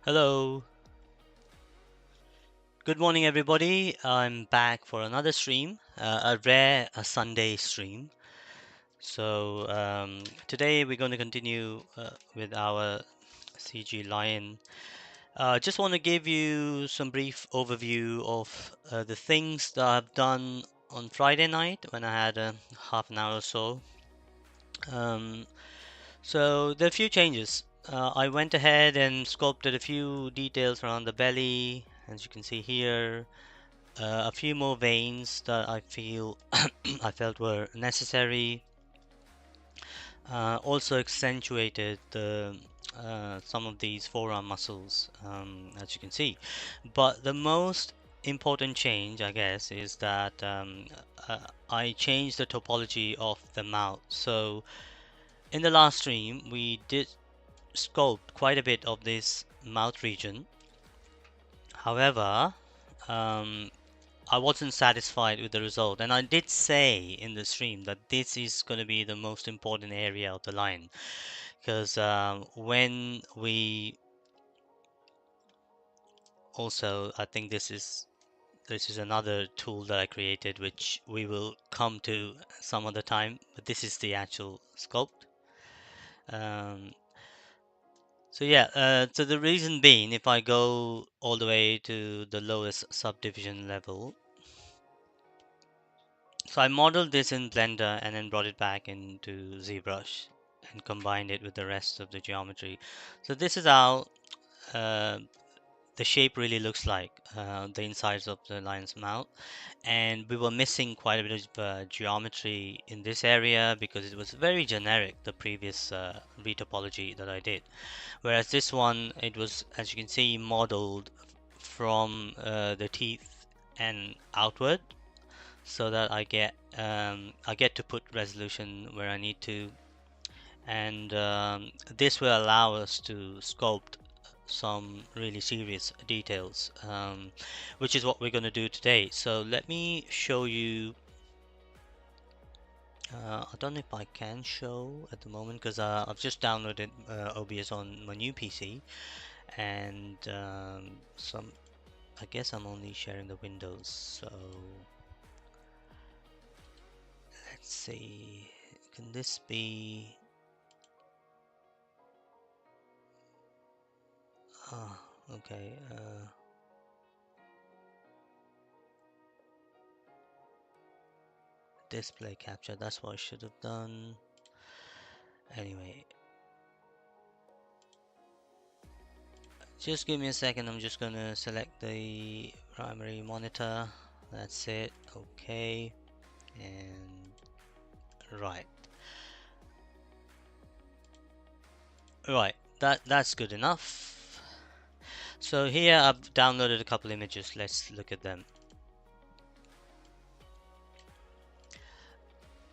Hello, good morning everybody. I'm back for another stream, a rare Sunday stream. Today we're going to continue with our CG Lion. Just want to give you some brief overview of the things that I've done on Friday night when I had half an hour or so. Um, there are a few changes. I went ahead and sculpted a few details around the belly, as you can see here. A few more veins that I feel I felt were necessary. Also accentuated some of these forearm muscles, as you can see. But the most important change, I guess, is that I changed the topology of the mouth. So in the last stream, we did sculpt quite a bit of this mouth region. However, um, I wasn't satisfied with the result, and I did say in the stream that this is going to be the most important area of the line because when we also, I think this is another tool that I created, which we will come to some other time, but this is the actual sculpt. Um, so the reason being, if I go all the way to the lowest subdivision level, so I modeled this in Blender and then brought it back into ZBrush and combined it with the rest of the geometry. So this is how uh, the shape really looks like, the insides of the lion's mouth. And we were missing quite a bit of geometry in this area because it was very generic, the previous retopology that I did. Whereas this one, it was, as you can see, modeled from the teeth and outward so that I get to put resolution where I need to, and this will allow us to sculpt some really serious details, which is what we're going to do today. So let me show you. I don't know if I can show at the moment because I've just downloaded OBS on my new PC, and some. I guess I'm only sharing the windows, so let's see. Can this be? Ah, okay. Display capture. That's what I should have done. Anyway, just give me a second. I'm just gonna select the primary monitor. That's it. Okay. And right. Right. That's good enough. So here I've downloaded a couple images. Let's look at them.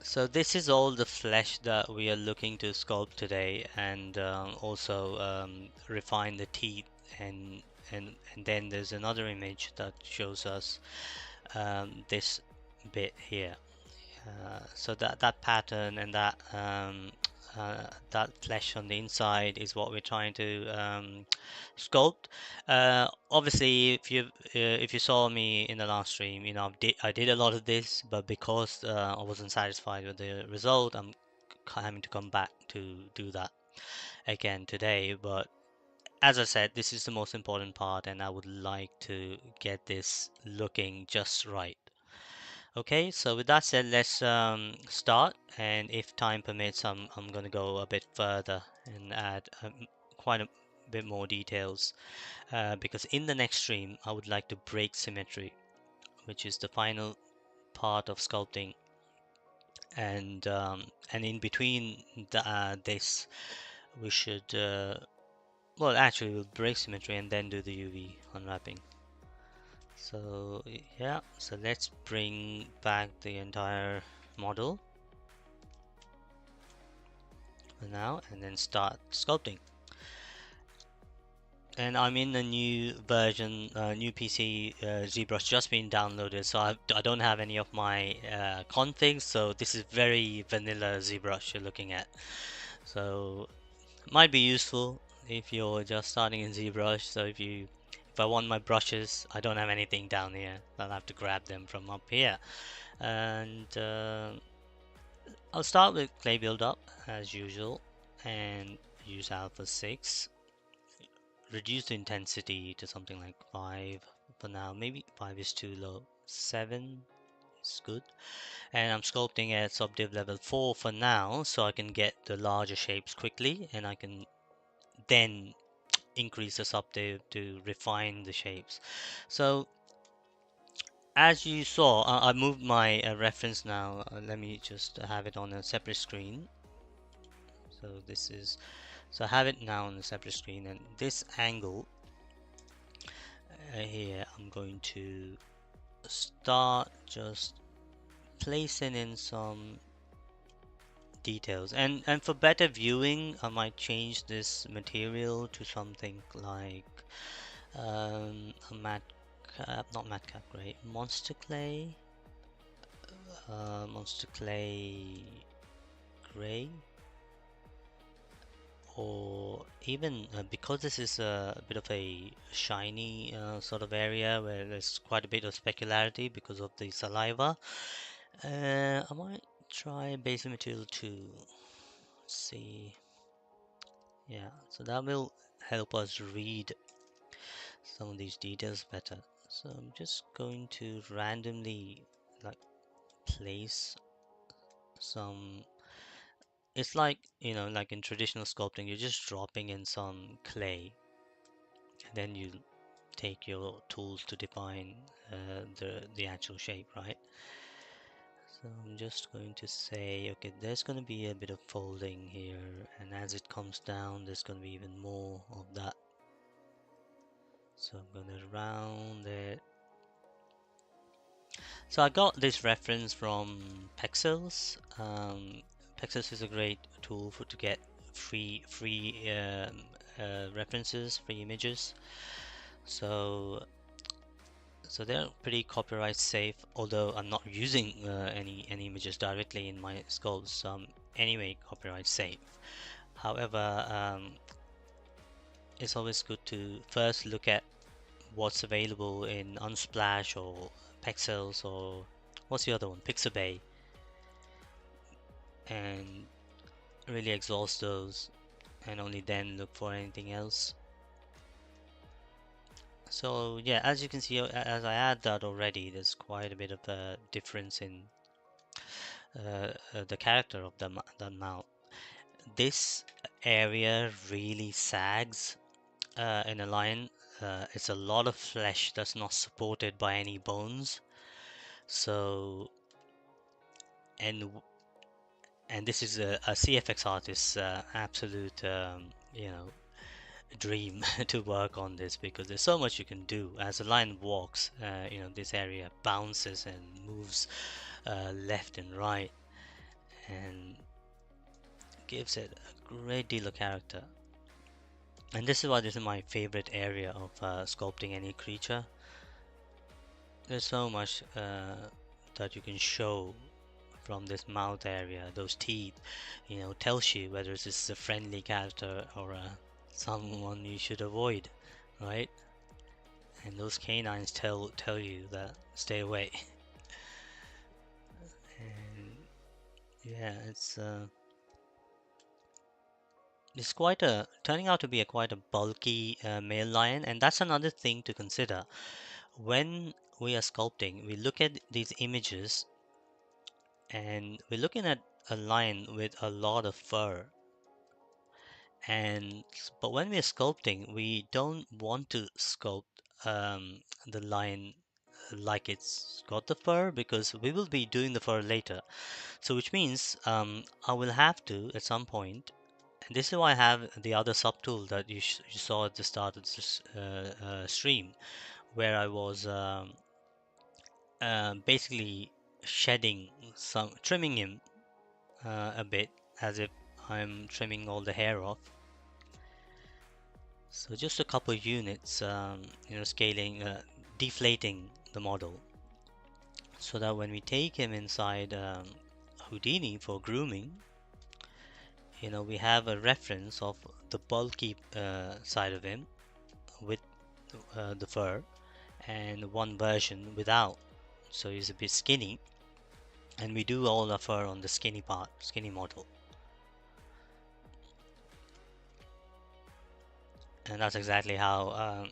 So this is all the flesh that we are looking to sculpt today, and also refine the teeth, and then there's another image that shows us this bit here. So that pattern and that flesh on the inside is what we're trying to sculpt. Obviously, if you saw me in the last stream, you know I did a lot of this, but because I wasn't satisfied with the result, I'm having to come back to do that again today. But as I said, this is the most important part, and I would like to get this looking just right. Okay, so with that said, let's start, and if time permits, I'm gonna go a bit further and add quite a bit more details, because in the next stream I would like to break symmetry, which is the final part of sculpting, and in between this we should well, actually we'll break symmetry and then do the UV unwrapping. So yeah, so let's bring back the entire model for now and then start sculpting. And I'm in the new version, new PC ZBrush just been downloaded, so I don't have any of my configs, so this is very vanilla ZBrush you're looking at. So might be useful if you're just starting in ZBrush. So if I want my brushes, I don't have anything down here. I'll have to grab them from up here. And I'll start with clay build-up as usual, and use alpha 6. Reduce the intensity to something like 5 for now. Maybe 5 is too low. 7 is good. And I'm sculpting at subdiv level 4 for now, so I can get the larger shapes quickly, and I can then increase the subdiv to refine the shapes. So as you saw, I moved my reference now. Let me just have it on a separate screen. So I have it now on a separate screen, and this angle here, I'm going to start just placing in some details, and for better viewing I might change this material to something like a matte cap, not matte cap gray, monster clay gray, or even because this is a bit of a shiny sort of area where there's quite a bit of specularity because of the saliva, I might try basic material 2. See, yeah, so that will help us read some of these details better. So I'm just going to randomly like place some. It's like, like in traditional sculpting, you're just dropping in some clay, and then you take your tools to define the actual shape, right? So I'm just going to say, okay, there's going to be a bit of folding here, and as it comes down, there's going to be even more of that. So I'm going to round it. So I got this reference from Pexels. Pexels is a great tool to get free references, free images. So they're pretty copyright safe, although I'm not using any images directly in my sculpts. Anyway, copyright safe. However, it's always good to first look at what's available in Unsplash or Pexels, or what's the other one, Pixabay, and really exhaust those, and only then look for anything else. So yeah, as you can see, as I add that already, there's quite a bit of a difference in the character of the mouth. This area really sags in a lion. It's a lot of flesh that's not supported by any bones. So, and this is a CFX artist's absolute, dream to work on this, because there's so much you can do. As the lion walks, this area bounces and moves left and right, and gives it a great deal of character. And this is why this is my favorite area of sculpting any creature. There's so much that you can show from this mouth area. Those teeth, tells you whether this is a friendly character or someone you should avoid, right? And those canines tell you that stay away. And yeah, it's quite turning out to be quite a bulky male lion, and that's another thing to consider when we are sculpting. We look at these images, and we're looking at a lion with a lot of fur, but when we're sculpting, we don't want to sculpt the lion like it's got the fur, because we will be doing the fur later. So which means I will have to at some point, and this is why I have the other subtool that you saw at the start of this stream, where I was basically trimming him a bit, as if I'm trimming all the hair off. So just a couple of units, scaling, deflating the model, so that when we take him inside Houdini for grooming, we have a reference of the bulky side of him with the fur, and one version without, so he's a bit skinny, and we do all our fur on the skinny part, skinny model. And that's exactly how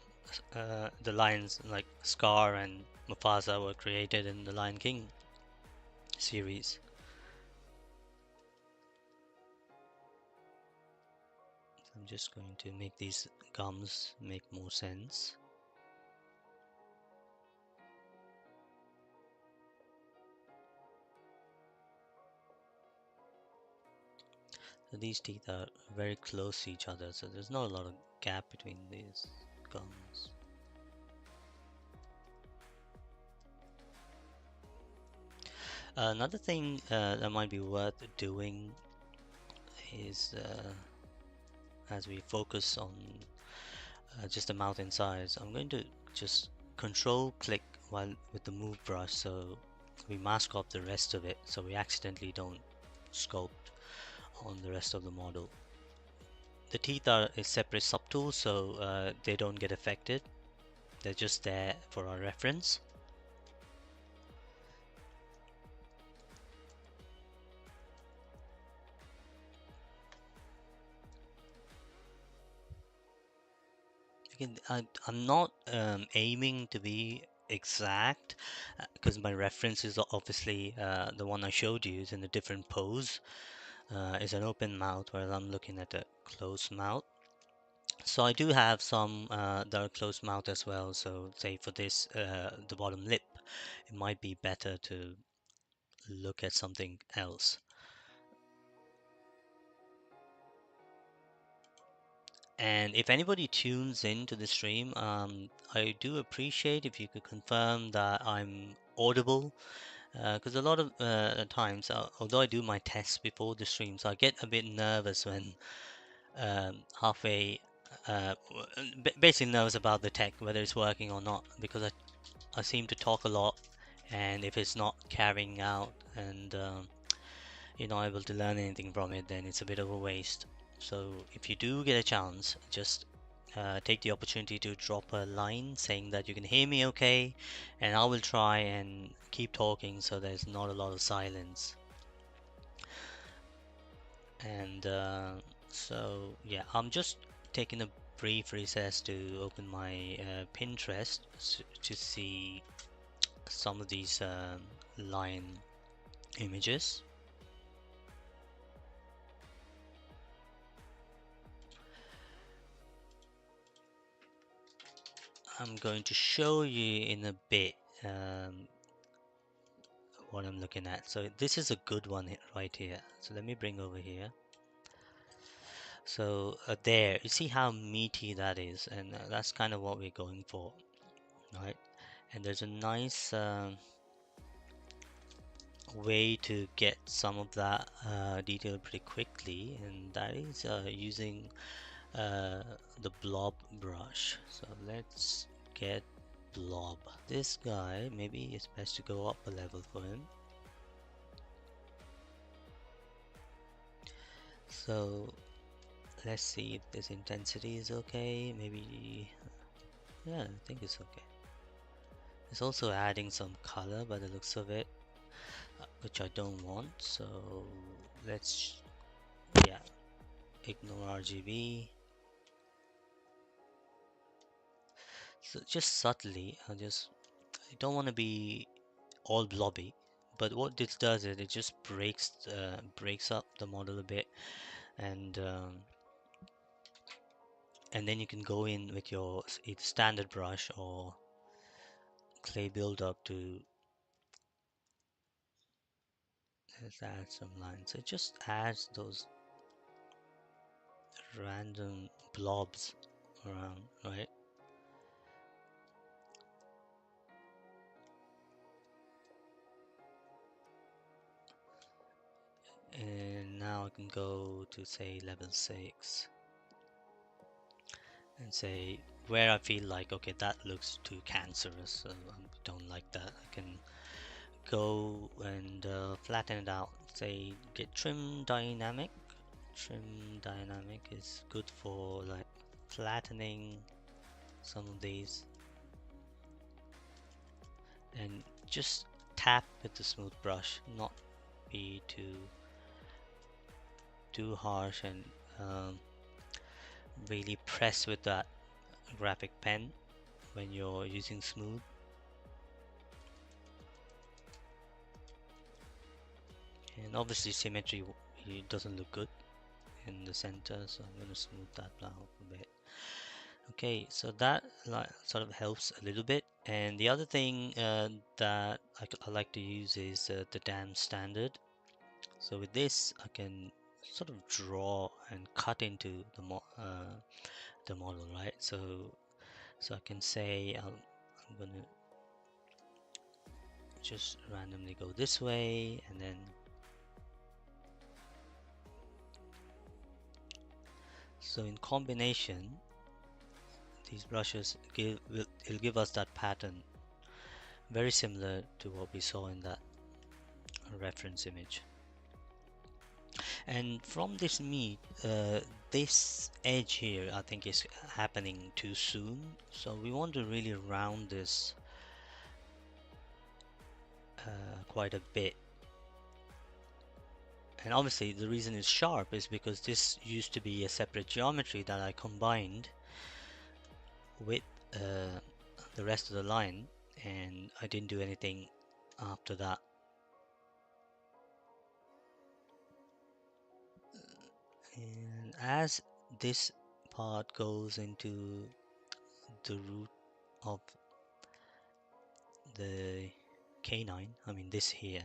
the lions like Scar and Mufasa were created in the Lion King series. So I'm just going to make these gums make more sense. So these teeth are very close to each other, so there's not a lot of gap between these gums. Another thing that might be worth doing is as we focus on just the mouth inside, I'm going to just control click while with the move brush, so we mask off the rest of it, so we accidentally don't sculpt on the rest of the model. The teeth are a separate subtool, so they don't get affected. They're just there for our reference. Again, I'm not aiming to be exact because my reference is obviously the one I showed you is in a different pose. Is an open mouth, whereas I'm looking at a closed mouth. So I do have some that are closed mouth as well. So say for this, the bottom lip, it might be better to look at something else. And if anybody tunes into the stream, I do appreciate if you could confirm that I'm audible, because a lot of times, although I do my tests before the streams, I get a bit nervous when halfway, basically nervous about the tech, whether it's working or not, because I seem to talk a lot, and if it's not carrying out and you're not able to learn anything from it, then it's a bit of a waste. So if you do get a chance, just take the opportunity to drop a line saying that you can hear me okay, and I will try and keep talking so there's not a lot of silence. And so yeah, I'm just taking a brief recess to open my Pinterest to see some of these line images. I'm going to show you in a bit what I'm looking at. So this is a good one right here. So let me bring over here. So there, you see how meaty that is, and that's kind of what we're going for, right? And there's a nice way to get some of that detail pretty quickly, and that is using the blob brush. So let's get blob. This guy, maybe it's best to go up a level for him. So let's see if this intensity is okay. Maybe, yeah, I think it's okay. It's also adding some color by the looks of it, which I don't want. So let's, yeah, ignore RGB. So just subtly, I don't want to be all blobby, but what this does is it just breaks up the model a bit, and then you can go in with your either standard brush or clay build up to let's add some lines. It just adds those random blobs around, right? And now I can go to say level 6 and say where I feel like, okay, that looks too cancerous, so I don't like that. I can go and flatten it out. Say get trim dynamic, Trim dynamic is good for like flattening some of these, and just tap with the smooth brush, not be too harsh, and really press with that graphic pen when you're using smooth. And obviously symmetry it doesn't look good in the center, so I'm going to smooth that out a bit. Okay, so that sort of helps a little bit. And the other thing that I like to use is the dam standard. So with this, I can sort of draw and cut into the model, right? So I can say I'm gonna just randomly go this way, and then so in combination, these brushes it'll give us that pattern, very similar to what we saw in that reference image. And from this meet, this edge here, I think is happening too soon. So we want to really round this quite a bit. And obviously the reason it's sharp is because this used to be a separate geometry that I combined with the rest of the line, and I didn't do anything after that. And as this part goes into the root of the canine, I mean this here,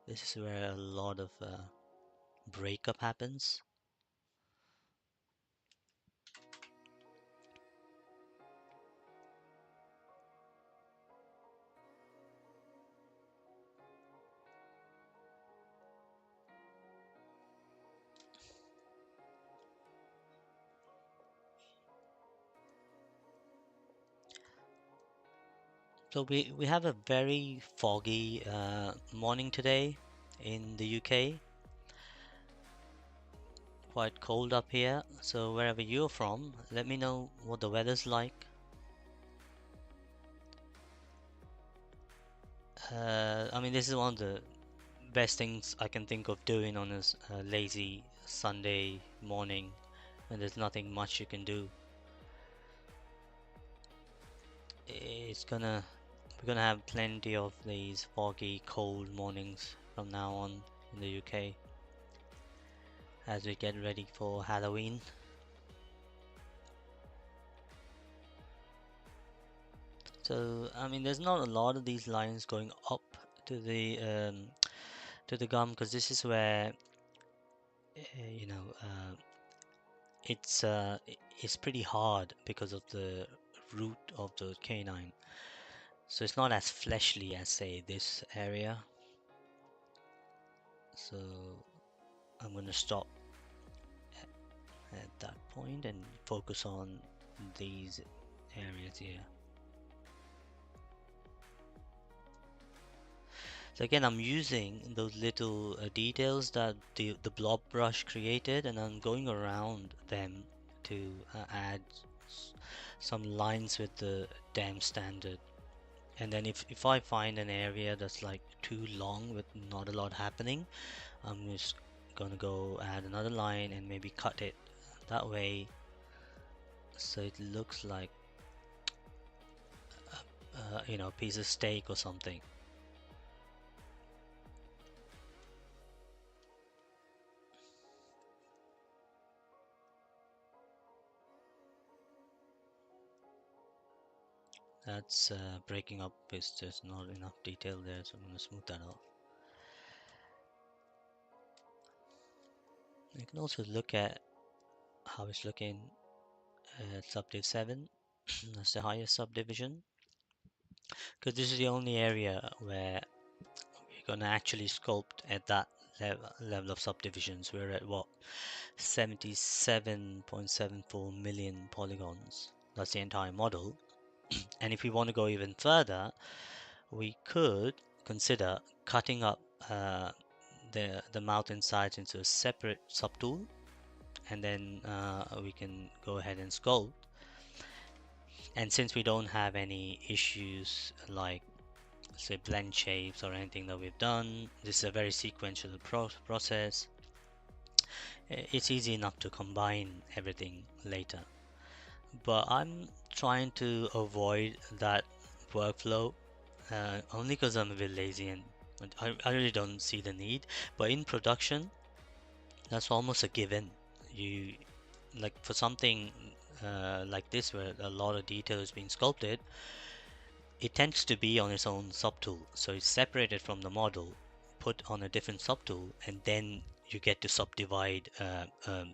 this is where a lot of breakup happens. So we have a very foggy morning today in the UK, quite cold up here. So wherever you're from, let me know what the weather's like. I mean, this is one of the best things I can think of doing on a lazy Sunday morning when there's nothing much you can do. It's gonna We're gonna have plenty of these foggy, cold mornings from now on in the UK as we get ready for Halloween. So I mean, there's not a lot of these lines going up to the gum, because this is where you know it's pretty hard because of the root of the canine. So it's not as fleshly as say this area. So I'm gonna stop at that point and focus on these areas here. So again, I'm using those little details that the blob brush created, and I'm going around them to add some lines with the dam standard. And then if I find an area that's like too long with not a lot happening, I'm just gonna go add another line and maybe cut it that way, so it looks like a piece of steak or something. That's breaking up, is just not enough detail there, so I'm going to smooth that out. You can also look at how it's looking at subdiv 7. That's the highest subdivision, because this is the only area where we're going to actually sculpt at that level of subdivisions. We're at what, 77.74 million polygons. That's the entire model. And if we want to go even further, we could consider cutting up the mouth insides into a separate subtool, and then we can go ahead and sculpt. And since we don't have any issues like say blend shapes or anything that we've done, this is a very sequential process. It's easy enough to combine everything later, but I'm trying to avoid that workflow only because I'm a bit lazy and I really don't see the need. But in production, that's almost a given. You like for something like this where a lot of detail is being sculpted, it tends to be on its own subtool. So it's separated from the model, put on a different subtool, and then you get to subdivide.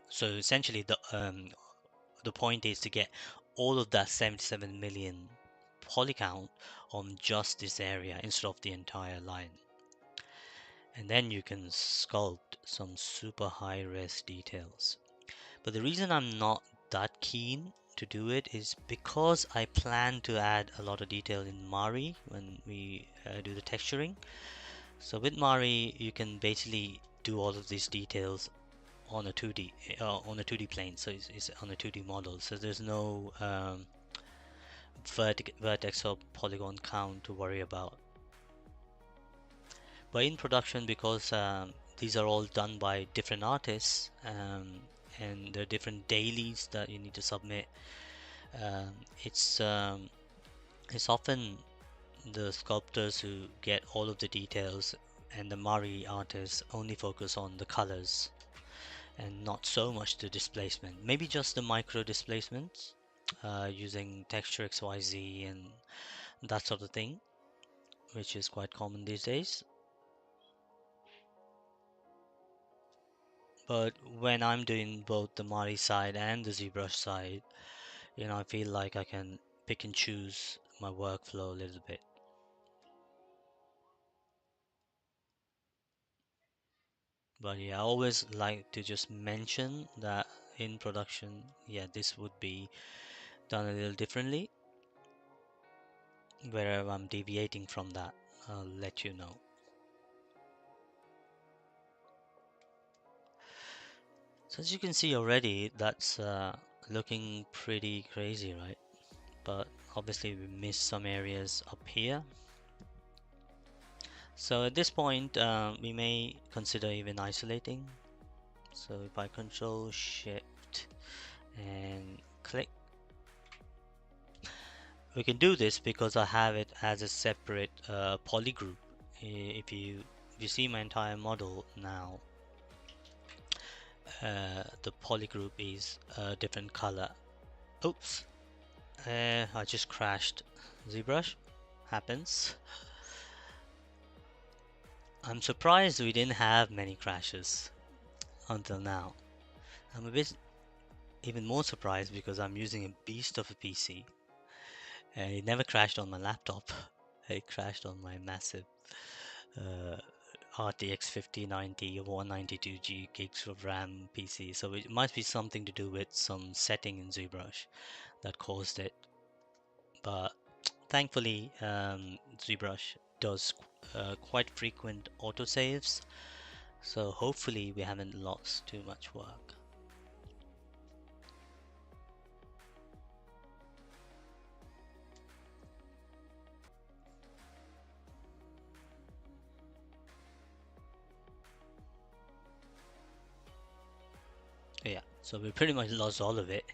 So essentially, the point is to get all of that 77 million poly count on just this area instead of the entire line. And then you can sculpt some super high res details. But the reason I'm not that keen to do it is because I plan to add a lot of detail in Mari when we do the texturing. So with Mari, you can basically do all of these details on a 2D plane. So it's on a 2D model. So there's no vertex or polygon count to worry about. But in production, because these are all done by different artists, and there are different dailies that you need to submit, um, it's um, it's often the sculptors who get all of the details, and the Mari artists only focus on the colors and not so much the displacement. Maybe just the micro displacements using texture XYZ and that sort of thing, which is quite common these days. But when I'm doing both the Mari side and the ZBrush side, I feel like I can pick and choose my workflow a little bit. But yeah, I always like to just mention that in production, yeah, this would be done a little differently. Wherever I'm deviating from that, I'll let you know. So as you can see already, that's looking pretty crazy, right? But obviously we missed some areas up here. So at this point, we may consider even isolating. So if I control shift and click, we can do this because I have it as a separate poly group. If you see my entire model now, the poly group is a different color. Oops, I just crashed. ZBrush happens. I'm surprised we didn't have many crashes until now. I'm a bit even more surprised because I'm using a beast of a PC. It never crashed on my laptop. It crashed on my massive uh, RTX 5090 or 192 gigs of RAM PC. So it must be something to do with some setting in ZBrush that caused it. But thankfully, ZBrush does quite frequent autosaves, so hopefully we haven't lost too much work. Yeah, so we pretty much lost all of it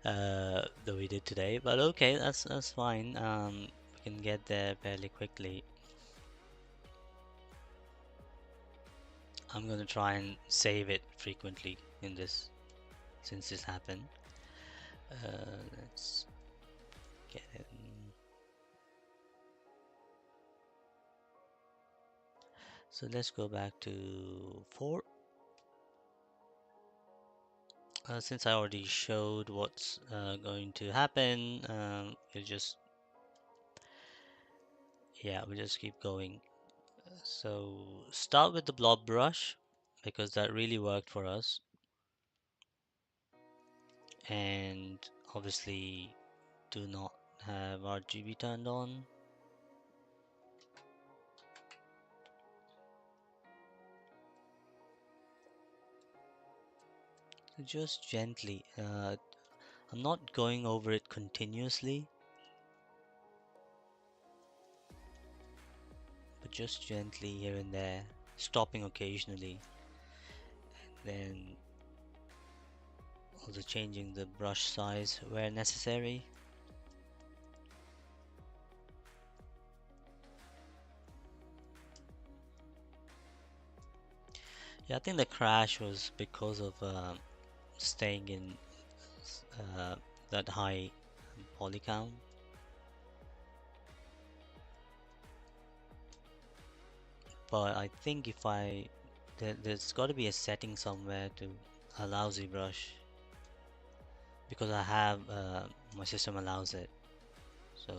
that we did today, but okay, that's fine. We can get there fairly quickly. I'm gonna try and save it frequently in this since this happened. Let's get it. So let's go back to fore. Since I already showed what's going to happen, we'll just keep going. So start with the blob brush because that really worked for us, and obviously do not have RGB turned on. So just gently. I'm not going over it continuously, but just gently here and there, stopping occasionally, then also changing the brush size where necessary. Yeah, I think the crash was because of staying in uh, that high poly count. But I think if there's got to be a setting somewhere to allow ZBrush, because I have my system allows it, so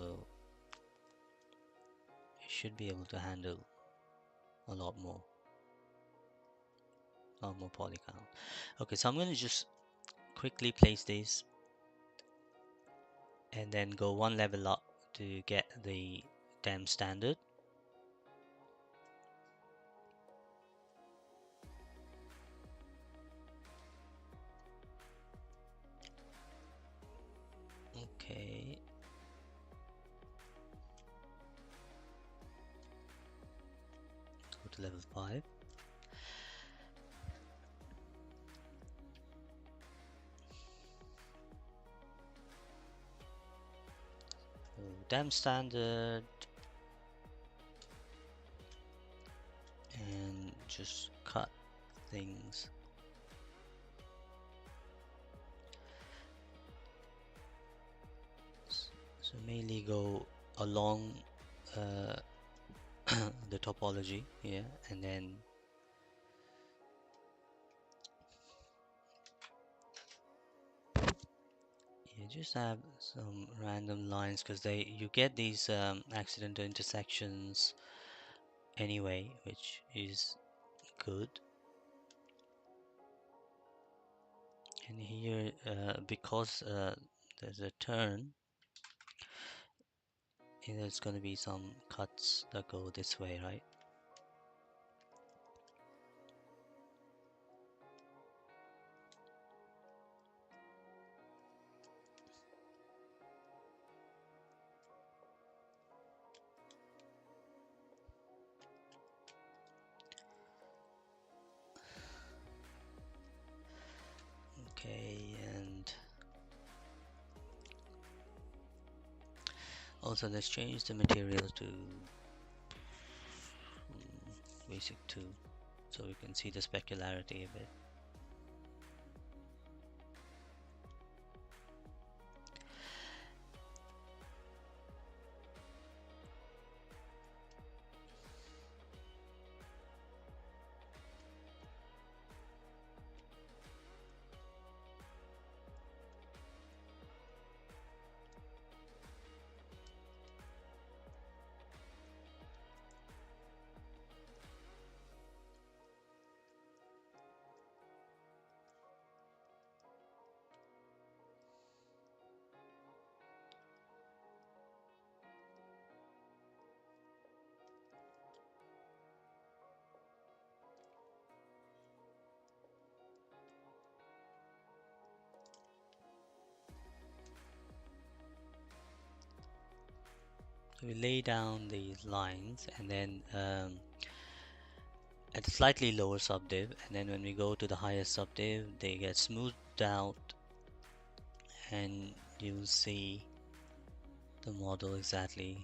it should be able to handle a lot more poly count. Okay, so I'm going to just quickly place this and then go one level up to get the DEM standard. Okay, go to level 5. So DEM standard and just cut things. So mainly go along uh, the topology here, and then you just have some random lines because you get these accidental intersections anyway, which is good. And here, because there's a turn, there's going to be some cuts that go this way, right? Okay, and also let's change the material to basic 2 so we can see the specularity a bit. So we lay down these lines and then at a slightly lower subdiv, and then when we go to the highest subdiv they get smoothed out and you'll see the model exactly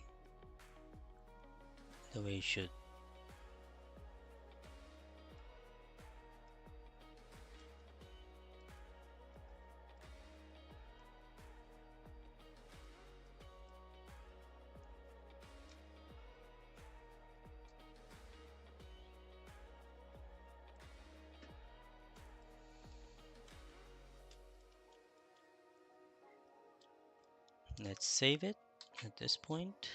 the way it should. Let's save it at this point.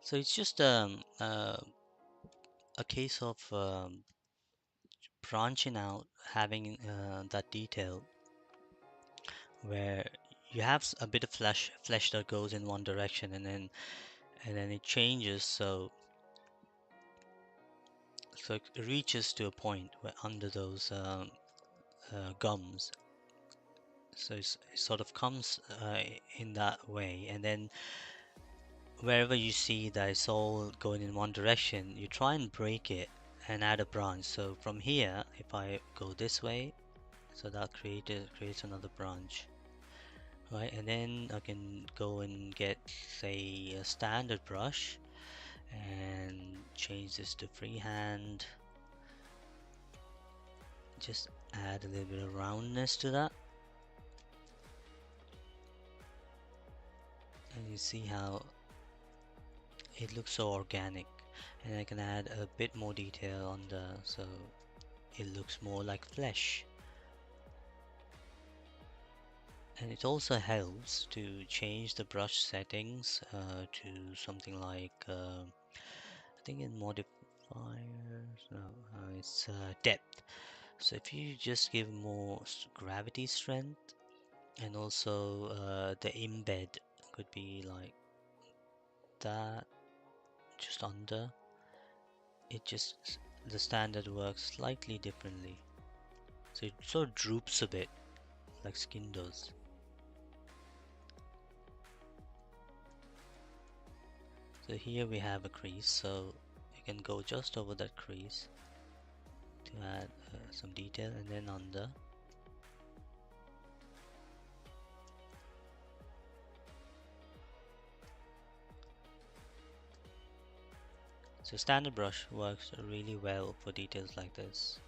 So it's just a case of branching out, having that detail where you have a bit of flesh that goes in one direction, and then it changes, so it reaches to a point where under those gums, so it sort of comes in that way, and then wherever you see that it's all going in one direction, you try and break it and add a branch. So from here, if I go this way, so that creates another branch, right? And then I can go and get, say, a standard brush and change this to freehand. Just add a little bit of roundness to that, and you see how it looks so organic. And I can add a bit more detail on so it looks more like flesh. And it also helps to change the brush settings to something like I think in modifiers, no, it's depth. So if you just give more gravity strength, and also the embed could be like that, just under, it just, the standard works slightly differently. So it sort of droops a bit like skin does. So here we have a crease, so you can go just over that crease to add some detail, and then under. So standard brush works really well for details like this.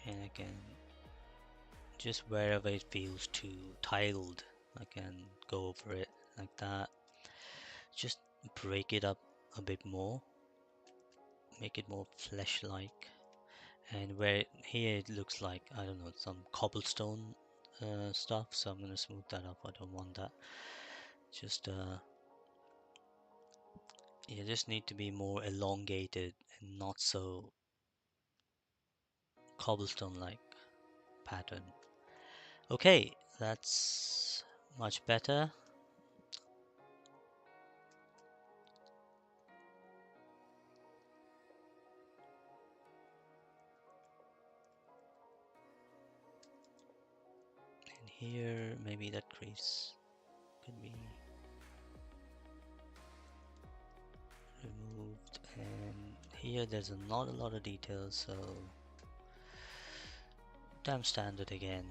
And I can, just wherever it feels too tiled, I can go over it like that. Just break it up a bit more, make it more flesh-like. And here it looks like, I don't know, some cobblestone stuff, so I'm gonna smooth that up. I don't want that. Just you just need to be more elongated and not so cobblestone-like pattern. Okay, that's much better. And here, maybe that crease could be removed. And here, there's not a lot of details, so damn standard again.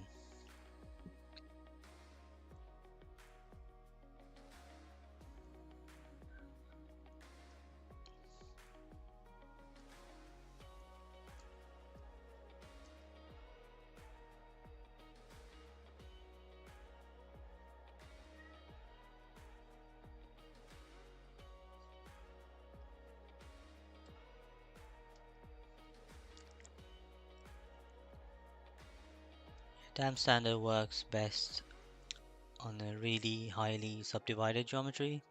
Damn standard works best on a really highly subdivided geometry,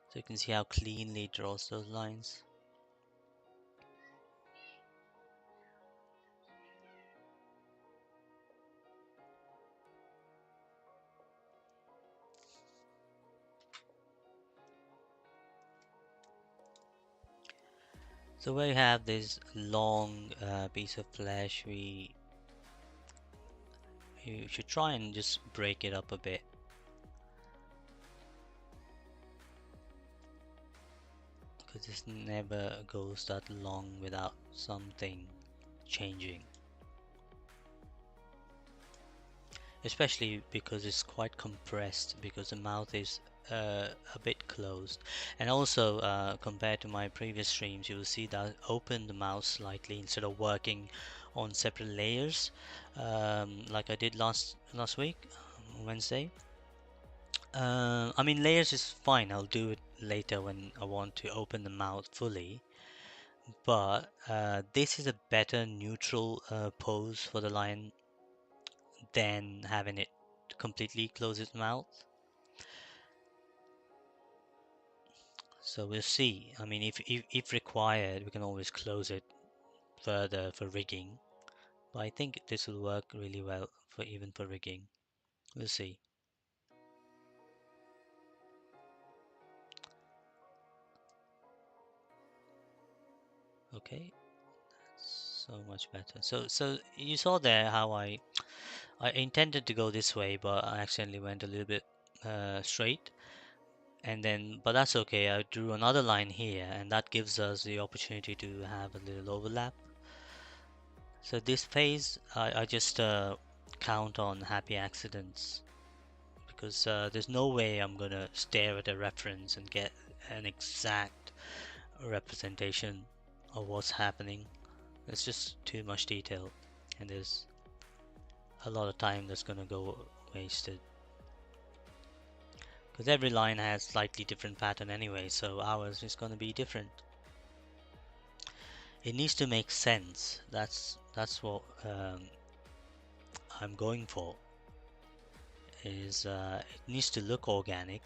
so you can see how cleanly it draws those lines. So where you have this long piece of flesh, you should try and just break it up a bit, because this never goes that long without something changing. Especially because it's quite compressed, because the mouth is a bit closed. And also compared to my previous streams, you will see that I opened the mouth slightly instead of working on separate layers, like I did last week, Wednesday. I mean, layers is fine, I'll do it later when I want to open the mouth fully, but this is a better neutral pose for the lion than having it completely close its mouth. So we'll see. I mean, if required, we can always close it further for rigging, but I think this will work really well for even for rigging. We'll see. Okay, so much better. So you saw there how I intended to go this way, but I accidentally went a little bit straight, and then but that's okay. I drew another line here, and that gives us the opportunity to have a little overlap. So this phase, I just count on happy accidents because there's no way I'm gonna stare at a reference and get an exact representation of what's happening. It's just too much detail, and there's a lot of time that's gonna go wasted. Because every line has slightly different pattern anyway, so ours is gonna be different. It needs to make sense. That's what I'm going for. Is it needs to look organic.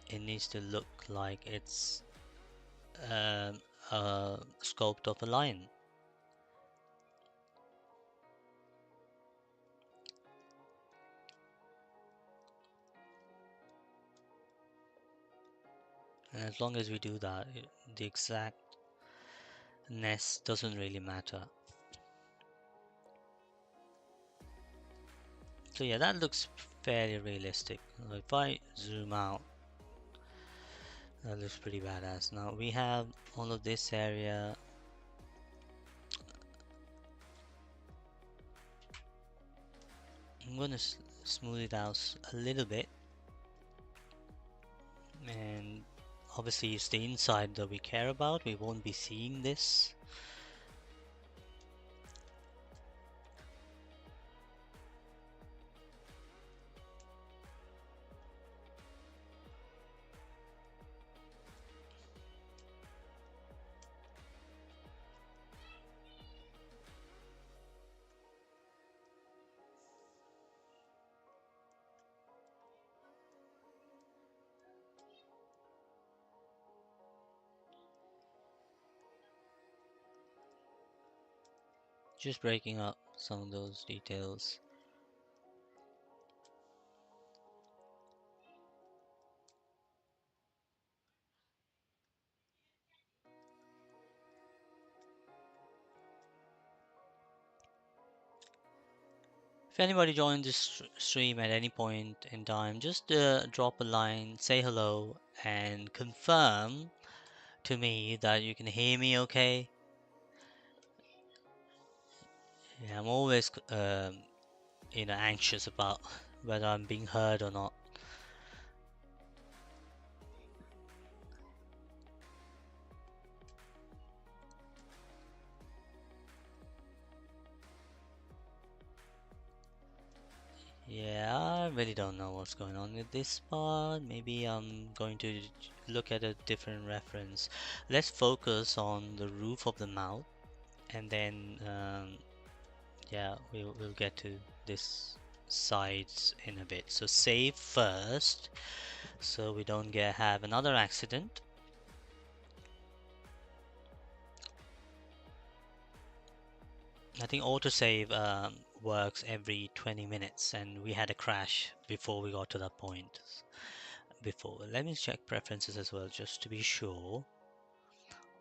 It needs to look like it's a sculpt of a lion. And as long as we do that, the exactness doesn't really matter. So yeah, that looks fairly realistic. If I zoom out, that looks pretty badass. Now we have all of this area. I'm gonna smooth it out a little bit, and obviously it's the inside that we care about. We won't be seeing this. Just breaking up some of those details. If anybody joins this stream at any point in time, just drop a line, say hello, and confirm to me that you can hear me okay. Yeah, I'm always anxious about whether I'm being heard or not. Yeah, I really don't know what's going on with this part. Maybe I'm going to look at a different reference. Let's focus on the roof of the mouth, and then yeah, we'll get to this sides in a bit. So save first, so we don't have another accident. I think autosave works every 20 minutes, and we had a crash before we got to that point. Before, let me check preferences as well, just to be sure.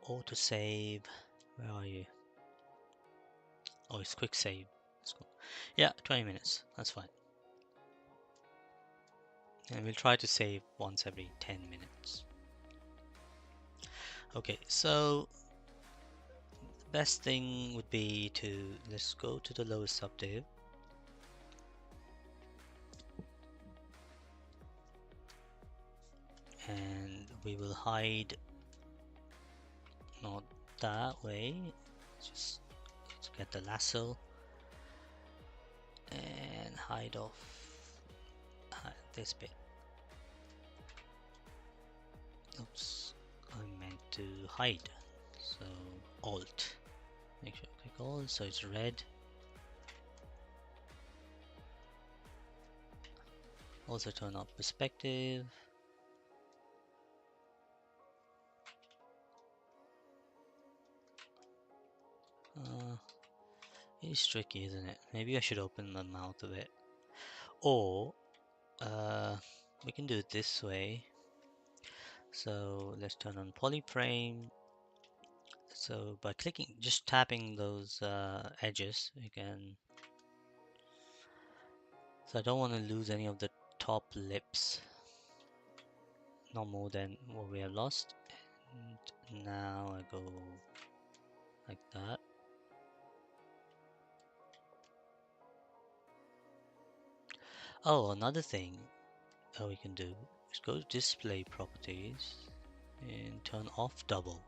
Autosave, where are you? Oh, it's quick save. Let's go. Yeah, 20 minutes. That's fine. And we'll try to save once every 10 minutes. Okay, so the best thing would be to let's go to the lowest subdiv. And we will hide not that way. Just get the lasso and hide off this bit. Oops, I meant to hide. So Alt. Make sure I click Alt so it's red. Also turn off perspective. Uh, it's tricky, isn't it? Maybe I should open my mouth a bit. Or we can do it this way. So let's turn on polyframe. So by clicking, just tapping those edges, you can. So I don't want to lose any of the top lips, not more than what we have lost. And now I go like that. Oh, another thing that we can do is go to display properties and turn off double,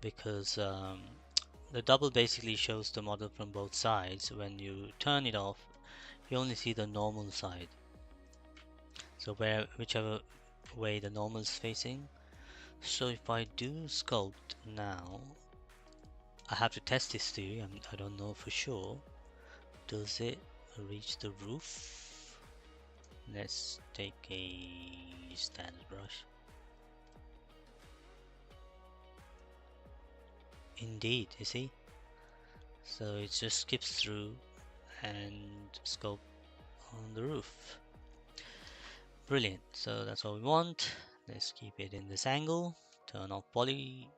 because the double basically shows the model from both sides. When you turn it off, you only see the normal side. So whichever way the normal is facing. So if I do sculpt now, I have to test this theory. I don't know for sure. Does it reach the roof? Let's take a standard brush. Indeed, you see? So it just skips through and sculpt on the roof. Brilliant. So that's what we want. Let's keep it in this angle. Turn off poly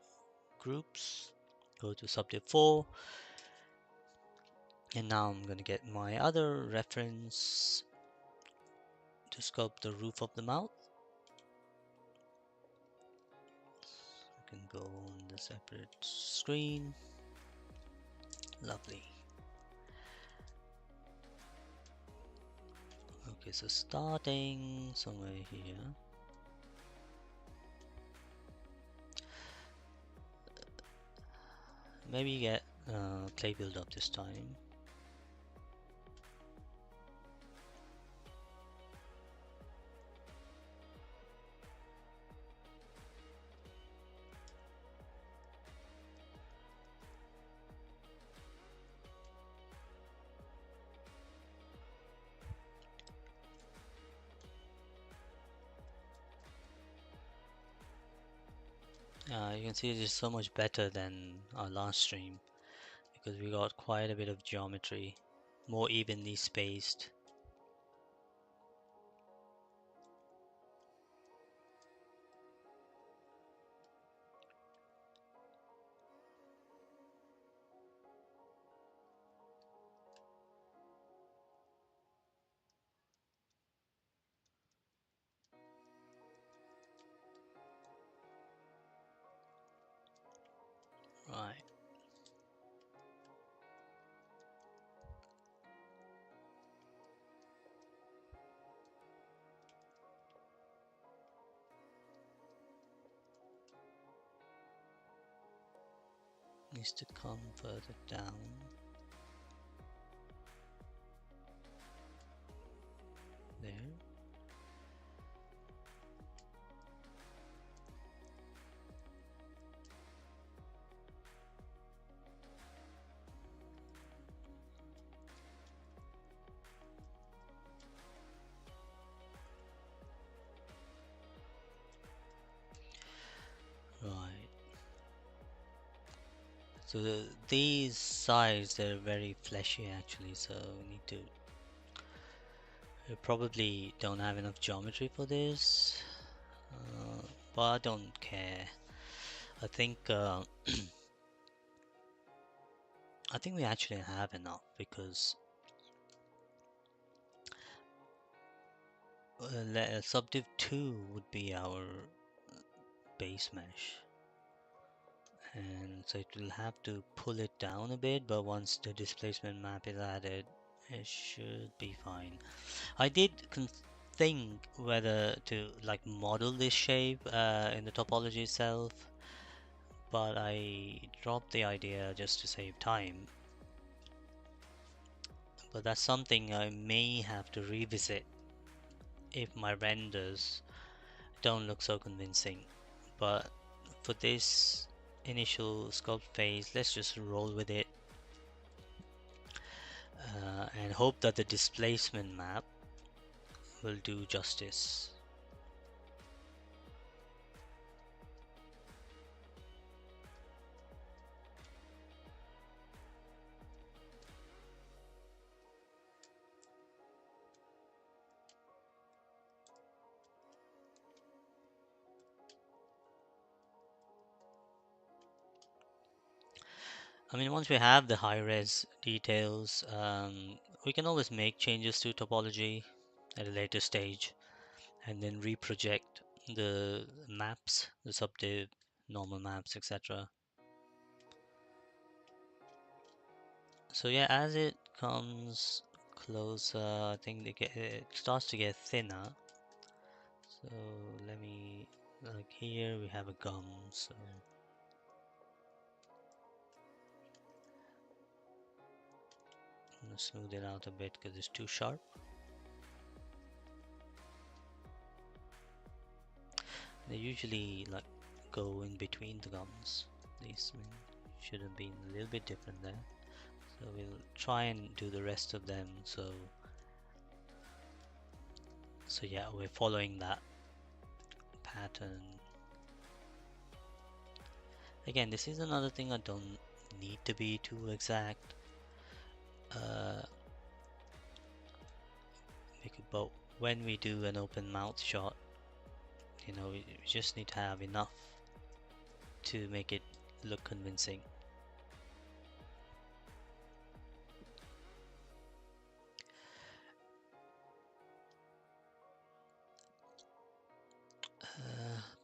groups. Go to subdiv 4. And now I'm going to get my other reference to sculpt the roof of the mouth. I can go on the separate screen. Lovely. Okay, so starting somewhere here. Maybe get clay build up this time. You can see it is so much better than our last stream because we got quite a bit of geometry, more evenly spaced. Right. Needs to come further down. There. Right. So these sides, they're very fleshy actually, so we need to. We probably don't have enough geometry for this, but I don't care. I think I think we actually have enough because subdiv 2 would be our base mesh, and so it will have to pull it down a bit, but once the displacement map is added, it should be fine. I did think whether to like model this shape in the topology itself, but I dropped the idea just to save time. But that's something I may have to revisit if my renders don't look so convincing. But for this initial sculpt phase, let's just roll with it and hope that the displacement map will do justice. I mean, once we have the high-res details, we can always make changes to topology at a later stage and then reproject the maps, the subdiv, normal maps, etc. So yeah, as it comes closer, I think it starts to get thinner. So let me, like here we have a gum, so I'm gonna smooth it out a bit because it's too sharp. They usually like go in between the gums. These should have been a little bit different there. So we'll try and do the rest of them. So yeah, we're following that pattern. Again, this is another thing I don't need to be too exact. But when we do an open mouth shot, you know, we just need to have enough to make it look convincing.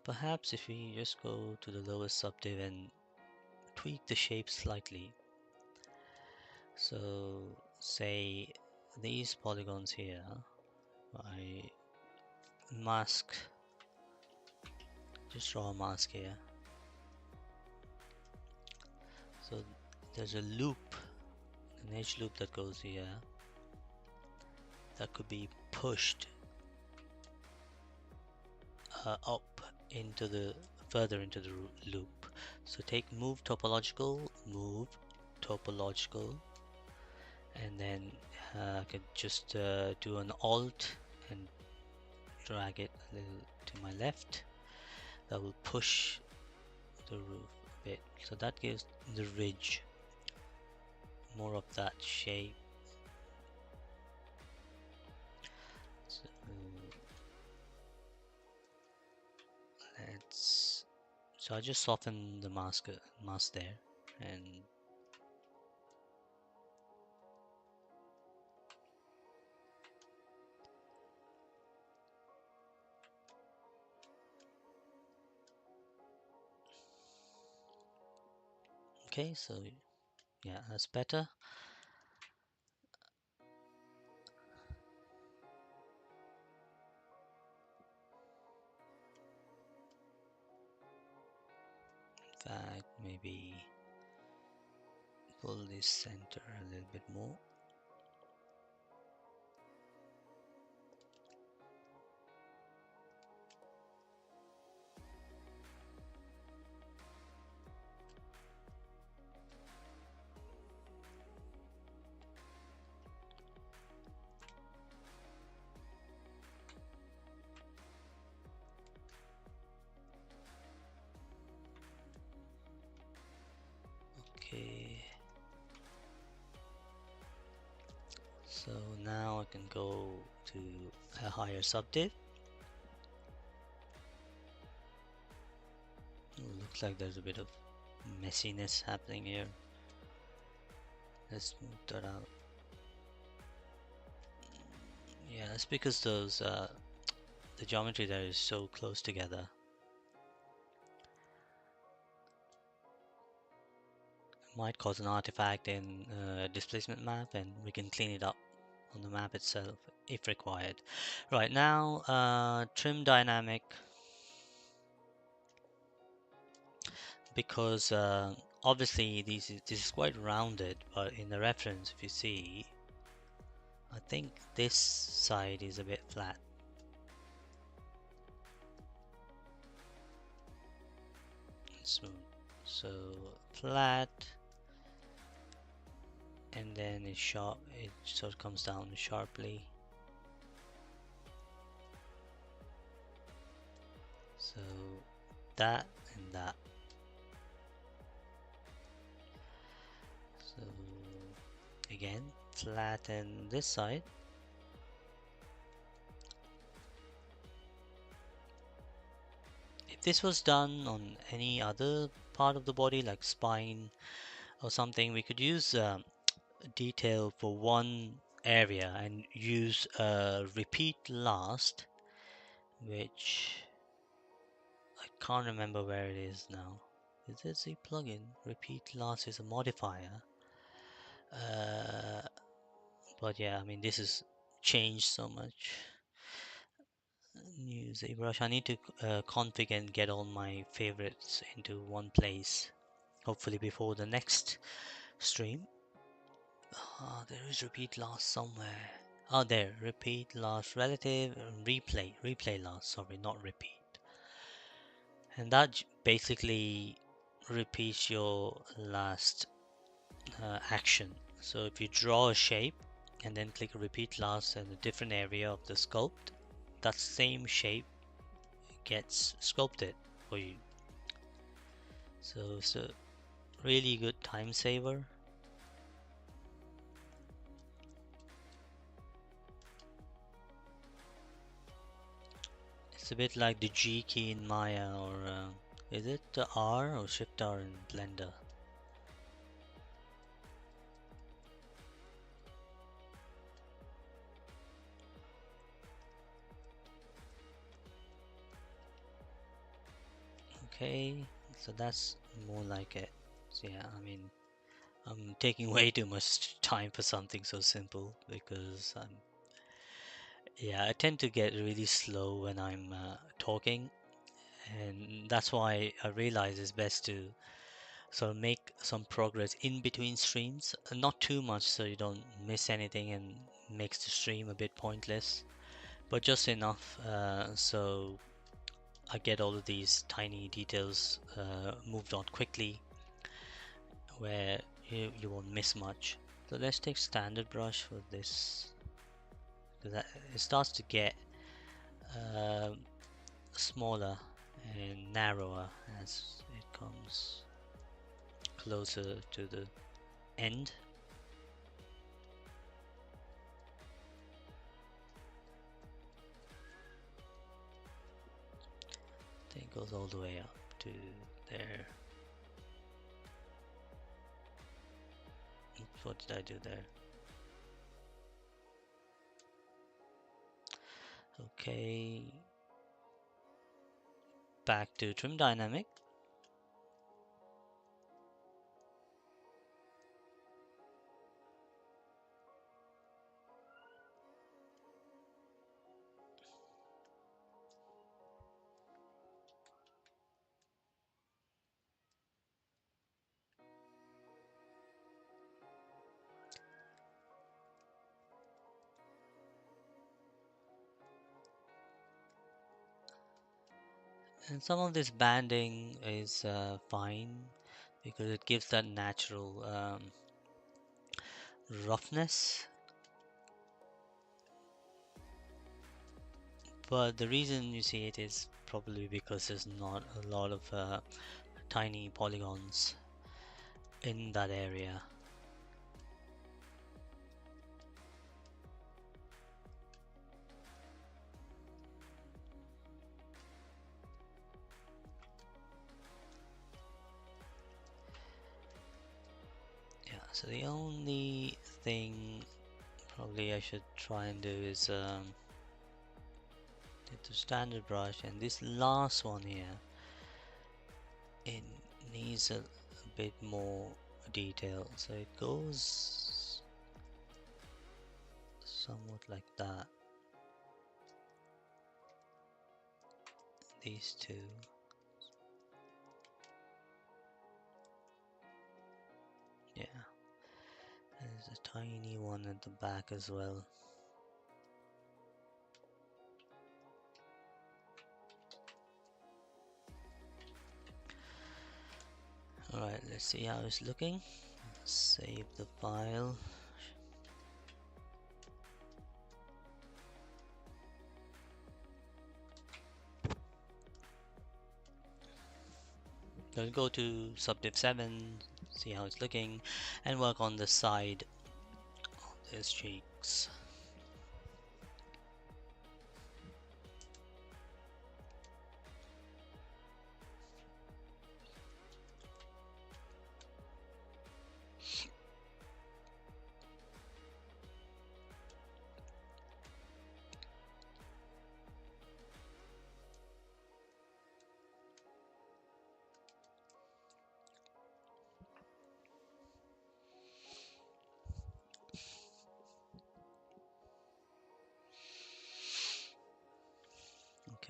Perhaps if we just go to the lowest subdiv and tweak the shape slightly. So say these polygons here, I mask, just draw a mask here. So there's a loop, an edge loop that goes here that could be pushed up into the further into the loop. So take move topological, and then I could just do an alt and drag it a little to my left. That will push the roof a bit, so that gives the ridge more of that shape. So so I just soften the mask there, and okay, so yeah, that's better. In fact, maybe pull this center a little bit more. Okay, so now I can go to a higher subdiv. Looks like there's a bit of messiness happening here. Let's move that out. Yeah, that's because those the geometry there is so close together. Might cause an artifact in displacement map, and we can clean it up on the map itself if required. Right now, trim dynamic, because obviously this is quite rounded, but in the reference, if you see, I think this side is a bit flat. Smooth. So flat, and then it's sharp. It sort of comes down sharply. So that and that. So again, flatten this side. If this was done on any other part of the body, like spine, or something, we could use detail for one area and use repeat last, which I can't remember where it is now. Is this a plugin? Repeat last is a modifier. Uh, but yeah, I mean, this has changed so much. New ZBrush. I need to configure and get all my favorites into one place. Hopefully before the next stream. Ah, there is repeat last somewhere. Oh, there. Repeat last relative replay. Replay last. Sorry, not repeat. And that basically repeats your last action. So if you draw a shape and then click repeat last in a different area of the sculpt, that same shape gets sculpted for you. So it's a really good time saver. It's a bit like the G key in Maya, or is it the R or Shift R in Blender? Okay, so that's more like it. So yeah, I mean, I'm taking way too much time for something so simple because yeah, I tend to get really slow when I'm talking, and that's why I realize it's best to sort of make some progress in between streams, not too much so you don't miss anything and makes the stream a bit pointless, but just enough so I get all of these tiny details moved on quickly where you won't miss much. So let's take standard brush for this. That it starts to get uh, smaller and narrower as it comes closer to the end. I think it goes all the way up to there. Oops, what did I do there? Okay, back to trim dynamic. And some of this banding is fine because it gives that natural roughness. But the reason you see it is probably because there's not a lot of tiny polygons in that area. Yeah, so the only thing probably I should try and do is take the standard brush, and this last one here, it needs a bit more detail, so it goes somewhat like that. These two. Yeah, there's a tiny one at the back as well. Alright, let's see how it's looking. Save the file. Then go to subdiv 7, see how it's looking, and work on the side of these cheeks.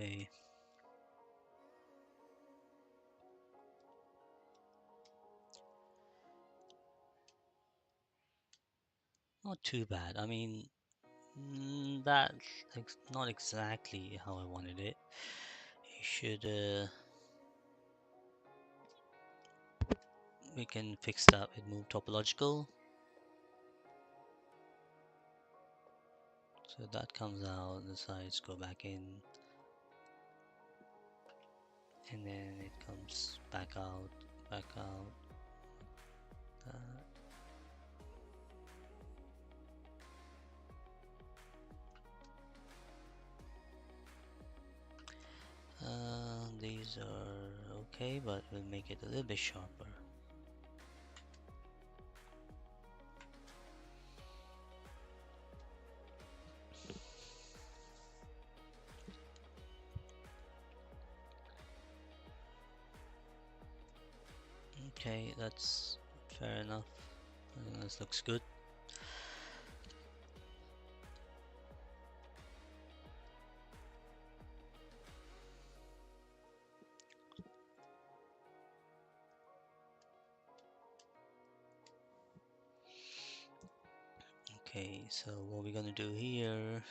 Okay. Not too bad. I mean, that's not exactly how I wanted it. You should, we can fix that with move topological. So that comes out, the sides go back in, and then it comes back out, back out. These are okay, but we'll make it a little bit sharper. Okay, that's fair enough. I think this looks good. Okay, so what we're gonna do here,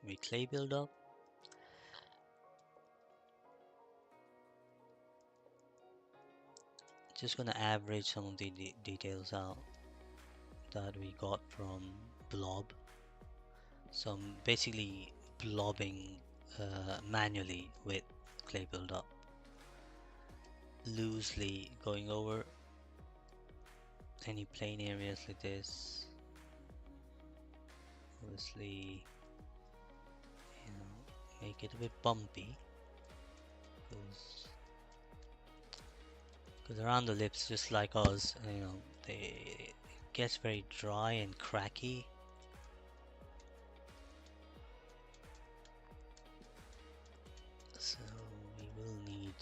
we clay build up. Just gonna average some of the details out that we got from blob. So I'm basically blobbing manually with clay build up, loosely going over any plane areas like this. Obviously, you know, make it a bit bumpy because around the lips, just like us, you know, it gets very dry and cracky. So we will need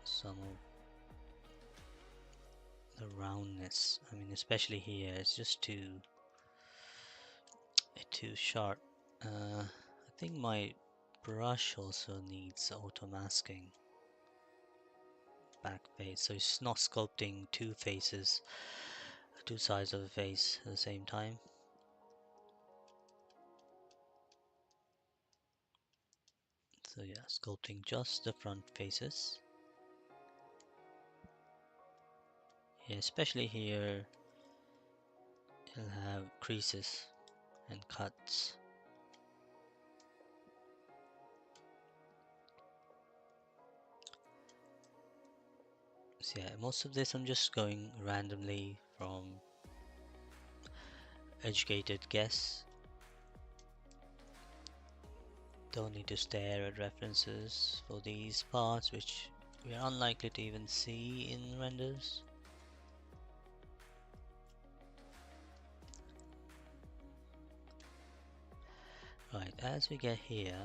some of the roundness. I mean, especially here, it's just too sharp. I think my brush also needs auto masking back face, so it's not sculpting two faces, two sides of the face at the same time. So yeah, sculpting just the front faces. Yeah, especially here, it'll have creases and cuts. So yeah, most of this I'm just going randomly from educated guess. Don't need to stare at references for these parts, which we are unlikely to even see in renders. Right, as we get here,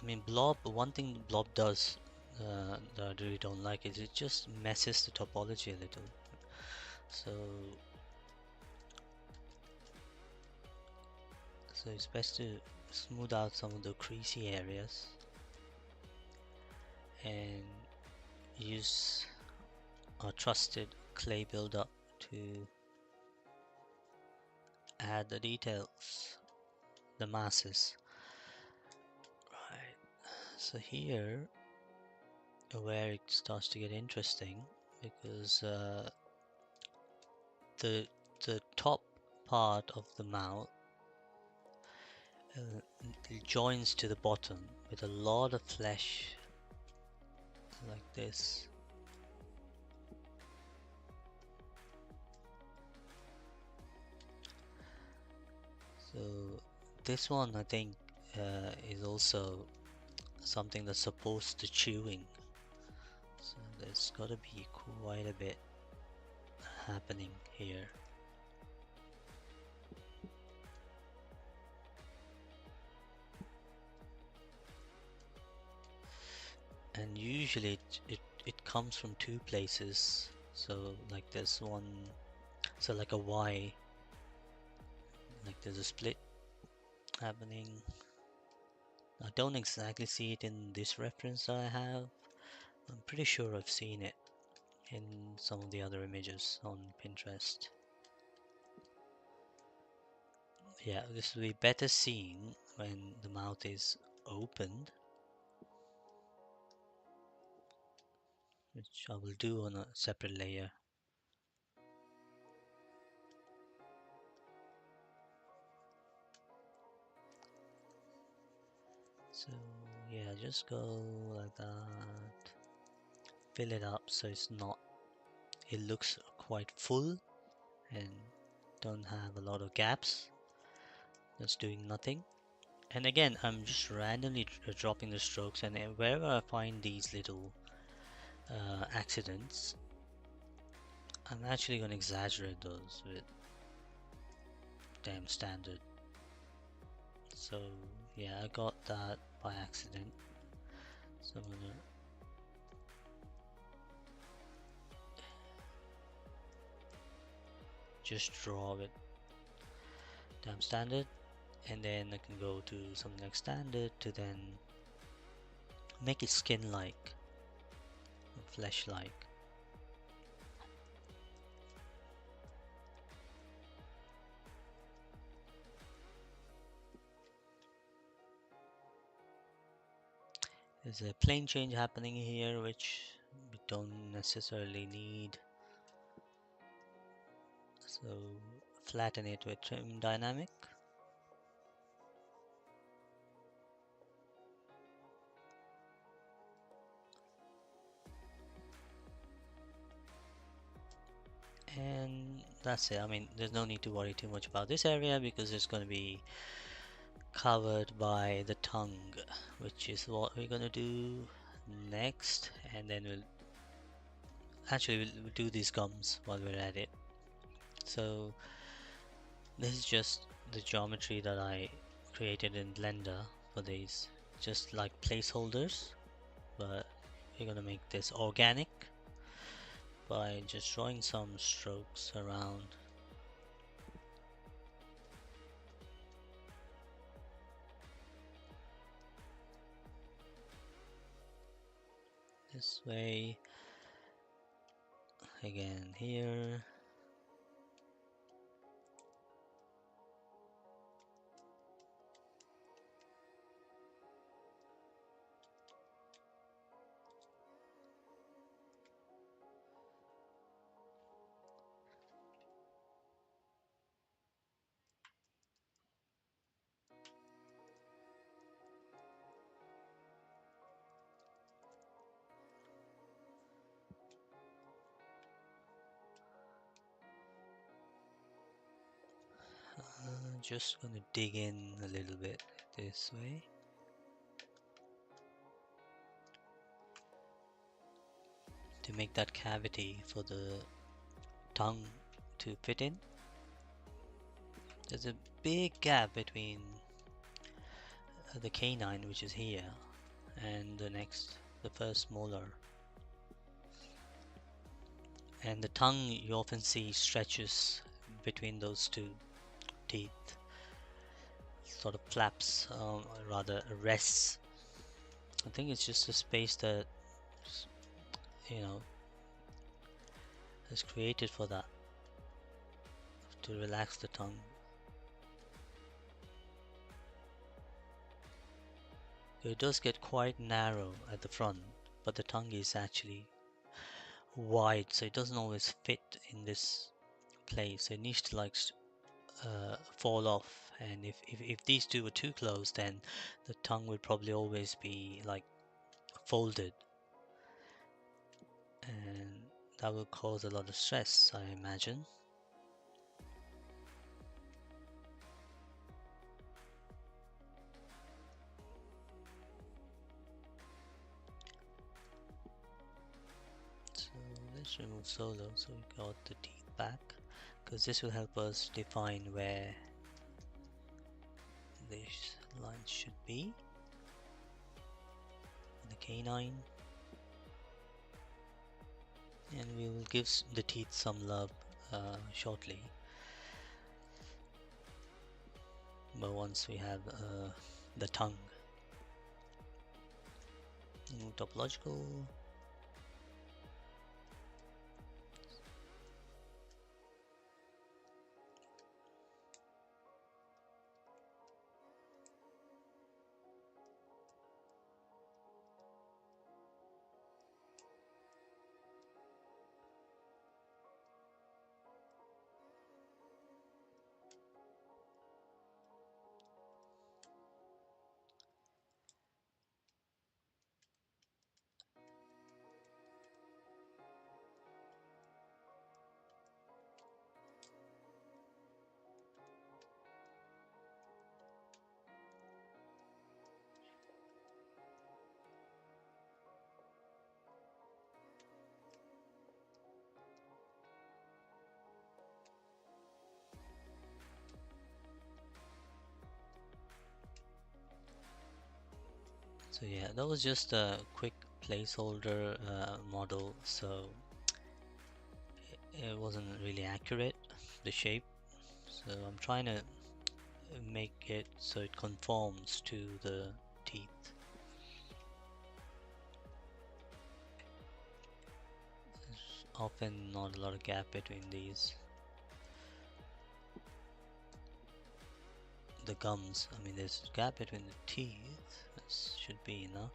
I mean blob, one thing blob does that I really don't like is it just messes the topology a little. So it's best to smooth out some of the creasy areas and use our trusted clay buildup to add the details, the masses. Right, so here where it starts to get interesting because the top part of the mouth it joins to the bottom with a lot of flesh like this. So this one I think is also something that's supposed to chewing. So there's got to be quite a bit happening here. And usually it comes from two places. So like this one, so like a Y, like there's a split happening I don't exactly see it in this reference that I have. I'm pretty sure I've seen it in some of the other images on Pinterest. Yeah, this will be better seen when the mouth is opened, which I will do on a separate layer. So yeah, just go like that. Fill it up so it looks quite full and don't have a lot of gaps. That's doing nothing. And again, I'm just randomly dropping the strokes, and wherever I find these little accidents, I'm actually going to exaggerate those with damn standard. So yeah, I got that by accident. So I'm gonna just draw it damn standard, and then I can go to something like standard to then make it skin-like, flesh-like. There's a plane change happening here, which we don't necessarily need. So flatten it with trim dynamic. And that's it. I mean, there's no need to worry too much about this area because it's going to be covered by the tongue, which is what we're going to do next. And then we'll do these gums while we're at it. So this is just the geometry that I created in Blender for these, just like placeholders, but we're going to make this organic by just drawing some strokes around. This way, again here. Just gonna dig in a little bit this way. To make that cavity for the tongue to fit in. There's a big gap between the canine, which is here, and the first molar. And the tongue you often see stretches between those two teeth, sort of flaps, rather rests. I think it's just a space that, you know, is created for that, to relax the tongue. It does get quite narrow at the front, but the tongue is actually wide, so it doesn't always fit in this place. It needs to like fall off, and if these two were too close, then the tongue would probably always be like folded, and that will cause a lot of stress, I imagine. So let's remove solo, so we got the teeth back, because this will help us define where this line should be. The canine, and we will give the teeth some love shortly. But once we have the tongue, Topological. So yeah, that was just a quick placeholder model, so it wasn't really accurate, the shape. So I'm trying to make it so it conforms to the teeth. There's often not a lot of gap between these. The gums, I mean there's a gap between the teeth, that should be enough.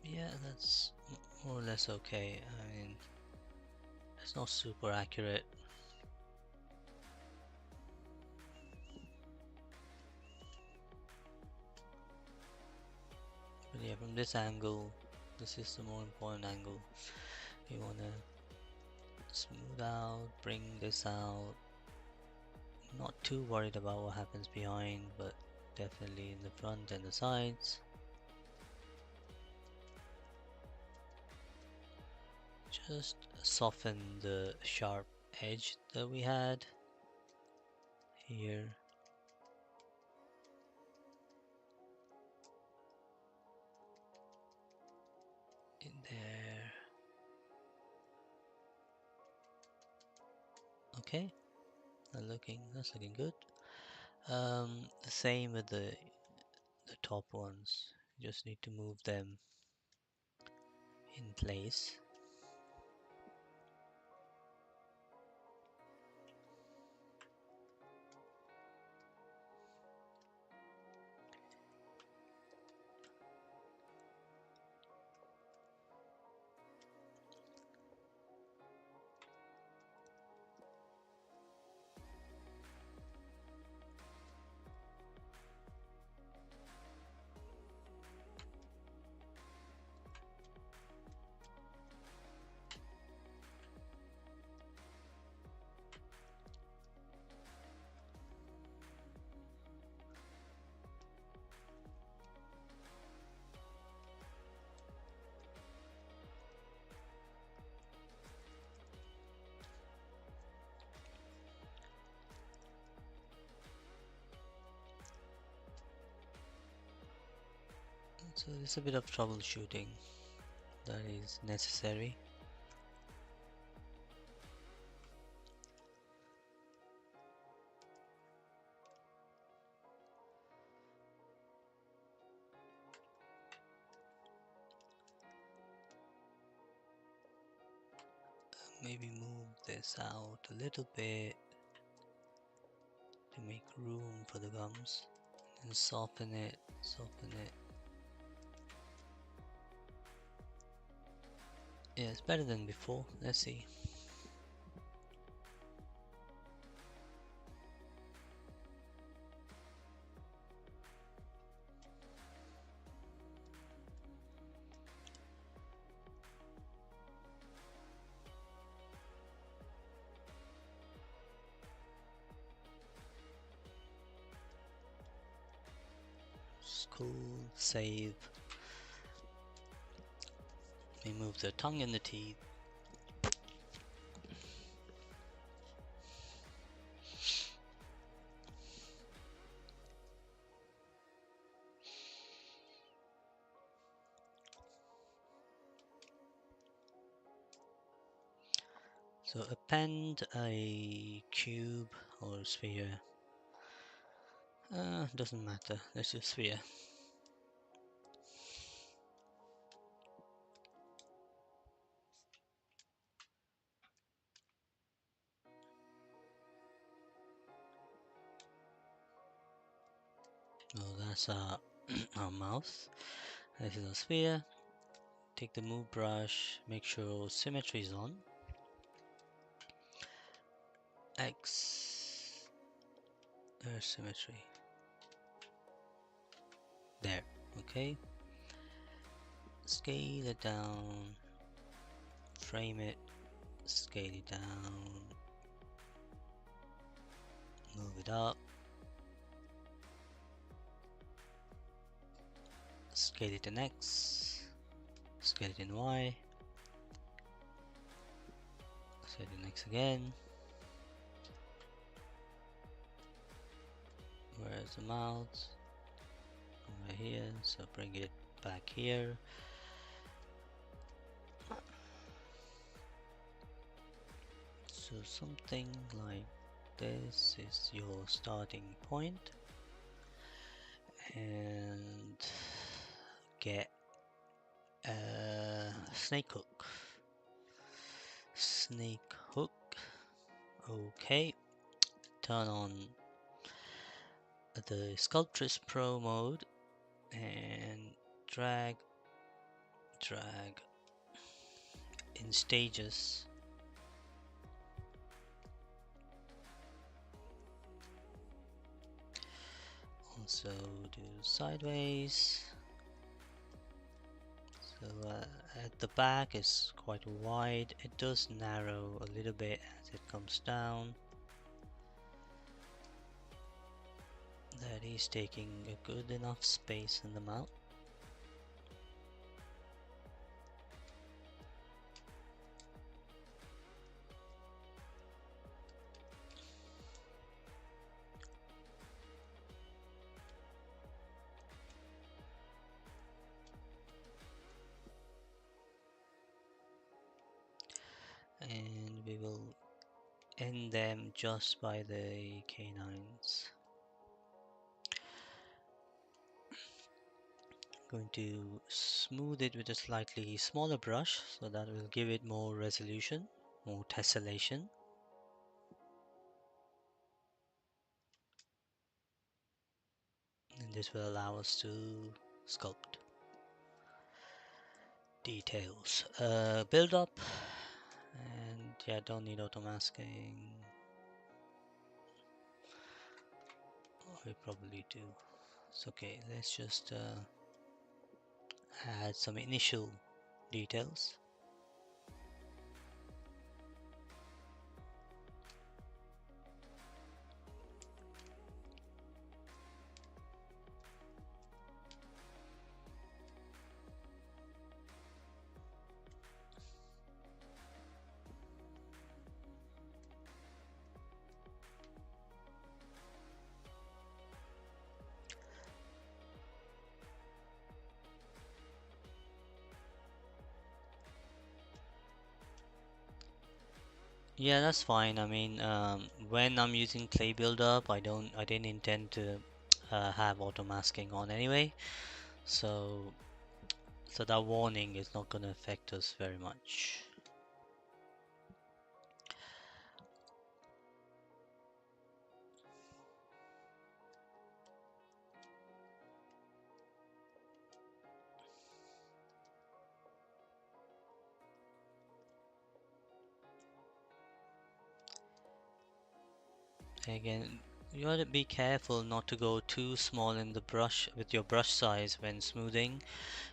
Yeah, that's more or less okay. I mean, it's not super accurate. But yeah, from this angle, this is the more important angle. You wanna smooth out, bring this out. Not too worried about what happens behind, but definitely in the front and the sides. Just soften the sharp edge that we had here. In there. Okay, that's looking good. The same with the top ones. Just need to move them in place. So there's a bit of troubleshooting that is necessary. Maybe move this out a little bit to make room for the gums and soften it, soften it. Yeah, it's better than before. Let's see. Looks cool. Save. Remove the tongue and the teeth. So append a cube or sphere. Doesn't matter. Let's do sphere. Oh, that's our mouth. This is a sphere. Take the move brush. Make sure symmetry is on. X. There's symmetry. There. Okay. Scale it down. Frame it. Scale it down. Move it up. Scale it in X. Scale it in Y. Scale it in X again. Where's the mouth? Over here, so bring it back here. So something like this is your starting point, and get a snake hook. Snake hook. Okay. Turn on the Sculptress Pro mode and drag in stages. Also do sideways. So at the back is quite wide. It does narrow a little bit as it comes down. That is taking a good enough space in the mouth. And we will end them just by the canines. Going to smooth it with a slightly smaller brush, so that will give it more resolution, more tessellation. And this will allow us to sculpt details. Build up, and yeah, don't need auto masking. We probably do. It's okay. Let's just add some initial details. Yeah, that's fine. I mean, when I'm using clay buildup, I didn't intend to have auto masking on anyway, so that warning is not going to affect us very much. Again, you gotta be careful not to go too small in the brush with your brush size when smoothing,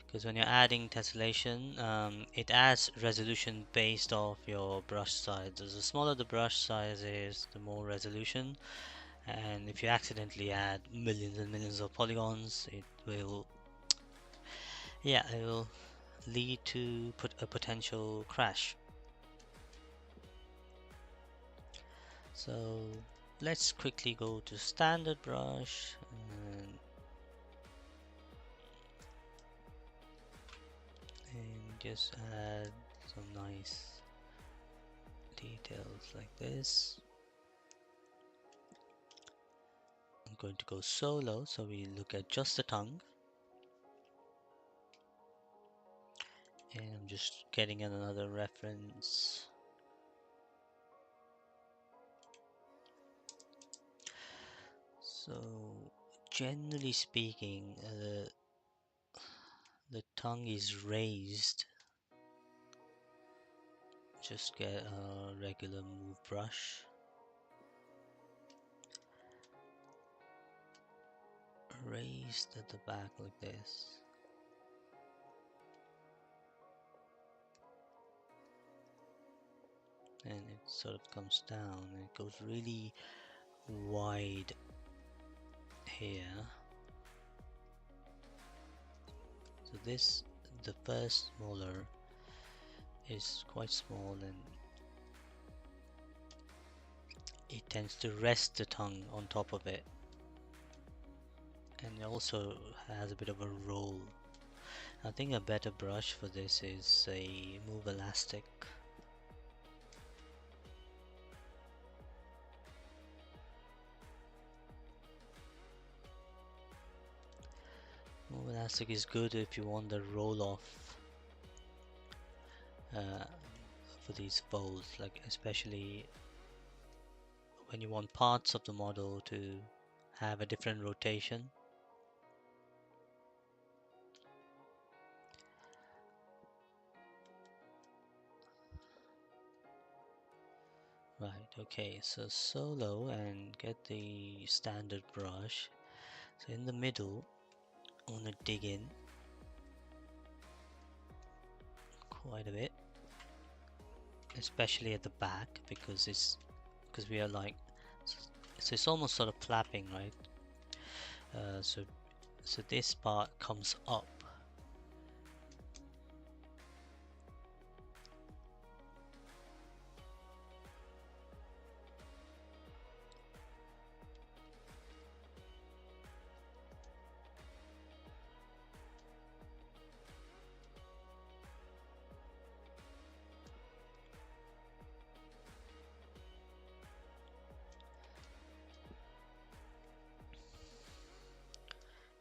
because when you're adding tessellation, it adds resolution based off your brush size. So the smaller the brush size is, the more resolution, and if you accidentally add millions and millions of polygons, it will, yeah, it will lead to put a potential crash. So let's quickly go to standard brush and just add some nice details like this. I'm going to go solo, so we look at just the tongue, and I'm just getting another reference. So generally speaking, the tongue is raised. Just get a regular move brush, raised at the back like this. And it sort of comes down and it goes really wide here. So this, the first molar is quite small, and it tends to rest the tongue on top of it, and it also has a bit of a roll. I think a better brush for this is a Move Elastic. Move Elastic is good if you want the roll off for these folds, like especially when you want parts of the model to have a different rotation. Right, okay, so solo and get the standard brush. So in the middle, I want to dig in quite a bit, especially at the back, because we are like, so it's almost sort of flapping, right? So this part comes up.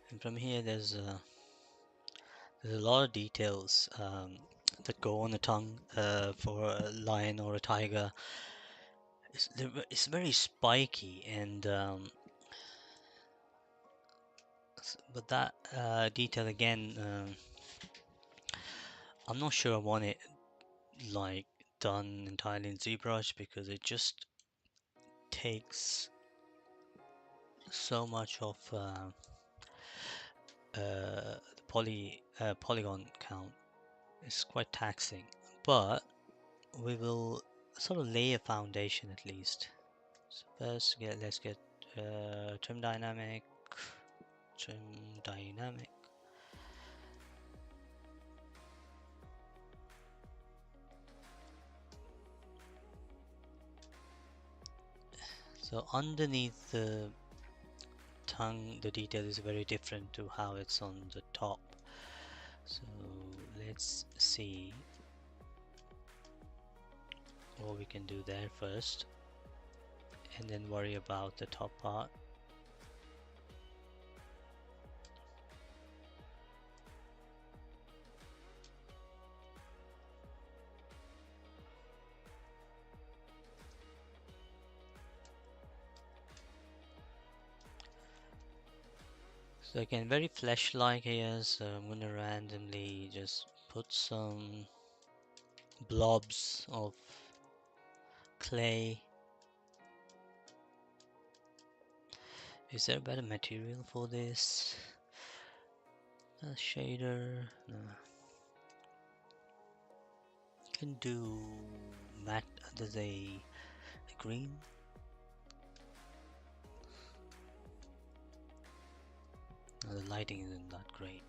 And from here, there's a lot of details that go on the tongue for a lion or a tiger. It's very spiky, and but that detail again, I'm not sure I want it like done entirely in ZBrush, because it just takes so much of the polygon count. It's quite taxing, but we will sort of lay a foundation at least. So first, let's get trim dynamic, trim dynamic. So underneath the tongue, the detail is very different to how it's on the top. So let's see what we can do there first, and then worry about the top part. So again, very flesh-like here, so I'm going to randomly just put some blobs of clay. Is there a better material for this? A shader? No. Can do matte. There's a green. The lighting isn't that great.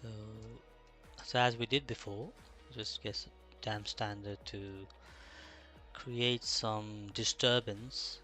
So, so as we did before, just guess damn standard to create some disturbance.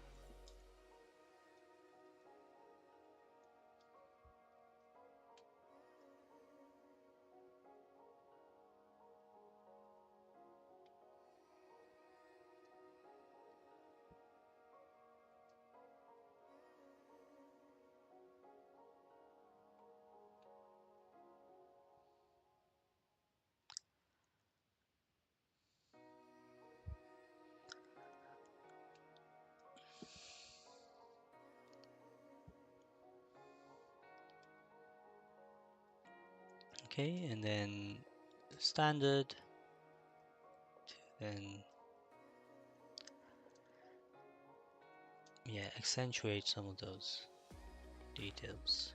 Okay, and then standard, then yeah, accentuate some of those details.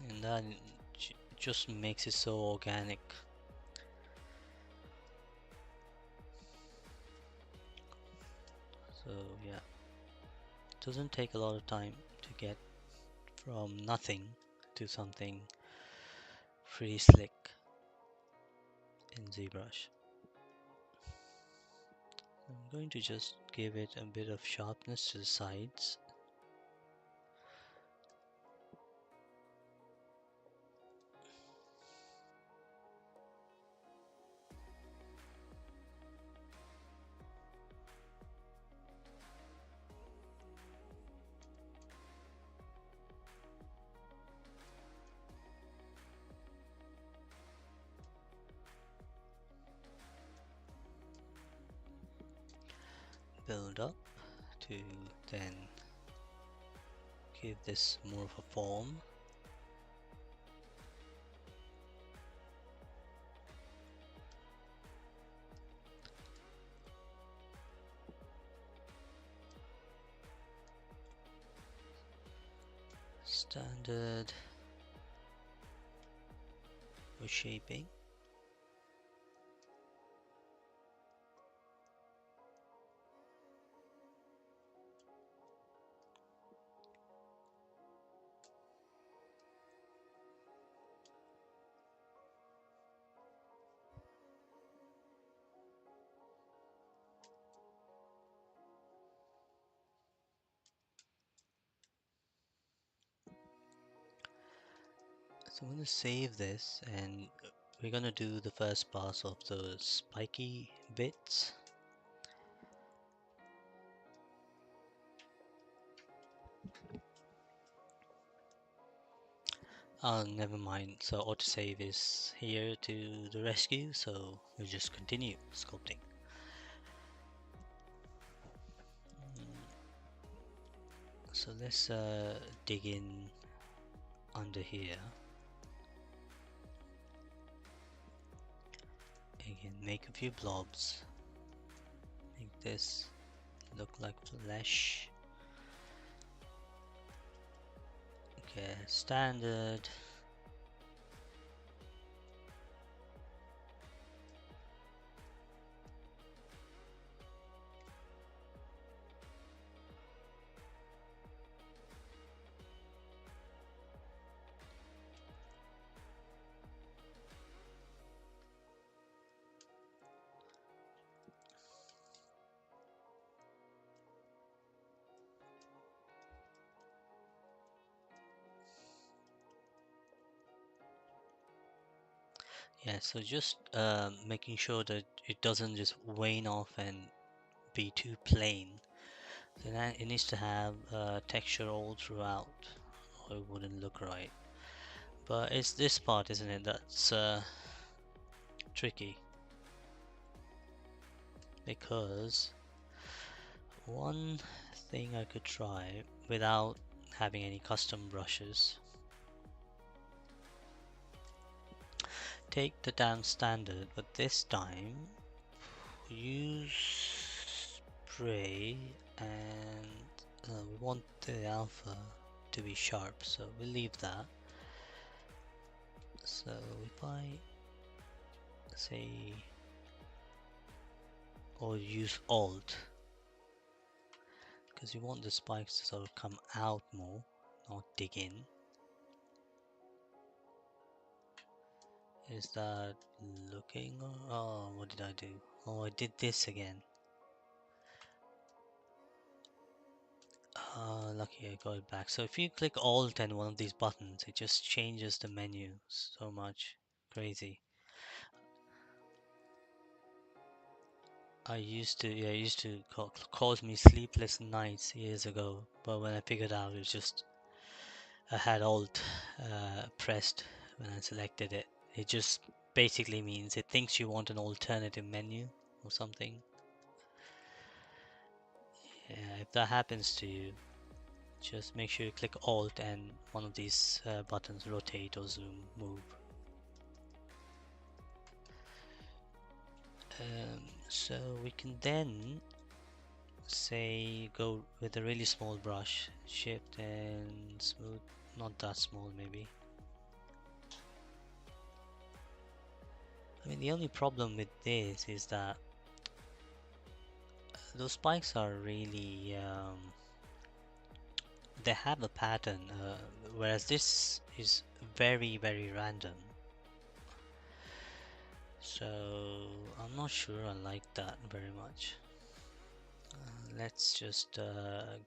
And that just makes it so organic. So yeah, it doesn't take a lot of time to get from nothing to something pretty slick in ZBrush. I'm going to just give it a bit of sharpness to the sides. Build up to then give this more of a form. Standard for shaping. So I'm going to save this and we're going to do the first pass of those spiky bits. Oh, never mind. So autosave is here to the rescue, so we'll just continue sculpting. So let's dig in under here. Again, make a few blobs. Make this look like flesh. Okay, standard. Yeah, so just making sure that it doesn't just wane off and be too plain. So it needs to have texture all throughout, or it wouldn't look right. But it's this part, isn't it, that's tricky. Because one thing I could try without having any custom brushes, take the damn standard, but this time use spray, and we want the alpha to be sharp, so we'll leave that. So if I say, or use alt, because you want the spikes to sort of come out more, not dig in. Is that looking? Oh, what did I do? Oh, I did this again. Lucky I got it back. So if you click Alt and one of these buttons, it just changes the menu so much. Crazy. Yeah, it used to cause me sleepless nights years ago. But when I figured out, it was just I had Alt pressed when I selected it. It just basically means it thinks you want an alternative menu or something. Yeah, if that happens to you, just make sure you click Alt and one of these buttons, rotate or zoom, move. So we can then say go with a really small brush, shift and smooth, not that small maybe. I mean, the only problem with this is that those spikes are really they have a pattern, whereas this is very random. So I'm not sure I like that very much. Let's just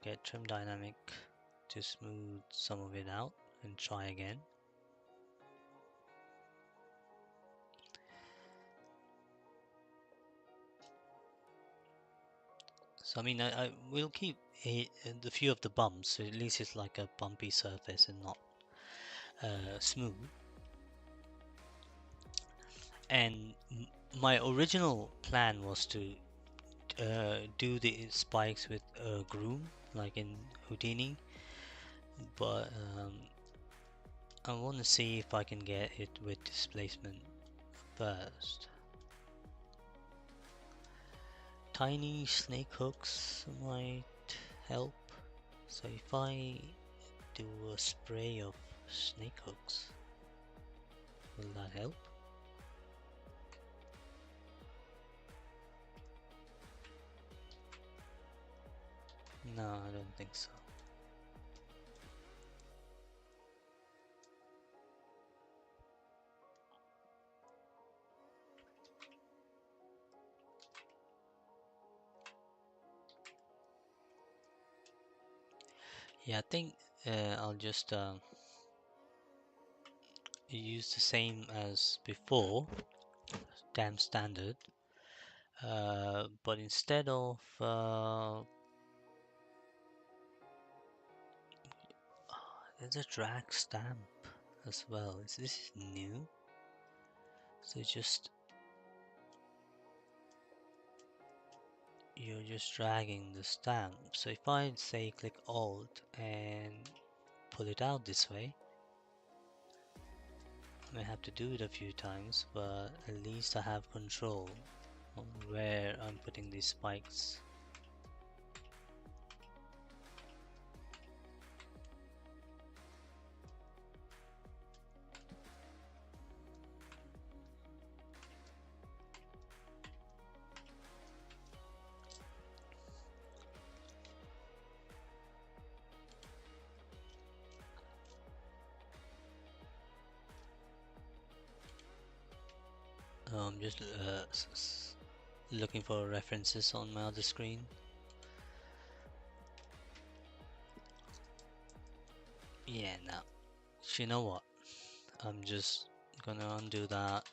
get trim dynamic to smooth some of it out and try again. So I mean, I will keep the few of the bumps, so at least it's like a bumpy surface and not smooth. And my original plan was to do the spikes with Groom, like in Houdini, but I want to see if I can get it with displacement first. Tiny snake hooks might help. So if I do a spray of snake hooks, will that help? No, I don't think so. Yeah, I think I'll just use the same as before, damn standard, but instead of there's a drag stamp as well. Is this new? So you're just dragging the stamp. So if I say click Alt and pull it out this way, I may have to do it a few times, but at least I have control on where I'm putting these spikes. I'm just looking for references on my other screen. Yeah, now, you know what? I'm just gonna undo that.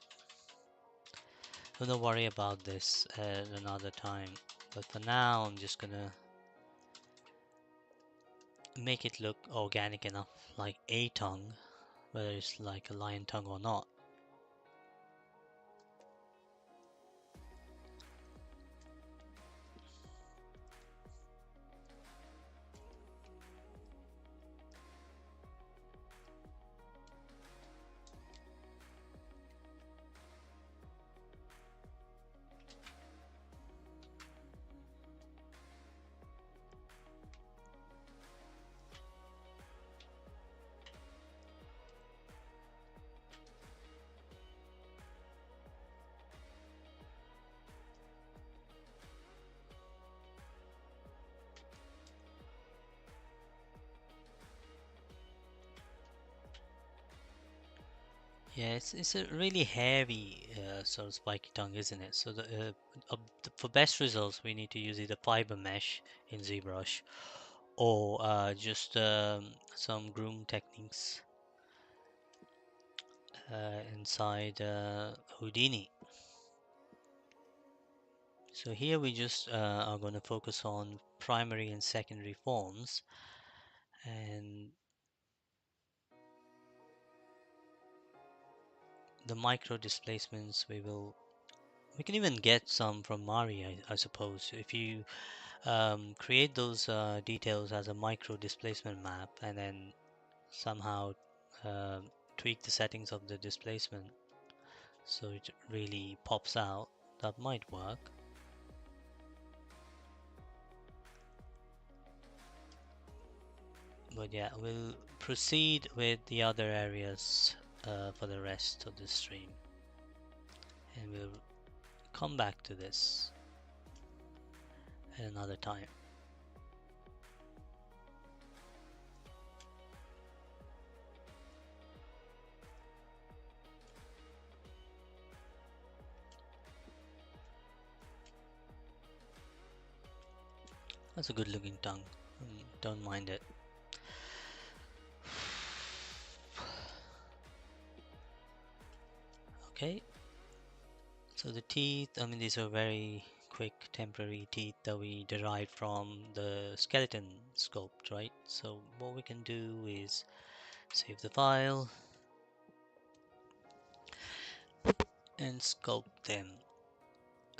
Don't worry about this at another time. But for now, I'm just gonna make it look organic enough, like a tongue, whether it's like a lion tongue or not. Yeah, it's a really hairy sort of spiky tongue, isn't it? So for best results, we need to use either fiber mesh in ZBrush or just some groom techniques inside Houdini. So here we just are going to focus on primary and secondary forms, and the micro displacements we can even get some from Mari, I suppose. If you create those details as a micro displacement map and then somehow uh, tweak the settings of the displacement so it really pops out, that might work. But yeah, we'll proceed with the other areas for the rest of the stream, and we'll come back to this at another time. That's a good looking tongue. Don't mind it. Okay, so the teeth, I mean, these are very quick temporary teeth that we derived from the skeleton sculpt, right? So what we can do is save the file and sculpt them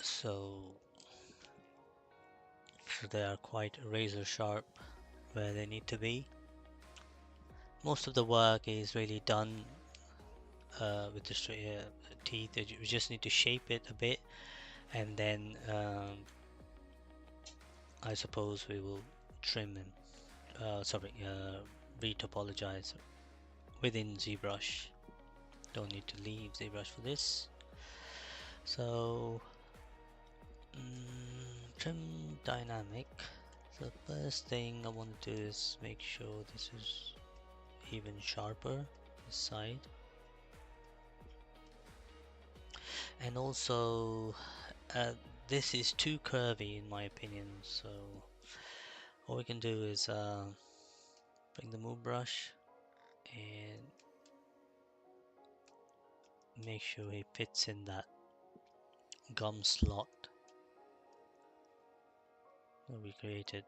so they are quite razor sharp where they need to be. Most of the work is really done with the teeth. We just need to shape it a bit, and then I suppose we will trim them. Sorry, retopologize within ZBrush. Don't need to leave ZBrush for this. So trim dynamic. So the first thing I want to do is make sure this is even sharper this side, and also this is too curvy in my opinion, so what we can do is bring the move brush and make sure it fits in that gum slot that we created.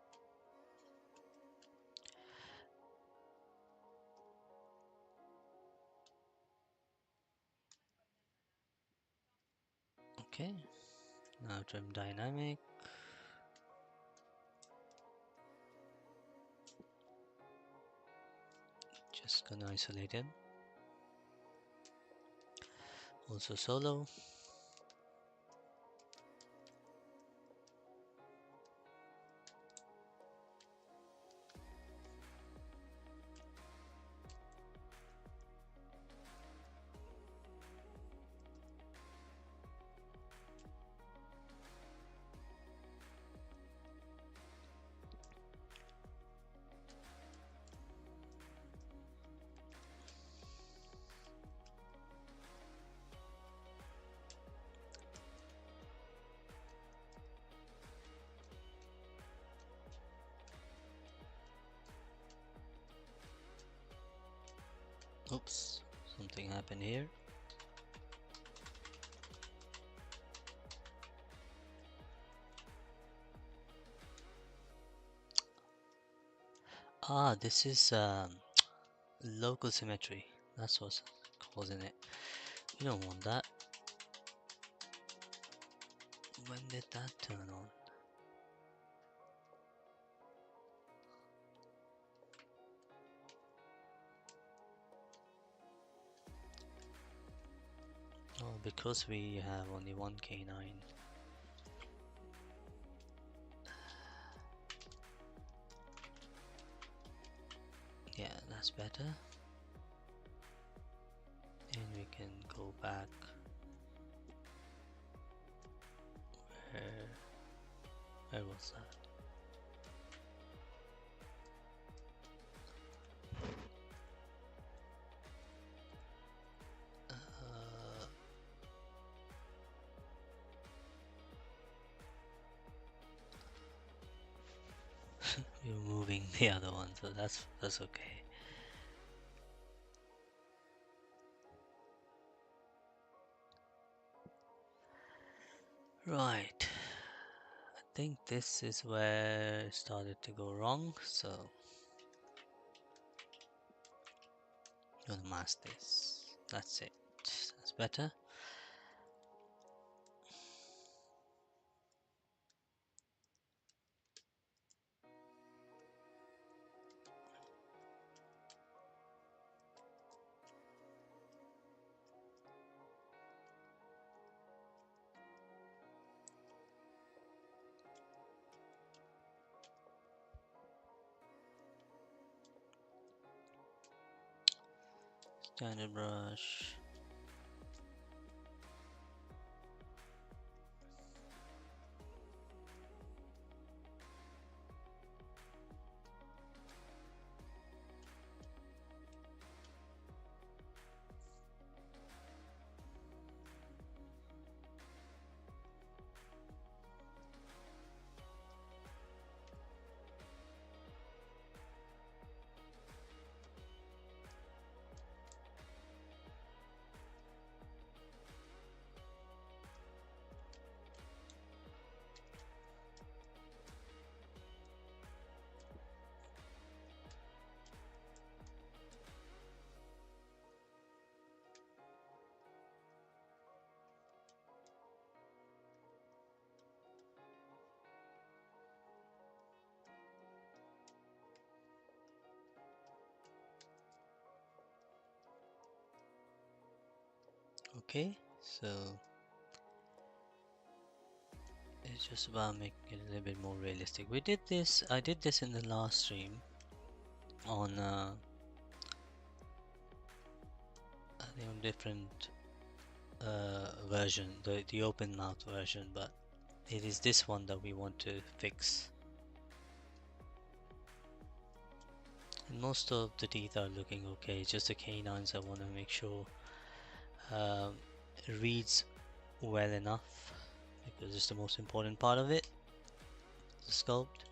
Okay, now trim dynamic. Just gonna isolate it. Also solo. Oops, something happened here. Ah, this is local symmetry. That's what's causing it. We don't want that. When did that turn on? Oh, because we have only one K9. Yeah, that's better. And we can go back. Where was that? We're moving the other one, so that's okay. Right. I think this is where it started to go wrong, so I'm gonna mask this. That's it. That's better. Standard brush. Okay, so it's just about making it a little bit more realistic. I did this in the last stream on I think on different version, the open mouth version, but it is this one that we want to fix. And most of the teeth are looking okay, just the canines I want to make sure it reads well enough, because it's the most important part of it, the sculpt.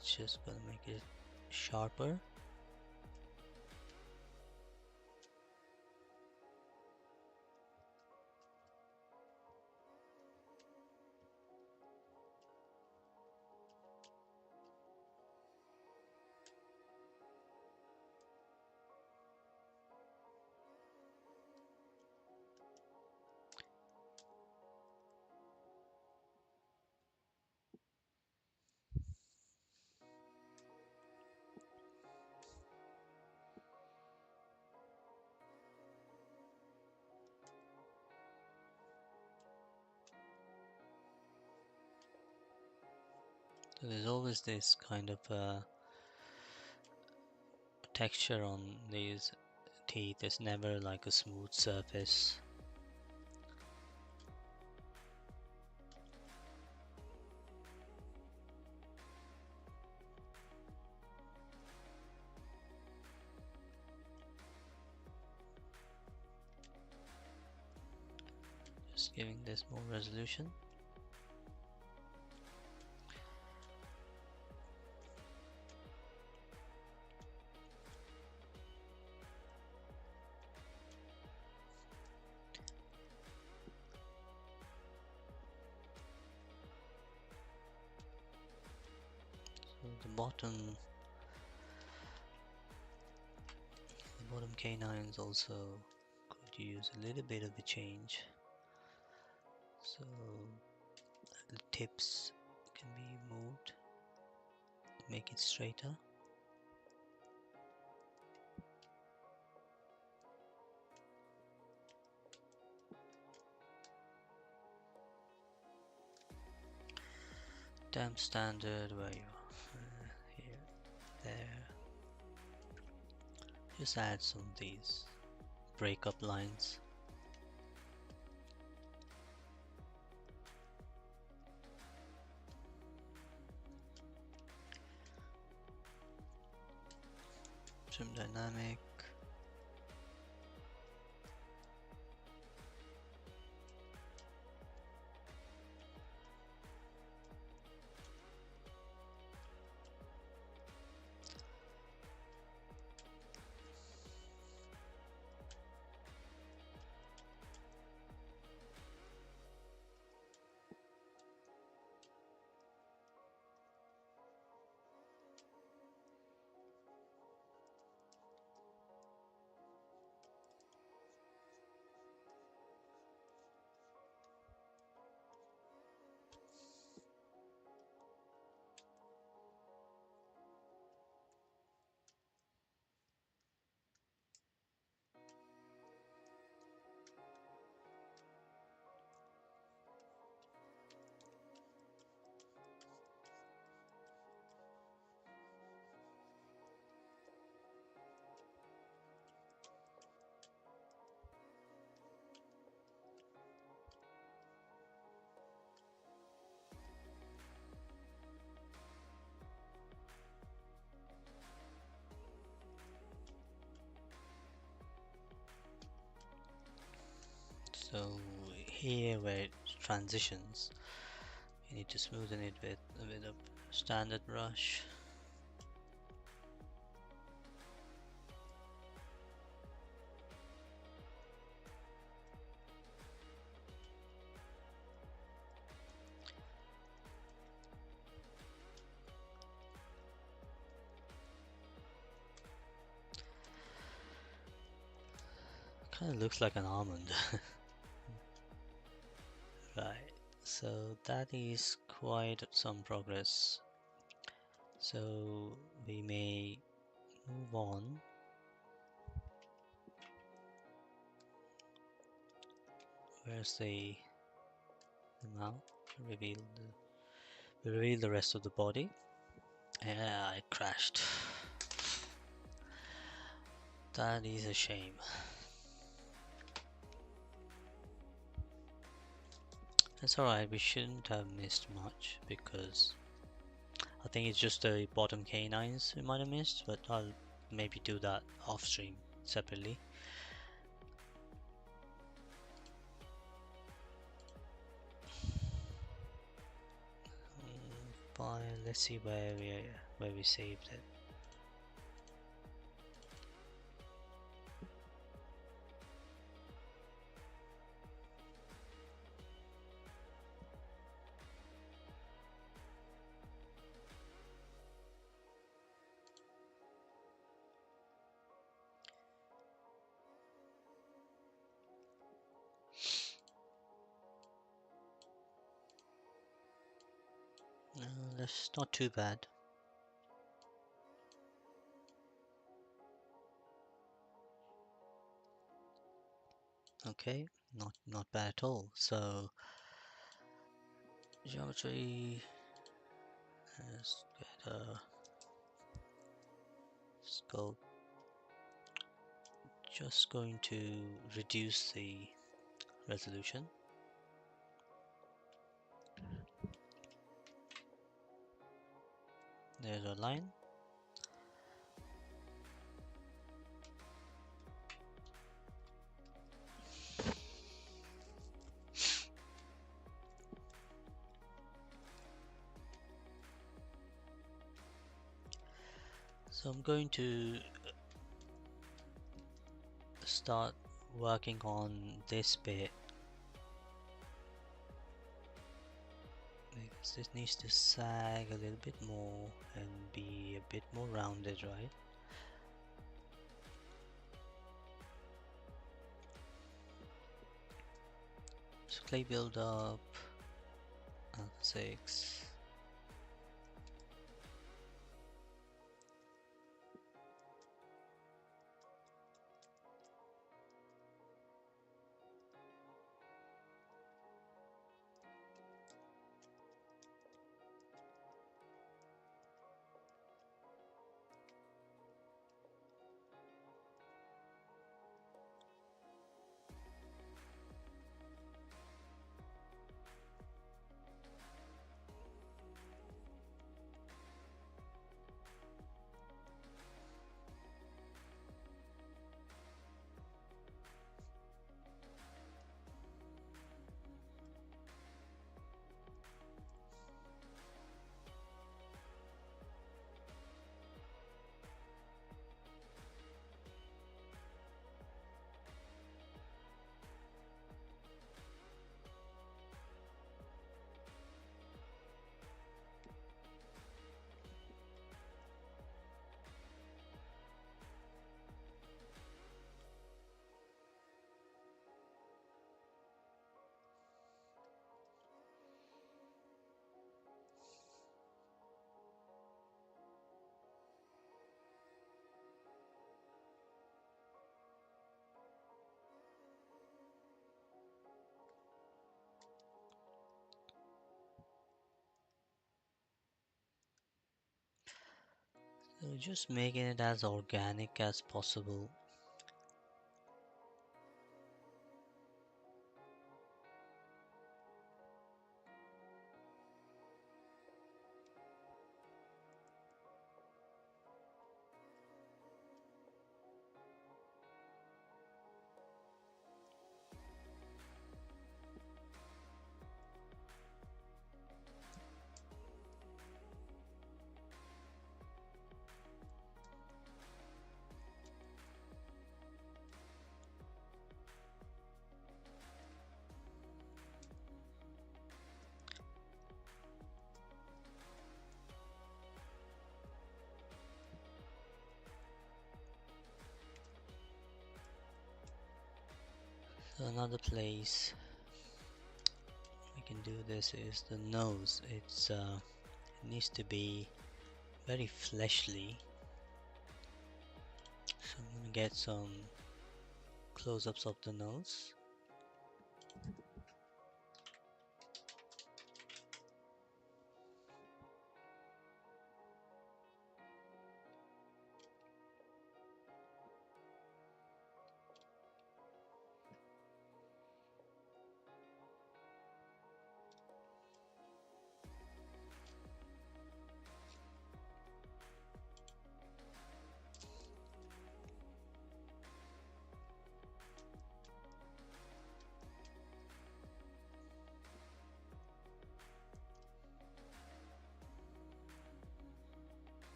It's just gonna make it sharper. So there's always this kind of texture on these teeth. It's never like a smooth surface. Just giving this more resolution. bottom canines also could use a little bit of a change. So the tips can be moved, make it straighter. Damp standard where you are, here, there. Just add some of these breakup lines. Trim dynamic. So here where it transitions, you need to smoothen it with a bit of standard brush. Kind of looks like an almond. Right, so that is quite some progress. So we may move on. Where's the mouth? Reveal the rest of the body. Yeah, it crashed. That is a shame. It's alright, we shouldn't have missed much because I think it's just the bottom canines we might have missed, but I'll maybe do that off stream separately. Fine, let's see where we saved it. No, that's not too bad. Okay, not bad at all. So geometry, let's get a sculpt. Just going to reduce the resolution. There's a line. So I'm going to start working on this bit. So this needs to sag a little bit more and be a bit more rounded, right? So clay build up, alpha 6. So just making it as organic as possible. So another place we can do this is the nose. It needs to be very fleshly. So I'm gonna get some close-ups of the nose.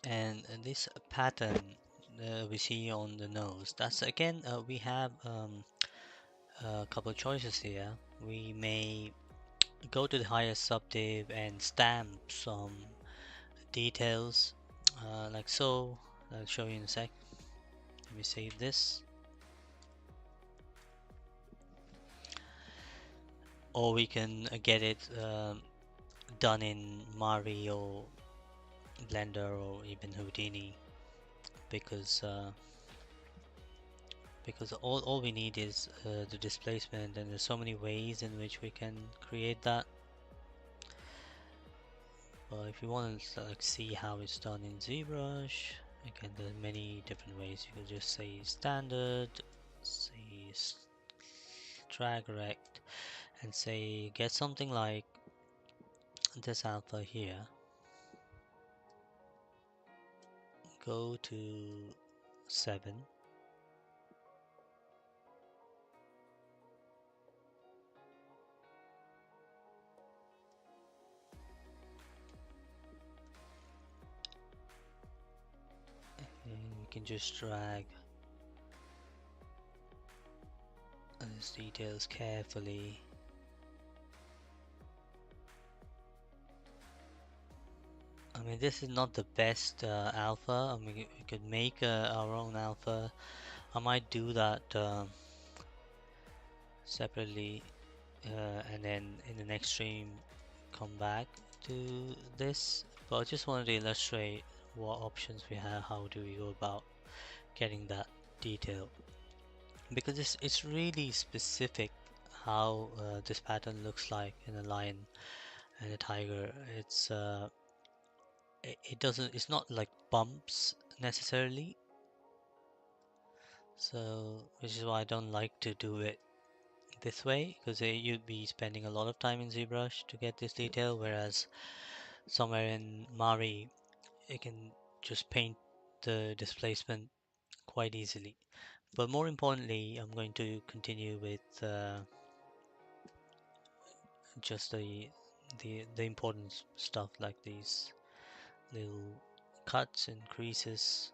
And this pattern we see on the nose, that's again, we have a couple of choices here. We may go to the highest subdiv and stamp some details like so. I'll show you in a sec. Let me save this. or we can get it done in Mari or Blender or even Houdini, because all we need is the displacement, and there's so many ways in which we can create that. But if you want to like see how it's done in ZBrush, again there are many different ways. You could just say standard, say drag rect, and say get something like this alpha here. Go to 7. And we can just drag these details carefully. I mean, this is not the best alpha. I mean, we could make our own alpha. I might do that separately, and then in the next stream come back to this. But I just wanted to illustrate what options we have, how do we go about getting that detail, because it's really specific how this pattern looks like in a lion and a tiger. It doesn't, it's not like bumps necessarily, so which is why I don't like to do it this way, because you'd be spending a lot of time in ZBrush to get this detail, whereas somewhere in Mari you can just paint the displacement quite easily. But more importantly, I'm going to continue with just the important stuff like these little cuts and creases.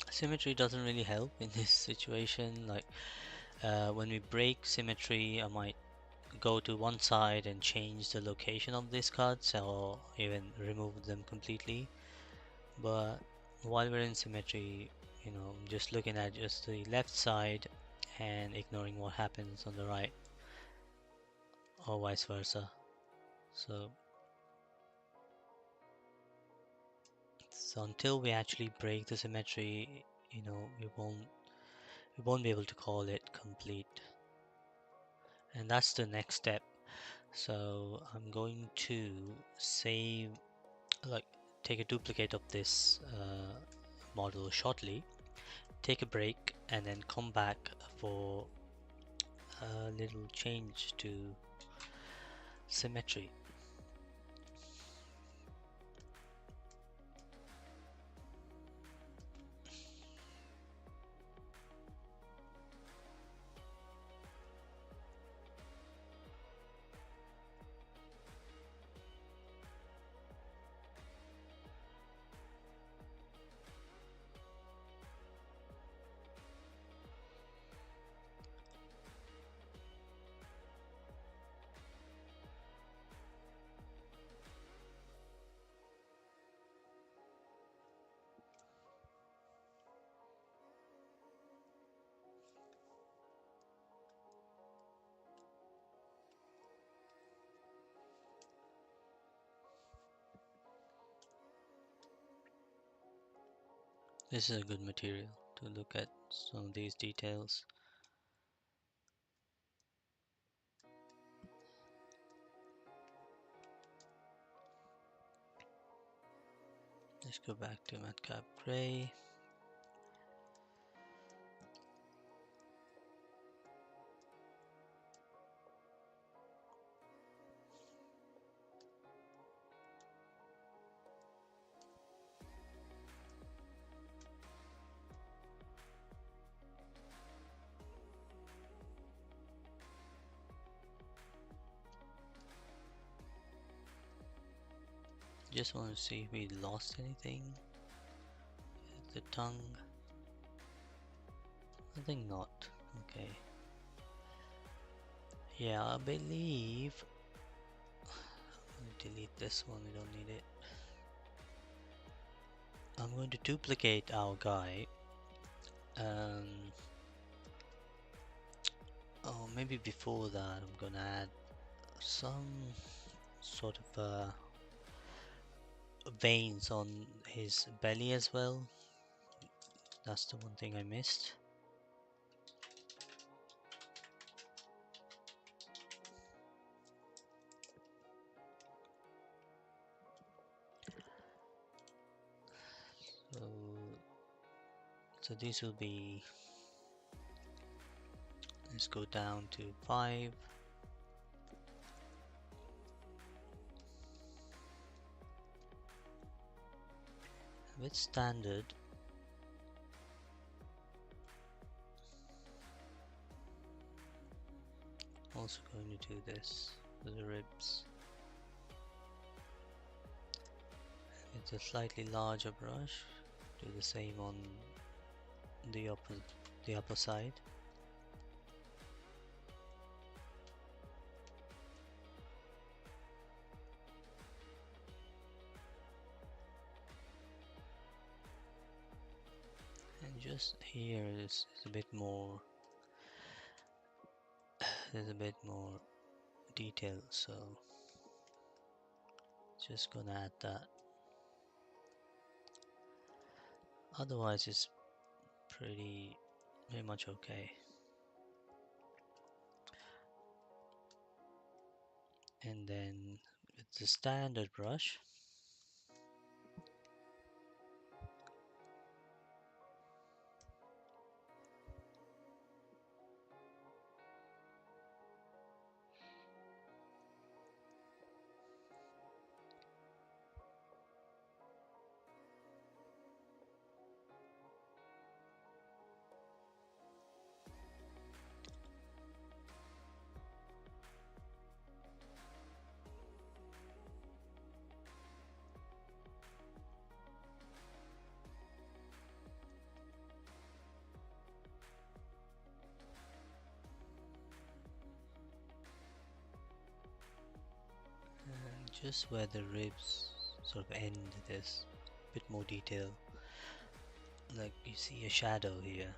Symmetry doesn't really help in this situation. Like when we break symmetry, I might go to one side and change the location of these cuts, or even remove them completely. But while we're in symmetry, I'm just looking at just the left side and ignoring what happens on the right, or vice versa. So until we actually break the symmetry, we won't be able to call it complete. And that's the next step. So I'm going to save, like, take a duplicate of this model shortly, take a break, and then come back for a little change to symmetry. This is a good material to look at some of these details. Let's go back to Madcap Gray. Just want to see if we lost anything. The tongue. I think not. Okay. Yeah, I believe. Delete this one, we don't need it. I'm going to duplicate our guy. Um, oh, maybe before that, I'm gonna add some sort of veins on his belly as well. That's the one thing I missed. So, so this will be. Let's go down to 5. With standard, also going to do this for the ribs. It's a slightly larger brush. Do the same on the upper side. And just here is a bit more. There's a bit more detail, so just gonna add that. Otherwise, it's pretty much okay. And then with the standard brush, and just where the ribs sort of end, there's a bit more detail. Like you see a shadow here.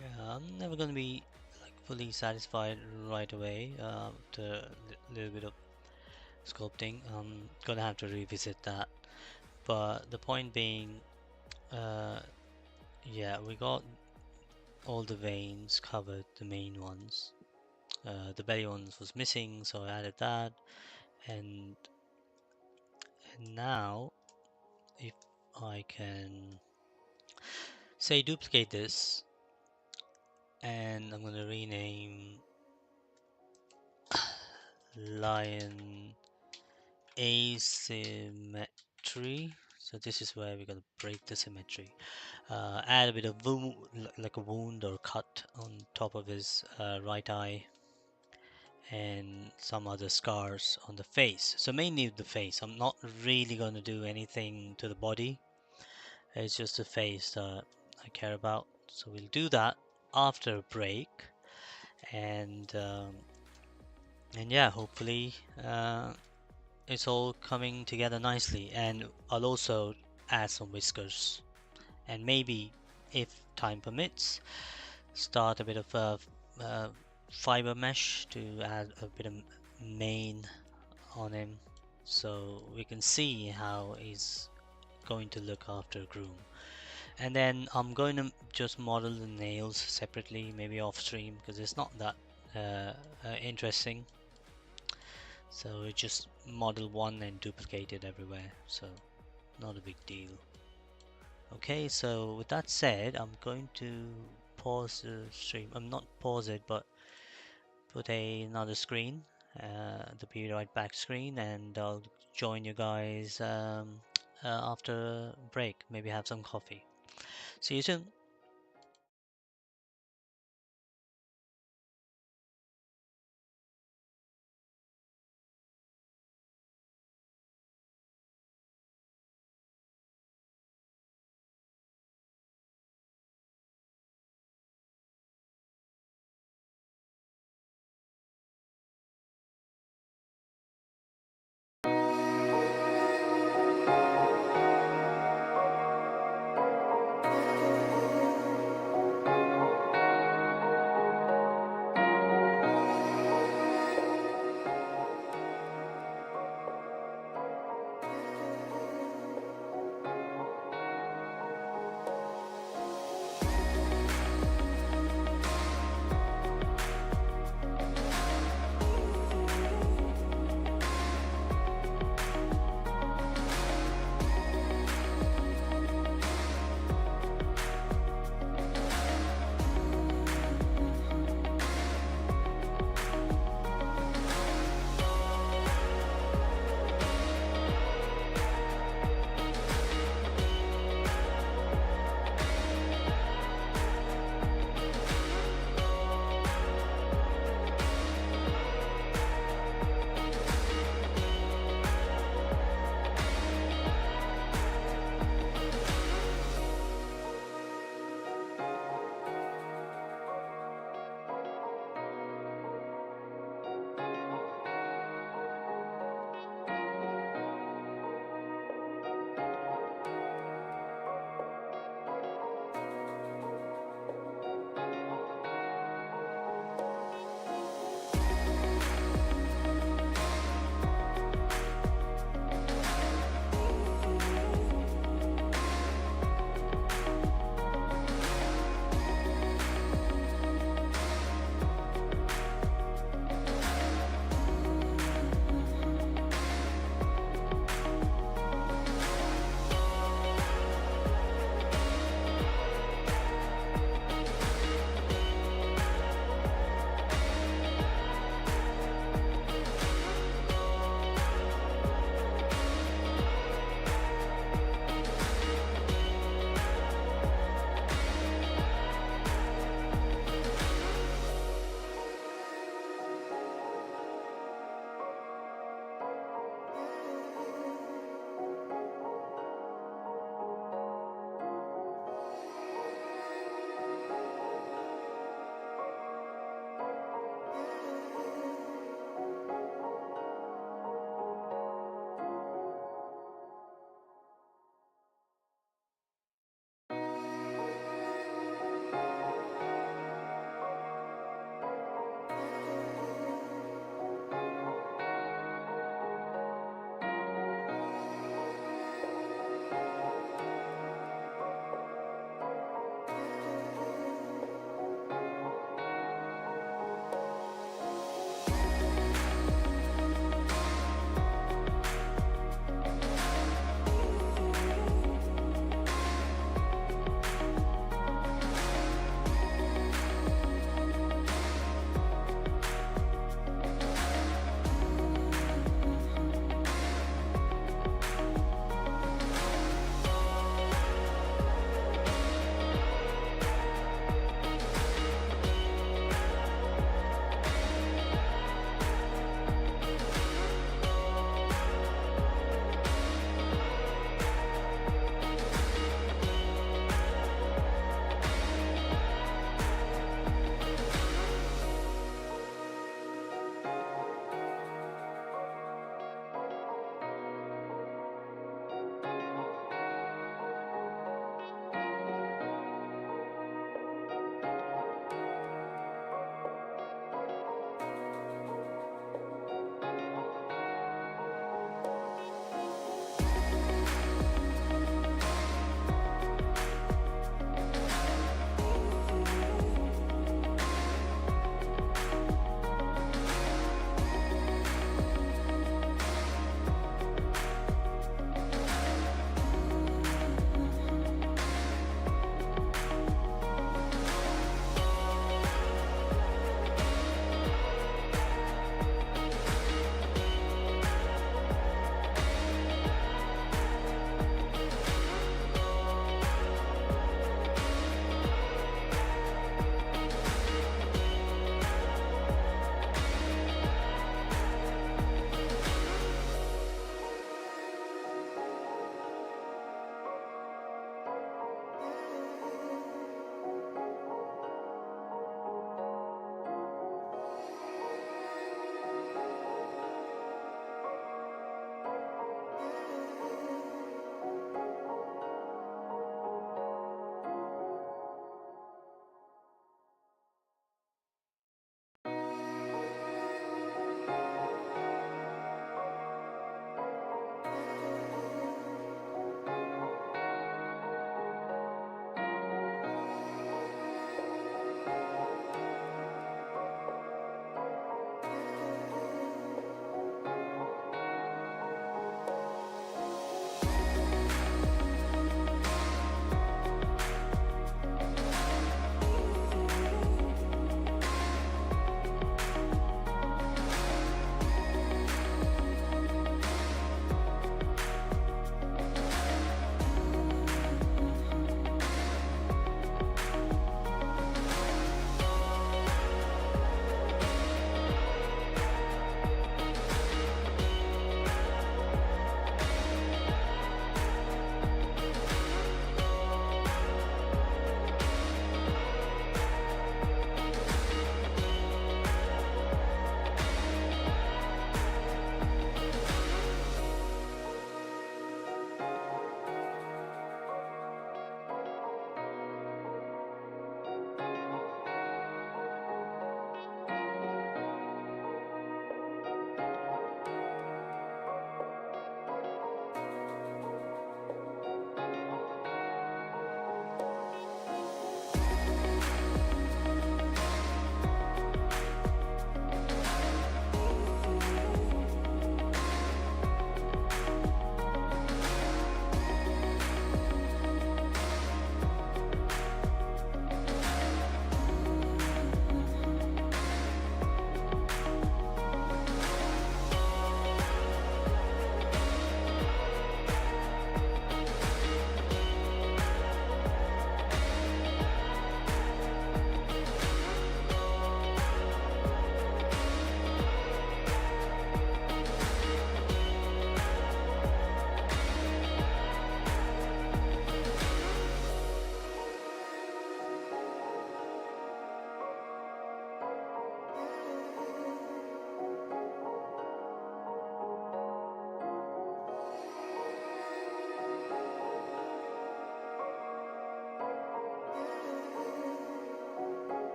Yeah, I'm never gonna be like fully satisfied right away. The little bit of sculpting, I'm gonna have to revisit that. But the point being, uh, yeah, we got all the veins covered, the main ones. The belly ones was missing, so I added that. And, and now, if I can say duplicate this, and I'm gonna rename lion asymmetry. So this is where we're gonna break the symmetry. Add a bit of wound, like a wound or cut on top of his right eye, and some other scars on the face. So mainly the face. I'm not really gonna do anything to the body. It's just the face that I care about. So we'll do that after a break, and And yeah, hopefully it's all coming together nicely. And I'll also add some whiskers, and maybe, if time permits, start a bit of uh, fiber mesh to add a bit of mane on him, so we can see how he's going to look after Groom. And then I'm going to just model the nails separately, maybe off stream, because it's not that interesting. So just model one and duplicate it everywhere, so not a big deal. Okay, so with that said, I'm going to pause the stream. I'm not pause it, but put another screen, the Be Right Back screen, and I'll join you guys after a break. Maybe have some coffee. See you soon.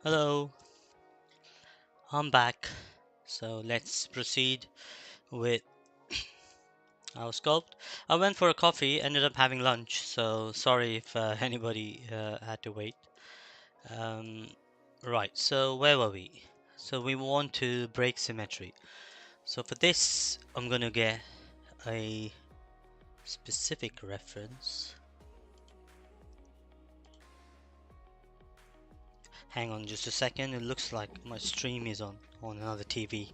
Hello, I'm back. So let's proceed with our sculpt. I went for a coffee, ended up having lunch, so sorry if anybody had to wait. Um, right, so where were we? So we want to break symmetry. So for this, I'm gonna get a specific reference. Hang on just a second, it looks like my stream is on another TV.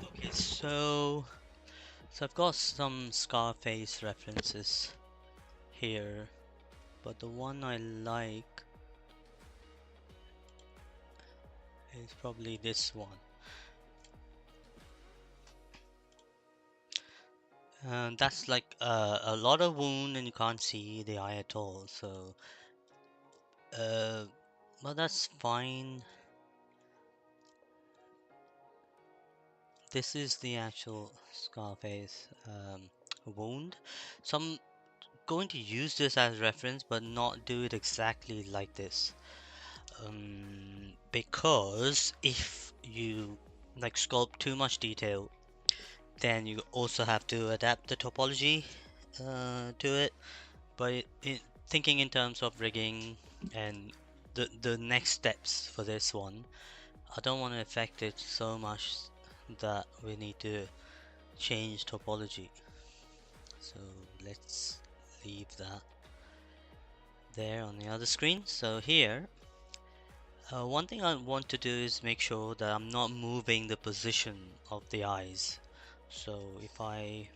Okay, so I've got some Scarface references here, but the one I like is probably this one. And that's like a lot of wound and you can't see the eye at all. So, uh, well, that's fine. This is the actual Scarface wound. So I'm going to use this as reference, but not do it exactly like this. Because if you like sculpt too much detail, then you also have to adapt the topology to it. But thinking in terms of rigging and the next steps for this one, I don't want to affect it so much that we need to change topology. So let's leave that there on the other screen. So here, one thing I want to do is make sure that I'm not moving the position of the eyes. So if I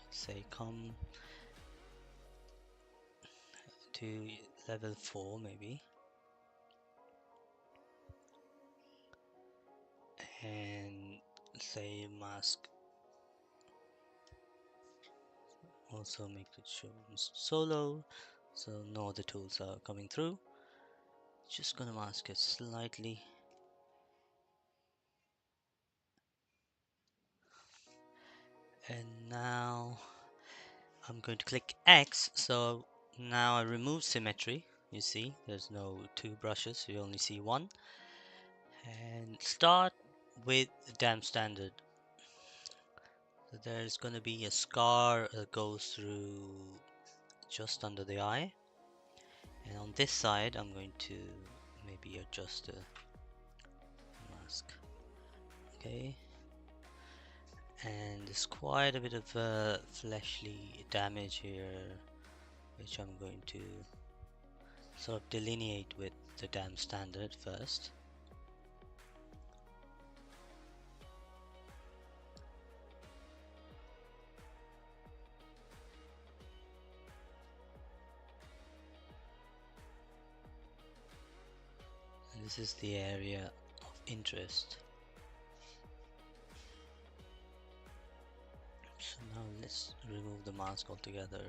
say come to level 4 maybe, and say mask, also make it show solo, so no other tools are coming through. Just gonna mask it slightly, and now I'm going to click X. So now I remove symmetry. You see there's no two brushes, you only see one. And start with damn standard. So there's going to be a scar that goes through just under the eye, and on this side I'm going to maybe adjust the mask. Okay, and there's quite a bit of fleshly damage here, which I'm going to sort of delineate with the damn standard first. And this is the area of interest. So now let's remove the mask altogether.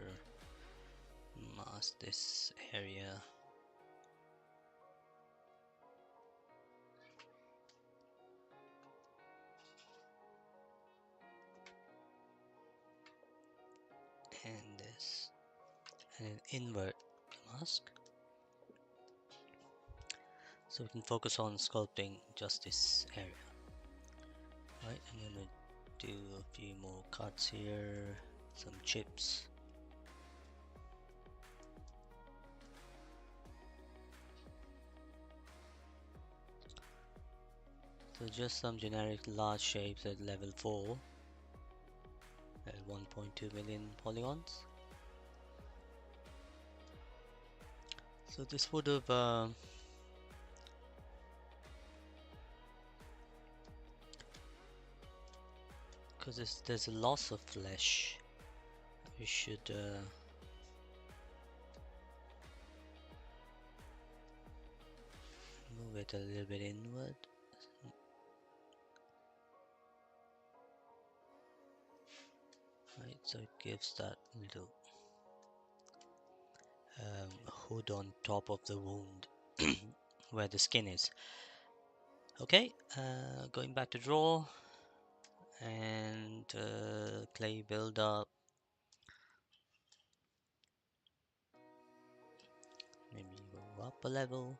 Mask this area. And this. And then invert the mask. So we can focus on sculpting just this area. Right, I'm gonna do a few more cuts here, some chips. So just some generic large shapes at level 4 at 1.2 million polygons. So this would have because there's a loss of flesh, we should move it a little bit inward. Right, so it gives that little hood on top of the wound where the skin is. Okay, going back to draw and clay build up. Maybe go up a level.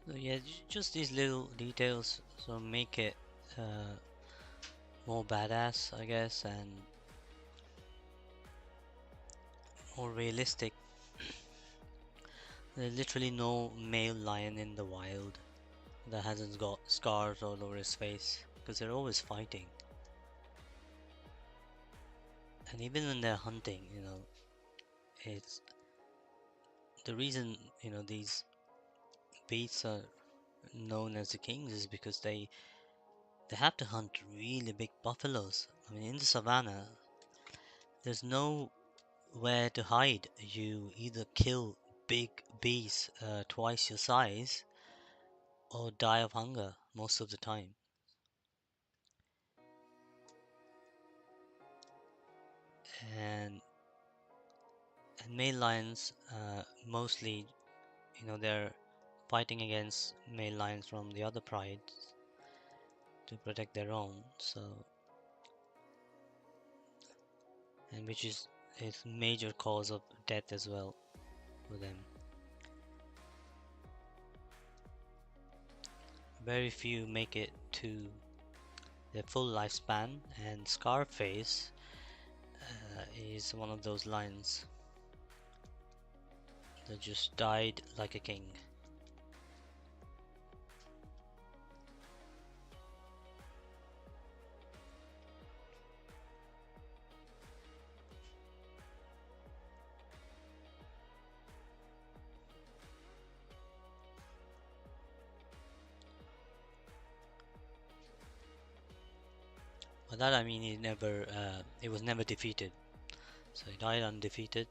So yeah, just these little details, so make it uh, more badass, I guess, and more realistic. There's literally no male lion in the wild that hasn't got scars all over his face because they're always fighting. And even when they're hunting, it's the reason, these beasts are known as the kings is because they have to hunt really big buffaloes. I mean, in the savannah, there's nowhere to hide. You either kill big beasts twice your size or die of hunger most of the time. And and male lions mostly, they're fighting against male lions from the other prides to protect their own. So, and which is major cause of death as well for them. Very few make it to their full lifespan, and Scarface is one of those lions that just died like a king. By that I mean he was never defeated. So he died undefeated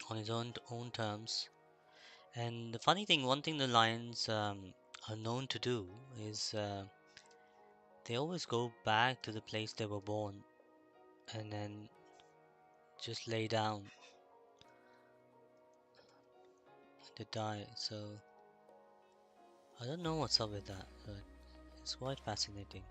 on his own terms. And the funny thing, one thing the lions are known to do is they always go back to the place they were born and then just lay down to die. So I don't know what's up with that, but it's quite fascinating.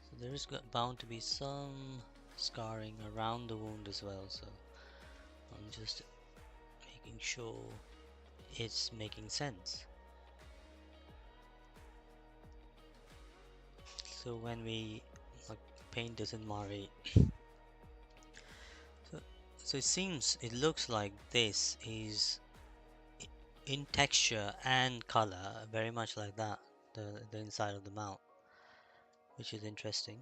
So there is bound to be some scarring around the wound as well. So I'm just making sure it's making sense. So when we like paint this in Mari, so, so it looks like this is in texture and color very much like that, the inside of the mouth, which is interesting.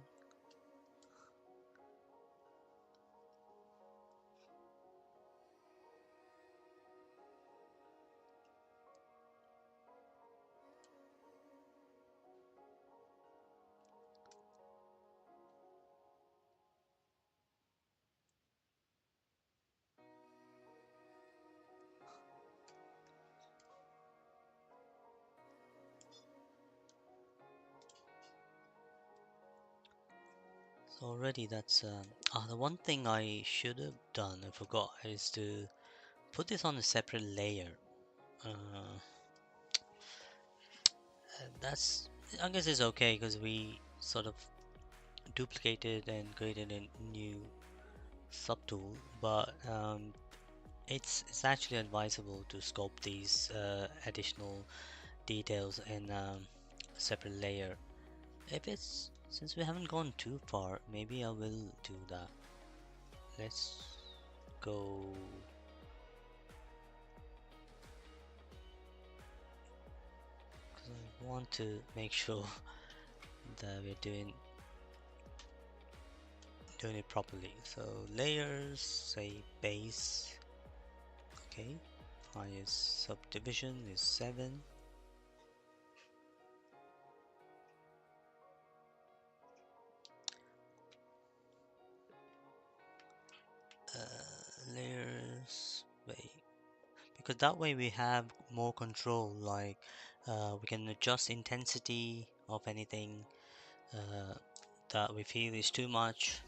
Already that's the one thing I should have done, I forgot, is to put this on a separate layer. Uh, that's I guess it's okay because we sort of duplicated and created a new subtool, but it's actually advisable to sculpt these additional details in a separate layer. If it's since we haven't gone too far, maybe I will do that. Let's go. 'Cause I want to make sure that we're doing it properly. So layers, say base. Okay. Highest subdivision is 7. Layers. Wait. Because that way we have more control. Like we can adjust intensity of anything uh, that we feel is too much.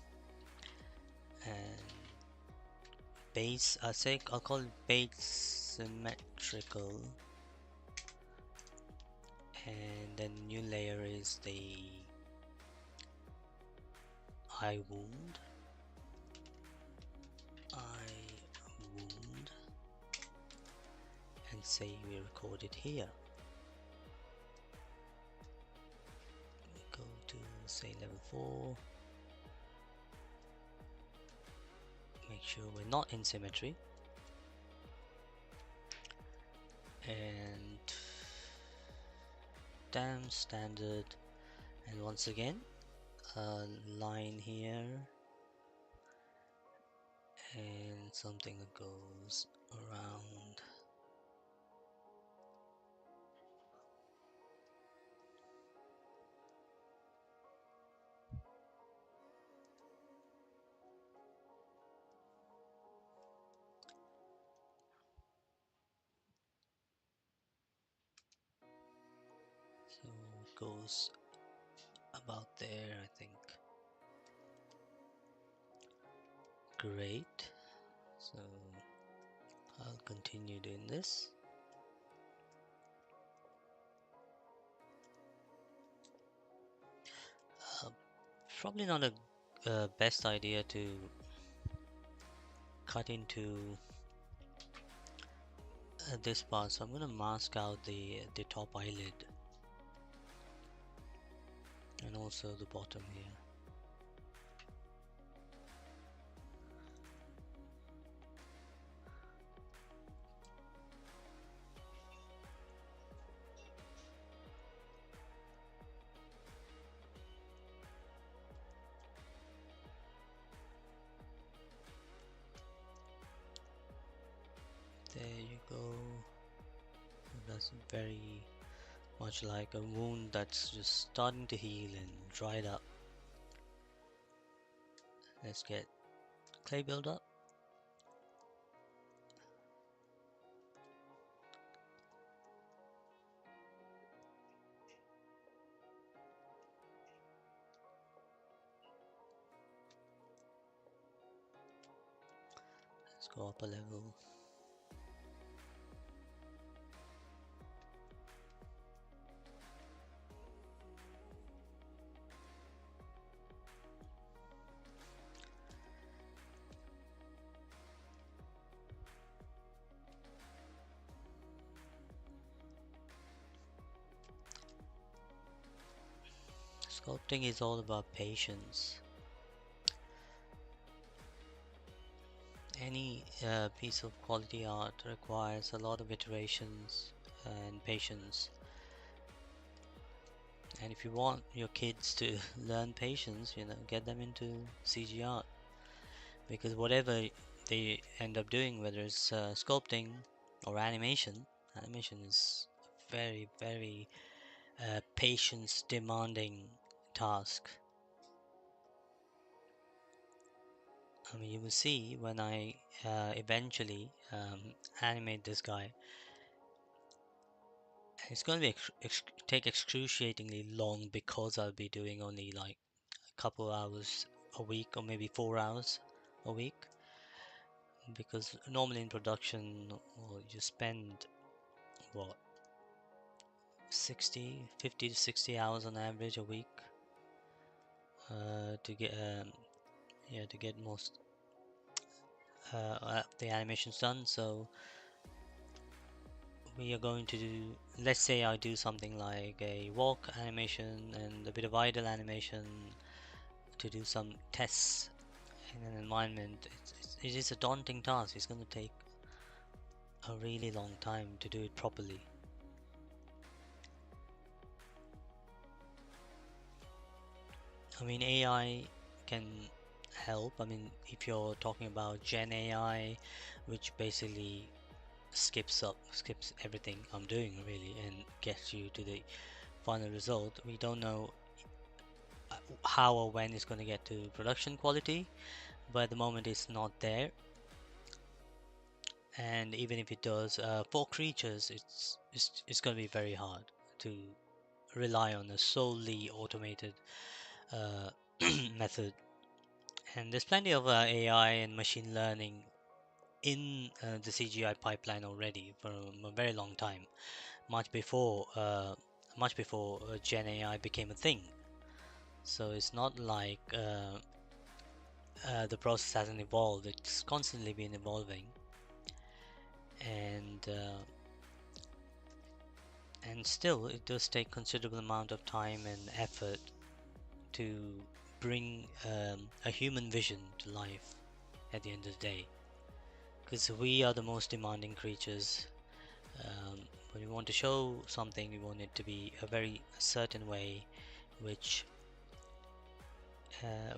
And base, I'll call it base symmetrical. And then new layer is the eye wound. Eye wound. And say we record it here. We go to say level 4. Make sure we're not in symmetry. And damn standard. And once again, a line here. And something that goes around. So it goes about there, I think. Great. So I'll continue doing this. Uh, Probably not a best idea to cut into this part, so I'm going to mask out the top eyelid and also the bottom here. There you go. That's very much like a wound that's just starting to heal and dried up. Let's get clay buildup. Let's go up a level. Sculpting is all about patience. Any piece of quality art requires a lot of iterations and patience. And if you want your kids to learn patience, get them into CG art. Because whatever they end up doing, whether it's sculpting or animation is a very, very patience demanding task. I mean, you will see when I eventually animate this guy, it's going to be take excruciatingly long because I'll be doing only like a couple hours a week or maybe 4 hours a week, because normally in production, well, you spend what 50 to 60 hours on average a week to get yeah, to get most the animations done. So we are going to do, let's say I do something like a walk animation and a bit of idle animation to do some tests in an environment. It is a daunting task. It's going to take a really long time to do it properly. I mean, AI can help. I mean, if you're talking about Gen AI, which basically skips everything I'm doing really and gets you to the final result, we don't know how or when it's going to get to production quality, but at the moment it's not there. And even if it does, for creatures, it's going to be very hard to rely on a solely automated uh, method. And there's plenty of AI and machine learning in the CGI pipeline already from a very long time, much before Gen AI became a thing. So it's not like the process hasn't evolved; it's constantly been evolving, and still it does take considerable amount of time and effort to bring a human vision to life at the end of the day, because we are the most demanding creatures. When we want to show something, we want it to be a very certain way, which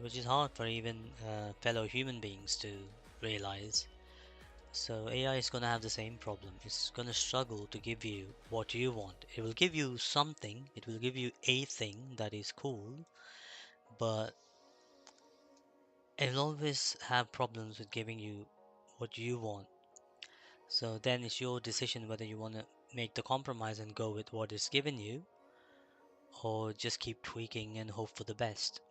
which is hard for even fellow human beings to realize. So AI is going to have the same problem. It's going to struggle to give you what you want. It will give you something, it will give you a thing that is cool, but it'll always have problems with giving you what you want. So then it's your decision whether you want to make the compromise and go with what is given you, or just keep tweaking and hope for the best.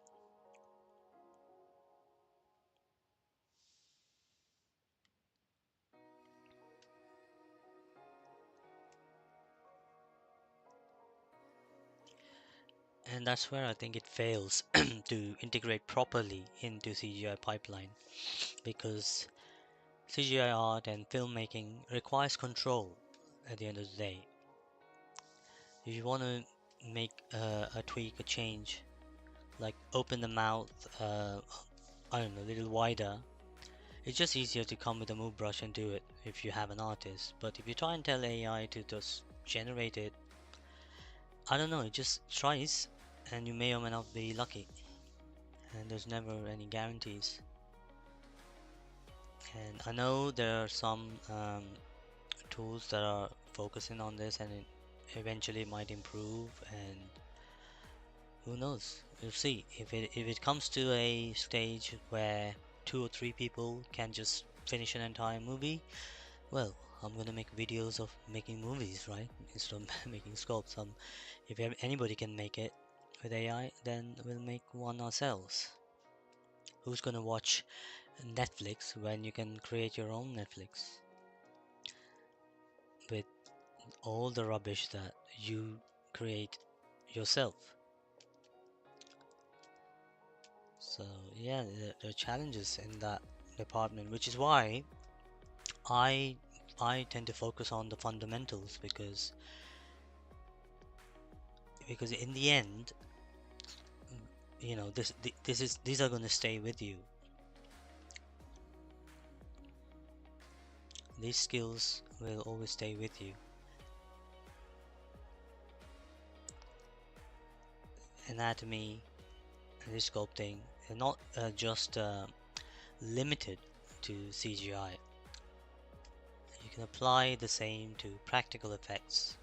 And that's where I think it fails to integrate properly into CGI pipeline, because CGI art and filmmaking requires control at the end of the day. If you want to make a tweak, a change, like open the mouth, I don't know, a little wider, it's just easier to come with a move brush and do it if you have an artist. But if you try and tell AI to just generate it, I don't know, it just tries and you may or may not be lucky. And there's never any guarantees. And I know there are some tools that are focusing on this, and it eventually might improve, and who knows, we'll see. If it comes to a stage where 2 or 3 people can just finish an entire movie, well, I'm gonna make videos of making movies, right, instead of making sculpts. If anybody can make it with AI, then we'll make one ourselves. Who's gonna watch Netflix when you can create your own Netflix with all the rubbish that you create yourself? So yeah, there are challenges in that department, which is why I I tend to focus on the fundamentals, because in the end, you know, these are going to stay with you. These skills will always stay with you. Anatomy and sculpting are not just limited to CGI. You can apply the same to practical effects,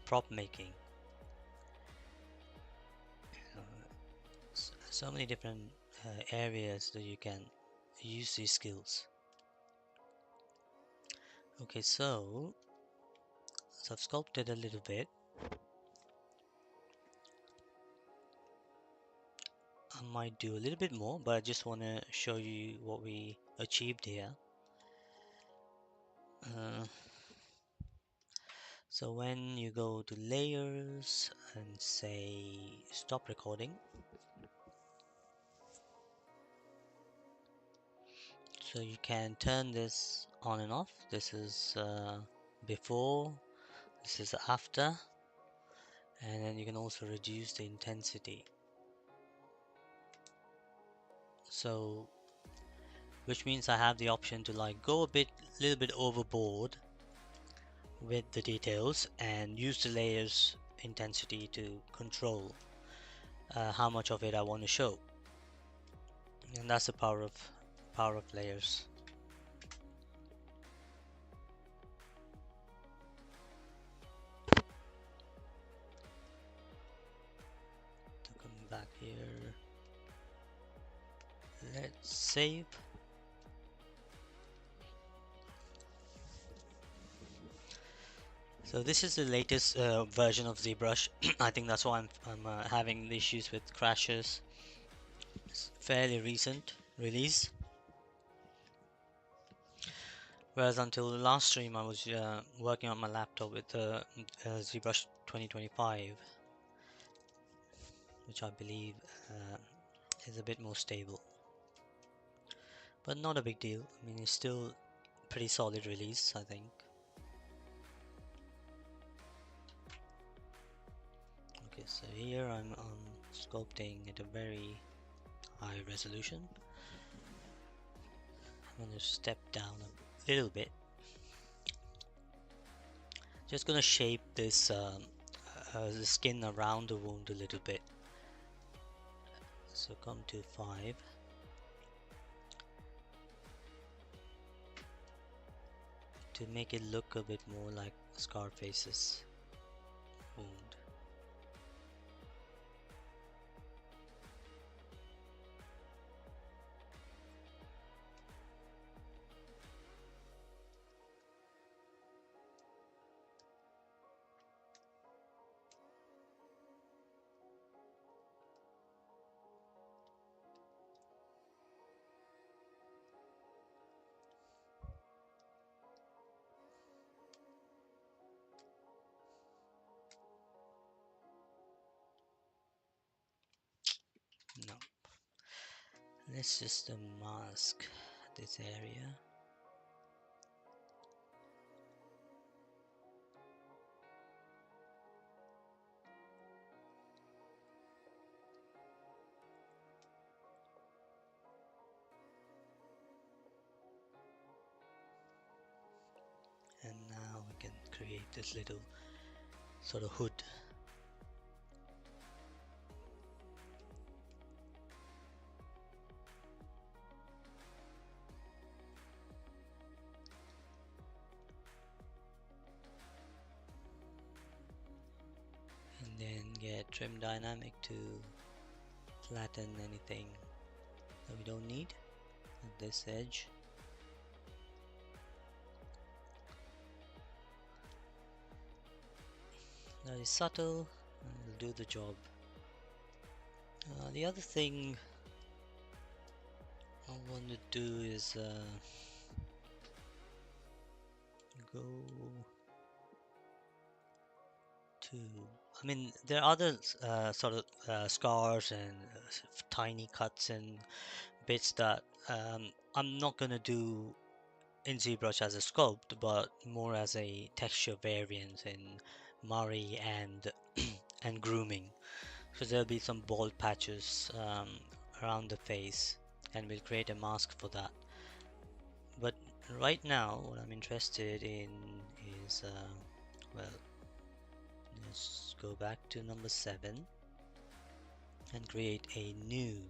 prop making, so many different areas that you can use these skills. Okay, so I've sculpted a little bit. I might do a little bit more, but I just want to show you what we achieved here. Uh, so when you go to layers and say stop recording, so you can turn this on and off. This is before, this is after, and then you can also reduce the intensity. So which means I have the option to like go little bit overboard with the details and use the layers intensity to control how much of it I want to show, and that's the power of layers. So coming back here, let's save. So this is the latest version of ZBrush. I think that's why I'm having the issues with crashes. It's fairly recent release. Whereas until the last stream I was working on my laptop with the ZBrush 2025, which I believe is a bit more stable. But not a big deal. I mean, it's still pretty solid release, I think. Okay, so here I'm sculpting at a very high resolution. I'm going to step down a little bit. Just going to shape this the skin around the wound a little bit. So come to 5. To make it look a bit more like Scarface's wound. No. Let's just mask this area. And now we can create this little sort of hood. And then get trim dynamic to flatten anything that we don't need at this edge. That is subtle and it'll do the job. The other thing I want to do is go to, I mean, there are other sort of scars and tiny cuts and bits that I'm not gonna do in ZBrush as a sculpt, but more as a texture variant in Mari and and Grooming. So there'll be some bald patches around the face, and we'll create a mask for that. But right now, what I'm interested in is, well, let's go back to number 7 and create a new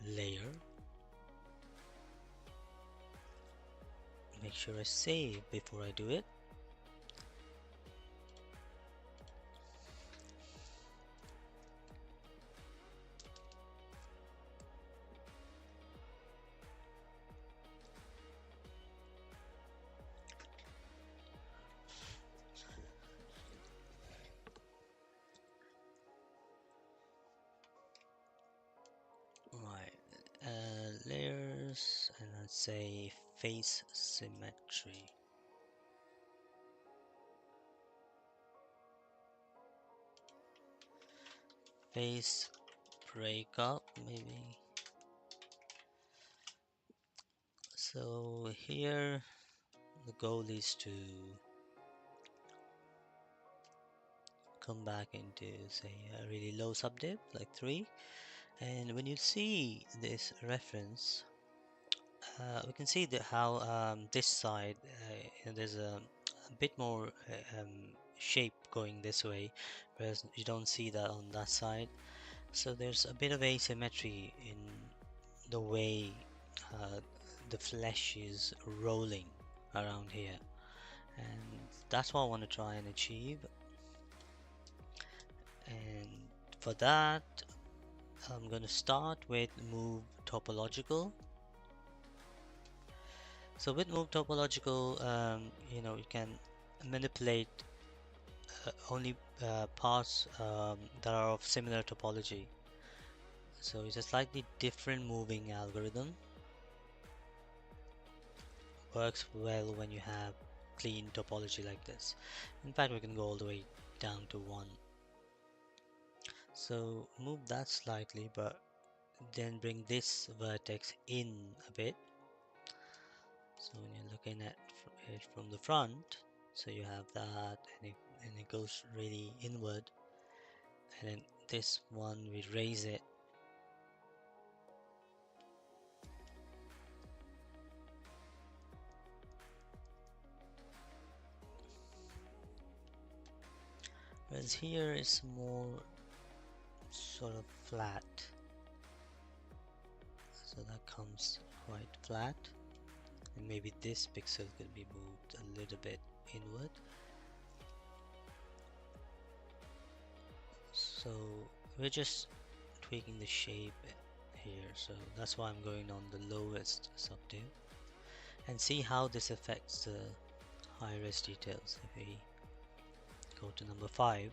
layer. Make sure I save before I do it. say face symmetry. Face breakup, maybe. So here the goal is to come back into, say, a really low subdiv like 3, and when you see this reference, we can see that how this side there's a bit more shape going this way, whereas you don't see that on that side. So there's a bit of asymmetry in the way uh, the flesh is rolling around here, and that's what I want to try and achieve. And for that, I'm going to start with move topological. So with move topological, you can manipulate only parts that are of similar topology. So it's a slightly different moving algorithm. Works well when you have clean topology like this. In fact, we can go all the way down to 1. So move that slightly, but then bring this vertex in a bit. So when you're looking at it from the front, so you have that, and it goes really inward, and then this one we raise it. Whereas here is more sort of flat, so that comes quite flat, and maybe this pixel could be moved a little bit inward. So we're just tweaking the shape here, so that's why I'm going on the lowest subdiv, and see how this affects the high res details. If we go to number 5,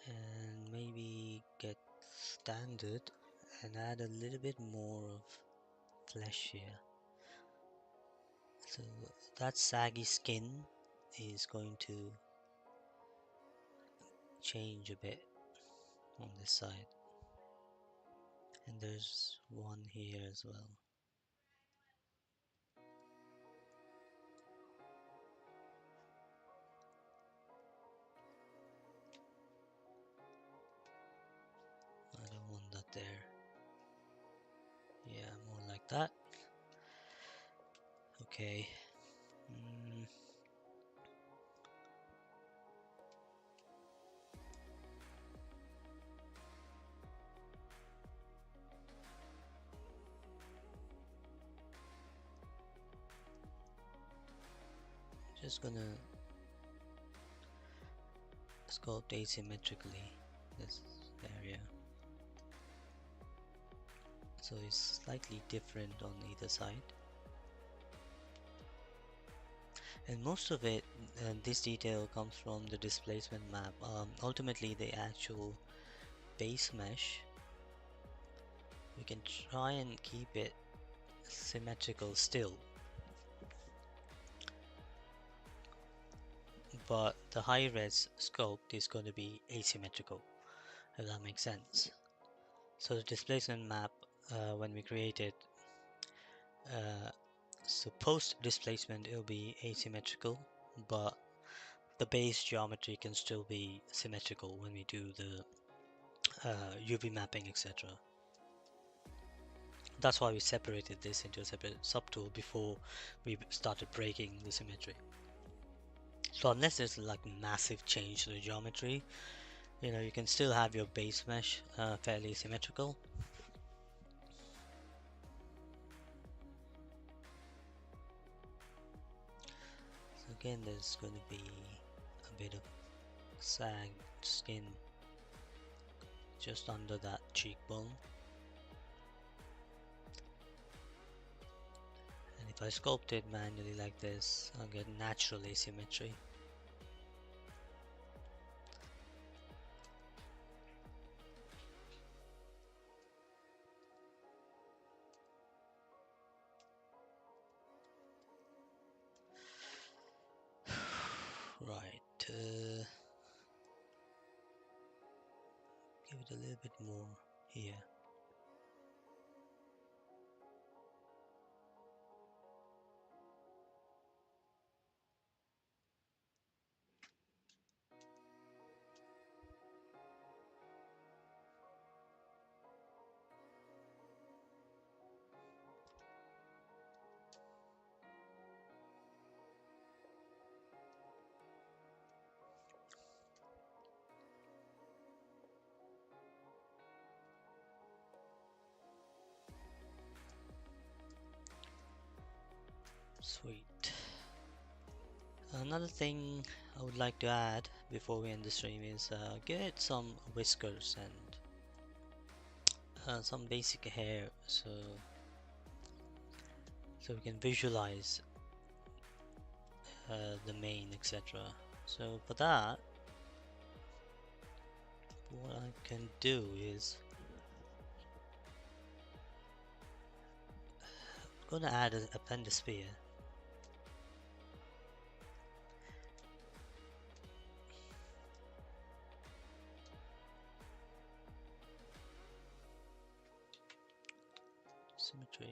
and maybe get standard and add a little bit more of flesh here. So that saggy skin is going to change a bit on this side, and there's one here as well. I don't want that there. Yeah, more like that. Okay. Just gonna sculpt asymmetrically this area, so it's slightly different on either side, and most of it, this detail comes from the displacement map. Ultimately the actual base mesh, we can try and keep it symmetrical still, but the high res sculpt is going to be asymmetrical, if that makes sense. So the displacement map, when we create it, so post displacement it'll be asymmetrical, but the base geometry can still be symmetrical when we do the UV mapping, etc. That's why we separated this into a separate subtool before we started breaking the symmetry. So unless there's like massive change to the geometry, you can still have your base mesh fairly symmetrical. So again, there's going to be a bit of sagged skin just under that cheekbone. And if I sculpt it manually like this, I'll get natural asymmetry. little bit more here. Sweet. Another thing I would like to add before we end the stream is get some whiskers and some basic hair, so we can visualize the mane, etc. So for that, what I can do is I'm gonna add a pendosphere. Symmetry.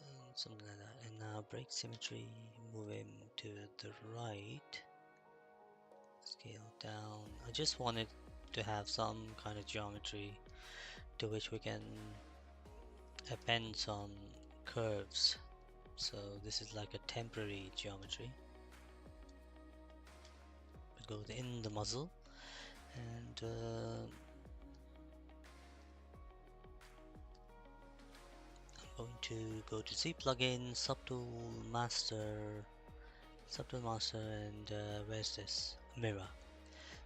And something like that. And now break symmetry, move him to the right. Scale down. I just wanted to have some kind of geometry to which we can append some curves. So this is like a temporary geometry. We go in the muzzle and I'm going to go to Z plugin, subtool master, and where's this? Mirror.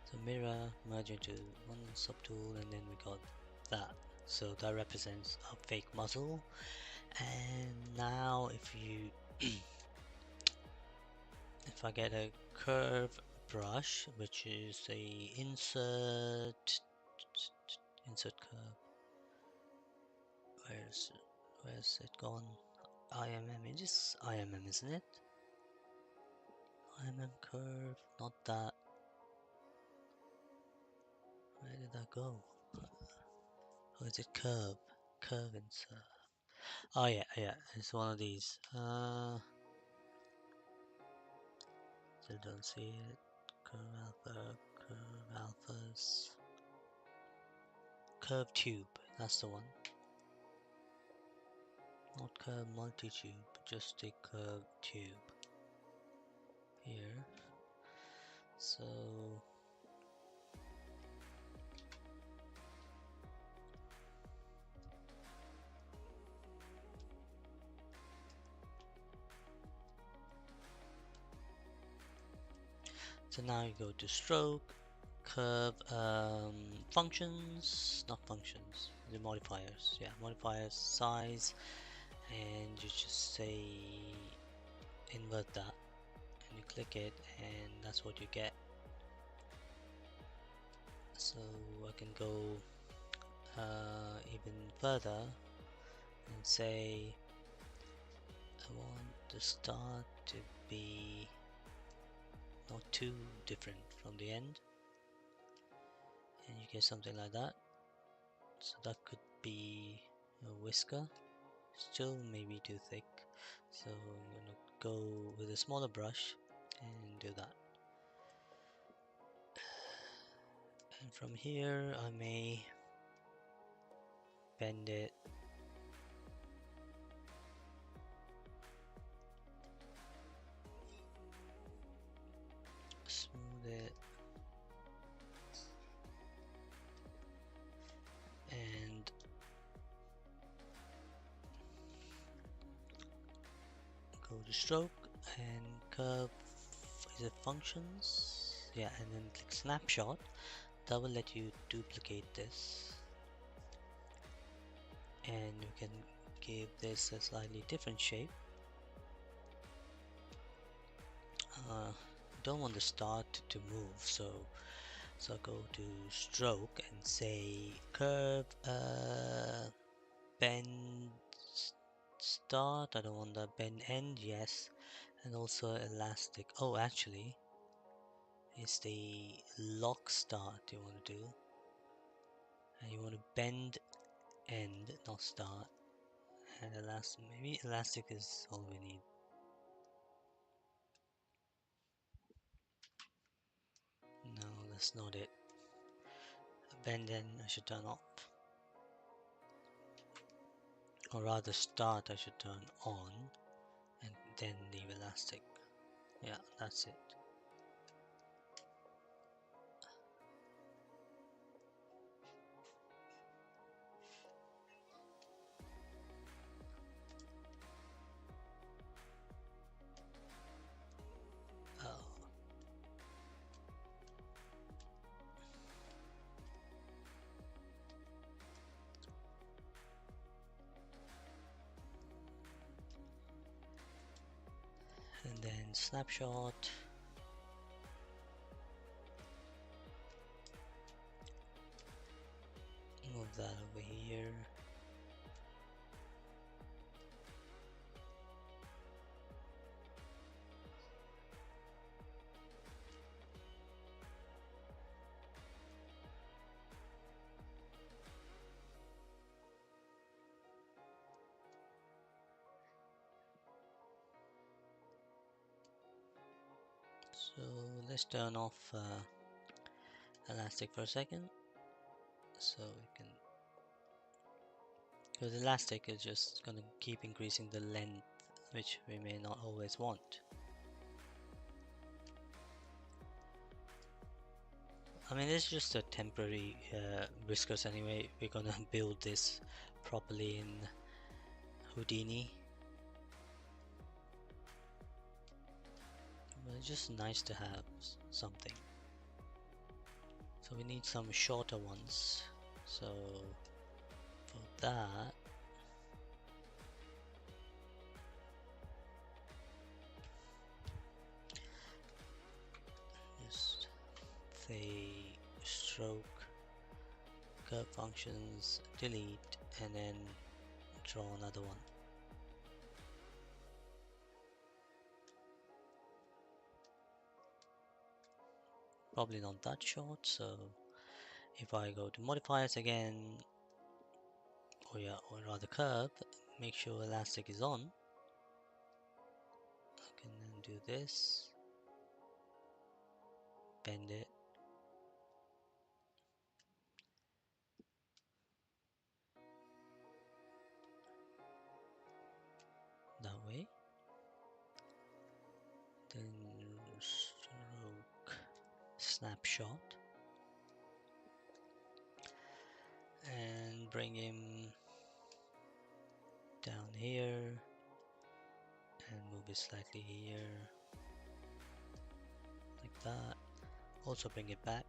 So mirror, merge into one subtool, and then we got that. So that represents a fake muzzle. And now if you if I get a curve brush, which is a insert curve, where's it gone? IMM, it is IMM, isn't it? IMM curve, not that. Where did that go? Or is it curve? Curve insert. Oh yeah, it's one of these. Still don't see it. Curve alphas. Curve tube, that's the one. Not curve multi-tube, just a curve tube. Here. So now you go to stroke, curve, functions, not functions, the modifiers. Yeah, modifiers, size, and you just say invert that, and you click it, and that's what you get. So I can go even further and say I want the start to be not too different from the end, and you get something like that. So that could be a whisker, still maybe too thick, so I'm gonna go with a smaller brush and do that. And from here I may bend it, smooth it, and go to stroke and curve. Is it functions? Yeah, and then click snapshot. That will let you duplicate this, and you can give this a slightly different shape. Don't want the start to move, so go to stroke and say curve bend start. I don't want the bend end. Yes, and also elastic. Oh, actually, it's the lock start you want to do, and you want to bend end, not start. And elastic. Maybe elastic is all we need. No, that's not it. Bend end I should turn off. Or rather start I should turn on and then leave elastic. Yeah, that's it. Oh. And then snapshot. Move that over here. So let's turn off elastic for a second. So we can, because elastic is just gonna keep increasing the length, which we may not always want. I mean, it's just a temporary whiskers anyway. We're gonna build this properly in Houdini. But it's just nice to have something. So we need some shorter ones. So for that, just say stroke, curve functions, delete, and then draw another one. Probably not that short, so if I go to modifiers again, or yeah, or rather curve, make sure elastic is on. I can then do this, bend it, that way, then stroke, snapshot, and bring him down here and move it slightly here, like that. Also bring it back,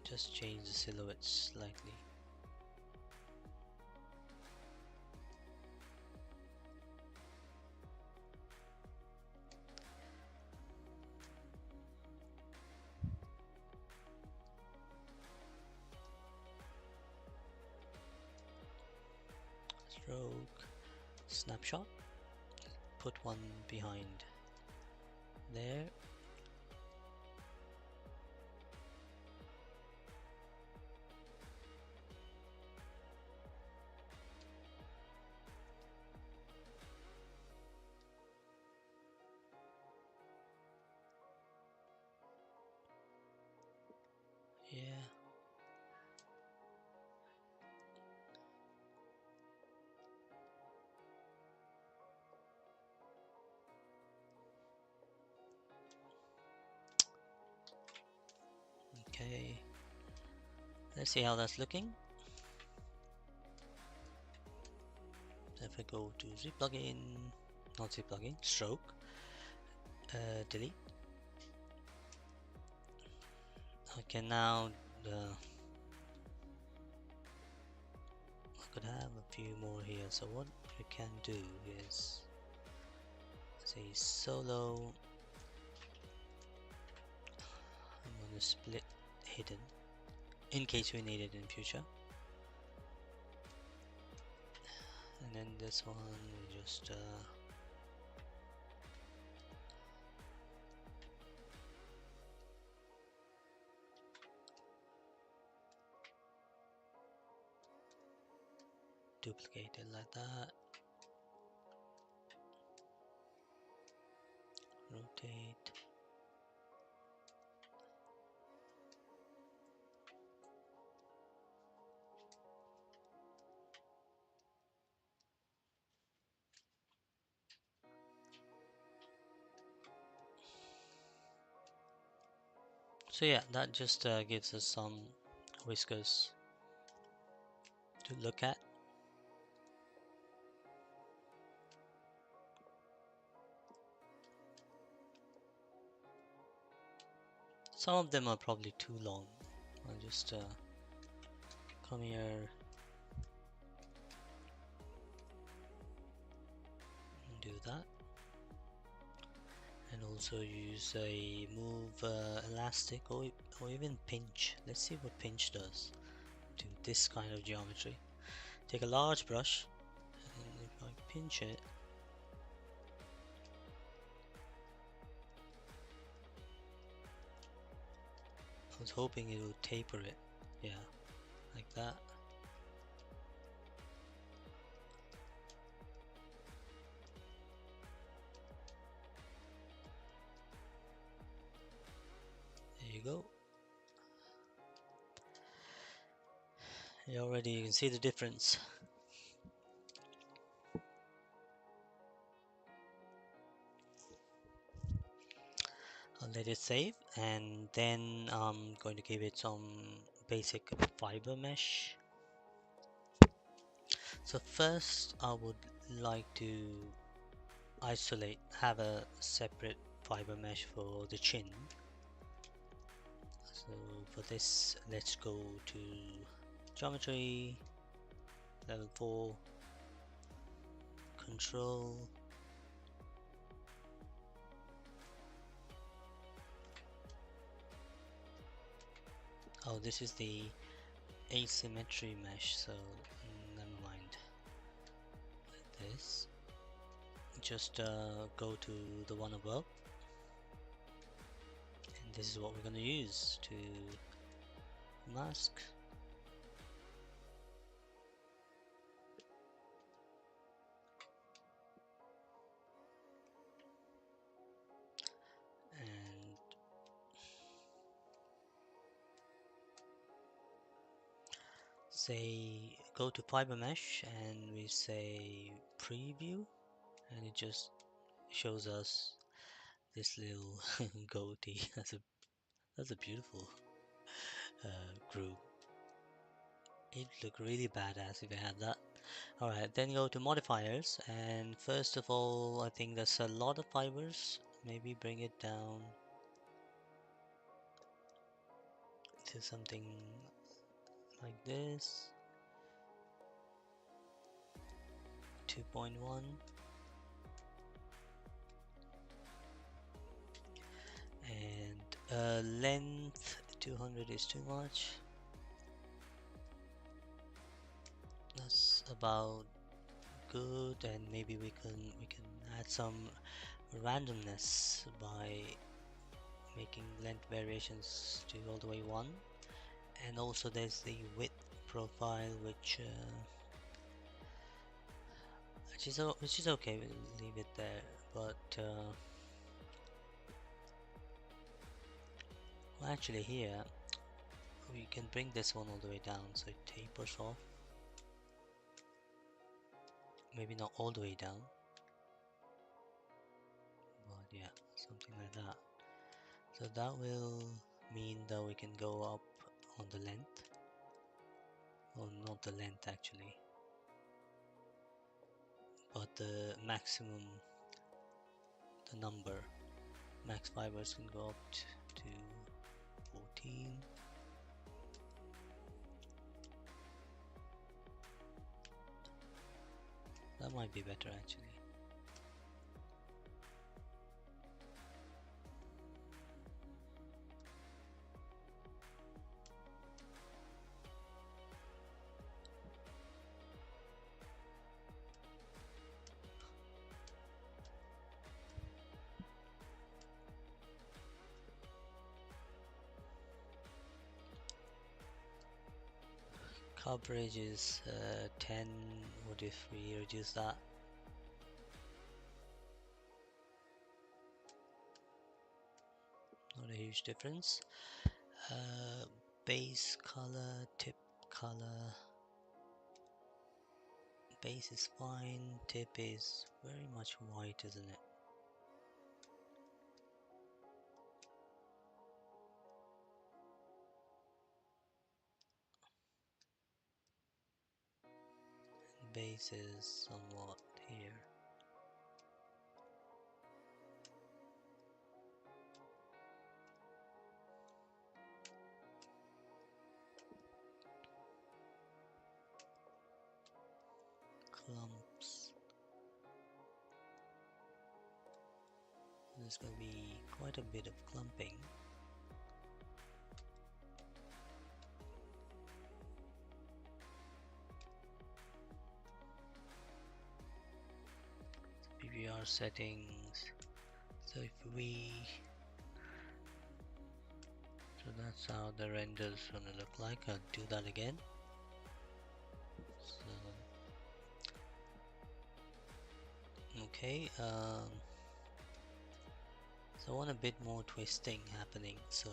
just change the silhouette slightly. Stroke, snapshot, put one behind there. Yeah. Okay. Let's see how that's looking. If I go to Z plugin, not Z plugin, stroke, delete. I can now I could have a few more here. So what you can do is say solo. I'm gonna split hidden in case we need it in future. And then this one we just duplicate it like that, rotate. So yeah, that just gives us some whiskers to look at. Some of them are probably too long. I'll just come here and do that. And also use a move elastic or even pinch. Let's see what pinch does to this kind of geometry. Take a large brush, and if I pinch it, I was hoping it would taper it. Yeah, like that. There you go. Already you can see the difference. I'll let it save, and then I'm going to give it some basic fiber mesh. So first I would like to have a separate fiber mesh for the chin. So for this, let's go to geometry, level 4, control, oh, this is the asymmetry mesh, so never mind. Like this, just go to the one above, and this is what we're going to use to mask. And say go to fiber mesh, and we say preview, and it just shows us this little goatee. That's a beautiful groove. It look really badass if I had that. Alright, then go to modifiers, and first of all, I think there's a lot of fibers. Maybe bring it down to something like this, 2.1, and length 200 is too much. That's about good, and maybe we can add some randomness by making length variations to all the way 1. And also there's the width profile, which is okay, we'll leave it there, but well, actually here we can bring this one all the way down so it tapers off. Maybe not all the way down, but yeah, something like that. So that will mean that we can go up on the length, or not the length actually, but the maximum, the number, max fibers can go up to 14. That might be better actually. Coverage is 10. What if we reduce that? Not a huge difference. Base color, tip color. Base is fine, tip is very much white, isn't it? Base is somewhat here. Clumps. There's going to be quite a bit of clumping. PBR settings. So if we, so that's how the render's gonna look like. I'll do that again. So, okay. So I want a bit more twisting happening. So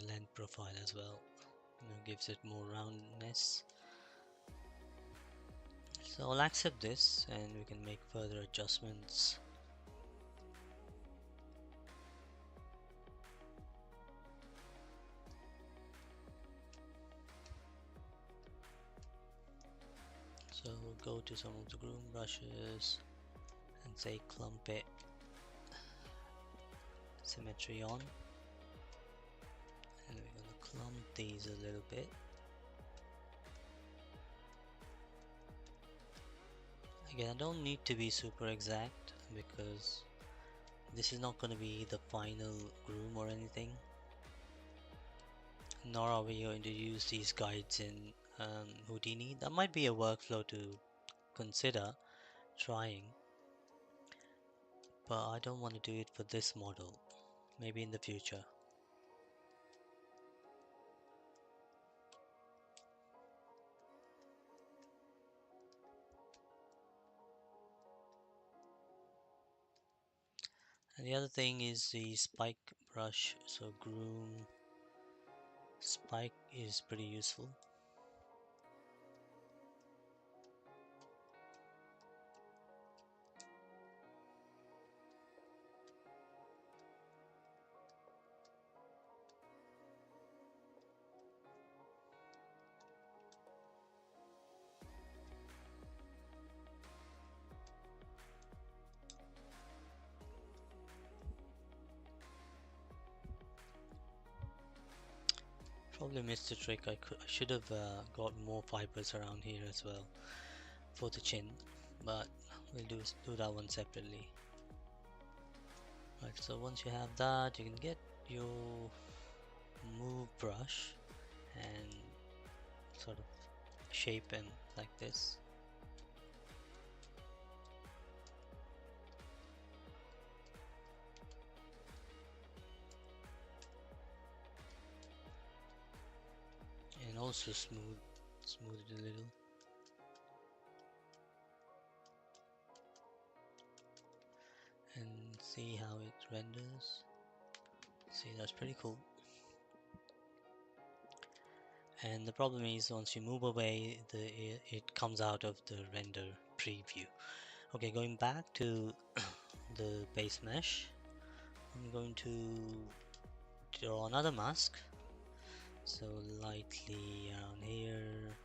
the length profile as well, gives it more roundness. So I'll accept this and we can make further adjustments. So we'll go to some of the groom brushes and say clump it, symmetry on, and we're going to clump these a little bit. Again, I don't need to be super exact because this is not going to be the final groom or anything, nor are we going to use these guides in Houdini. That might be a workflow to consider trying, but I don't want to do it for this model, maybe in the future. And the other thing is the spike brush. So groom spike is pretty useful. Probably missed the trick. I should have got more fibers around here as well for the chin, but we'll do that one separately. Right, so once you have that, you can get your move brush and sort of shape him like this. And also smooth it a little. And see how it renders. See, that's pretty cool. And the problem is once you move away, it comes out of the render preview. Okay, going back to the base mesh, I'm going to draw another mask. So lightly around here,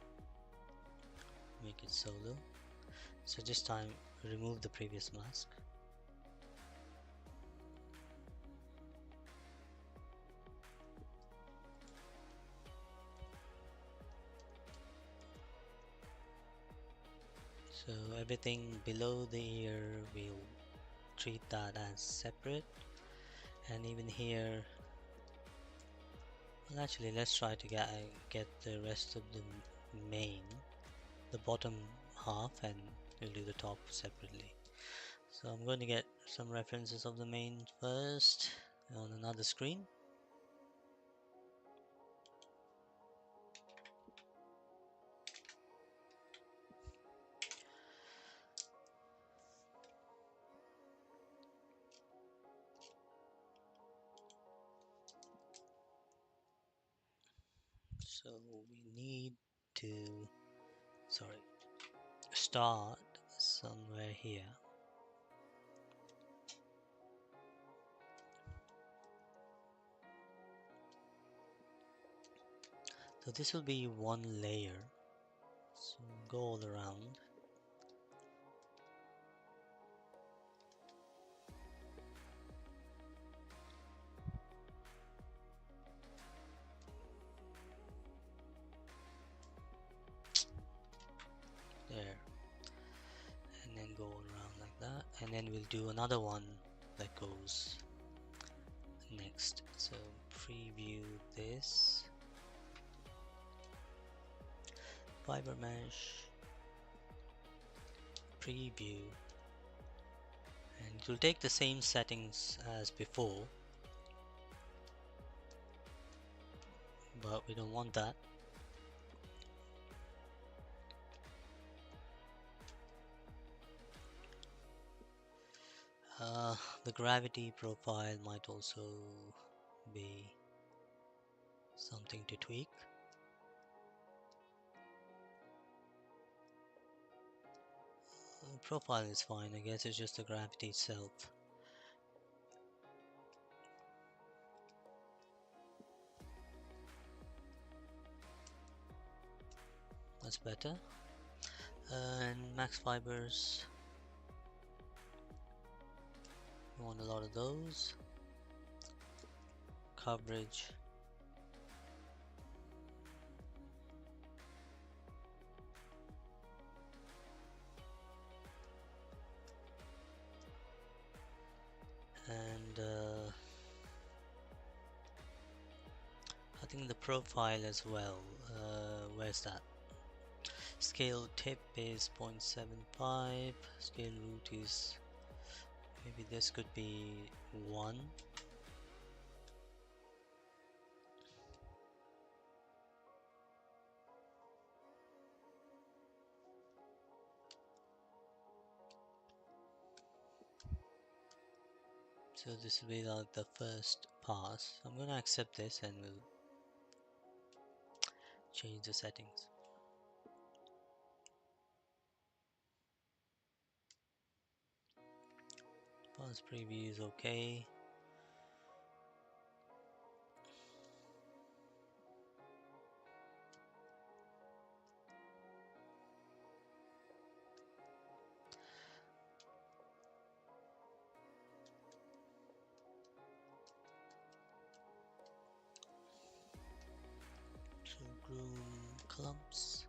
make it solo. So this time remove the previous mask. So everything below the ear we'll treat that as separate, and even here, well, actually let's try to get the rest of the mane, the bottom half, and we'll do the top separately. So I'm going to get some references of the mane first on another screen. So we need to, sorry, start somewhere here. So this will be one layer. So go all around. There. And then go all around like that. And then we'll do another one that goes next. So preview this. Fiber mesh. Preview. And it will take the same settings as before. But we don't want that. The gravity profile might also be something to tweak. The profile is fine, I guess it's just the gravity itself. That's better. And max fibers, we want a lot of those. Coverage, and I think the profile as well. Where's that? Scale tip is 0.75. Scale root is, maybe this could be 1. So this will be like the first pass. I'm gonna accept this and we'll change the settings. Pass preview is okay. So groom clumps.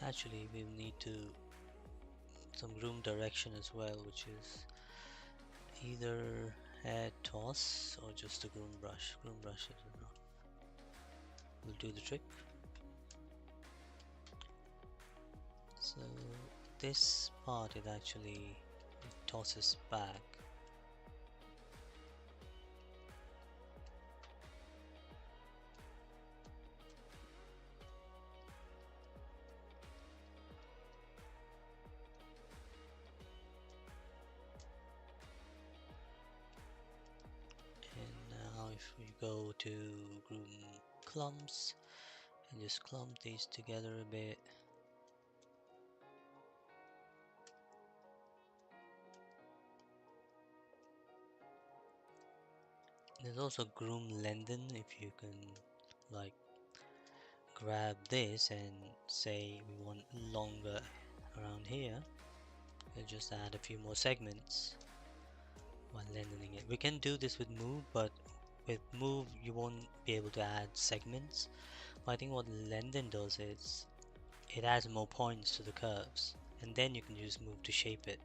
Actually, we'll need to some groom direction as well, which is either hair toss or just a groom brush. Groom brush is enough. Will do the trick. So this part it actually tosses back. And now if we go to groom clumps and just clump these together a bit. There's also groom lengthen, if you can like grab this and say we want longer around here, we'll just add a few more segments while lengthening it. We can do this with move, but with move you won't be able to add segments. But I think what lengthen does is it adds more points to the curves. and then you can use move to shape it.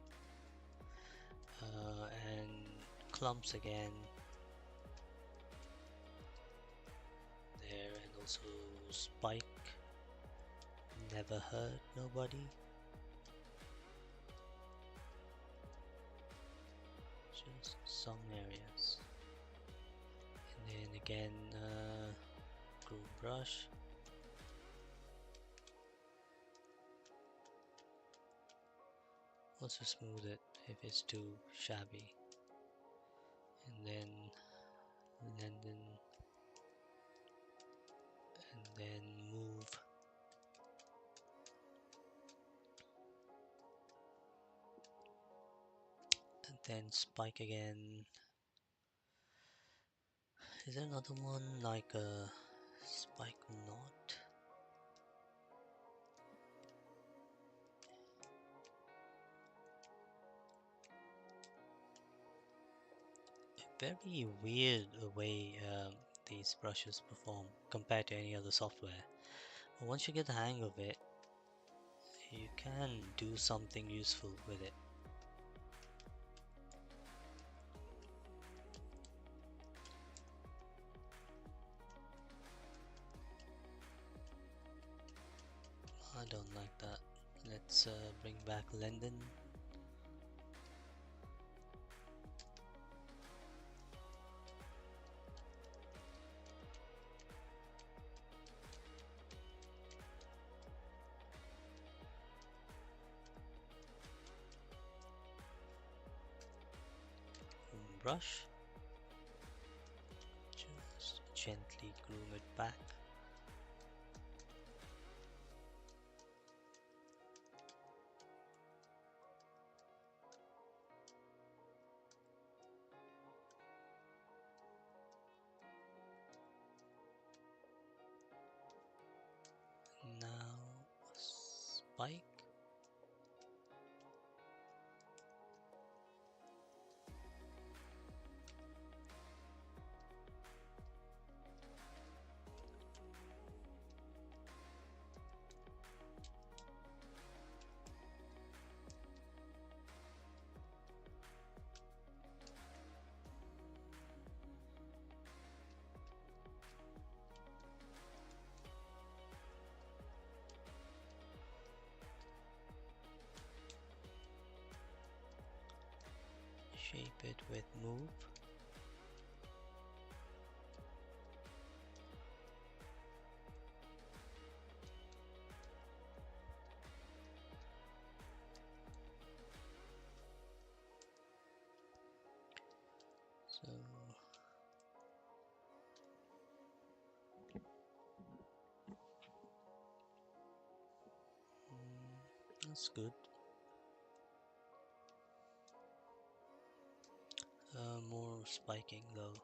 And clumps again there, and also spike, never hurt nobody. Just some areas, and then again groove brush. Also smooth it if it's too shabby, and then lengthen, and then move, and then spike again. Is there another one like a spike knot? Very weird way these brushes perform compared to any other software. But once you get the hang of it, you can do something useful with it. I don't like that. Let's bring back Lendon. Brush. Just gently groom it back. Now spike. Shape it with move. So that's good. More spiking though.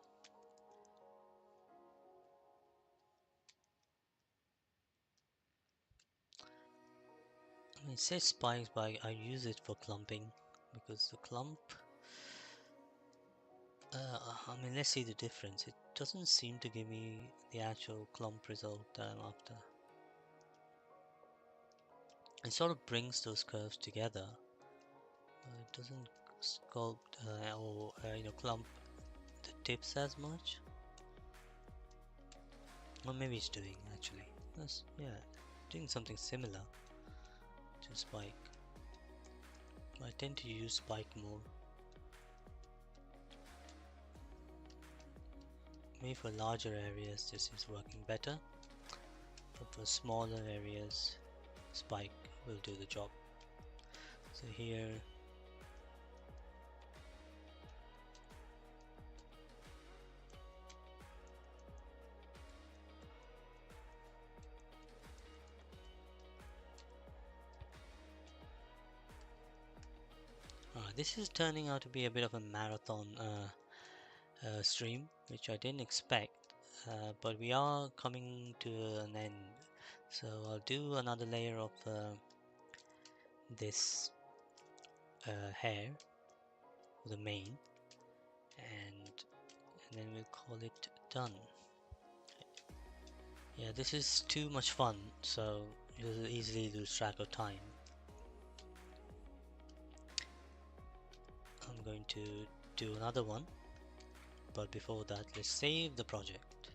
I mean, it says spikes, but I use it for clumping because the clump. I mean, let's see the difference. It doesn't seem to give me the actual clump result that I'm after. It sort of brings those curves together. It doesn't sculpt or clump the tips as much. Or maybe it's doing actually. Yeah, doing something similar to spike. I tend to use spike more. Maybe for larger areas this is working better, but for smaller areas spike will do the job. So here this is turning out to be a bit of a marathon stream, which I didn't expect, but we are coming to an end. So I'll do another layer of this hair, the mane, and then we'll call it done. Yeah, this is too much fun, so you'll easily lose track of time. going to do another one, but before that let's save the project,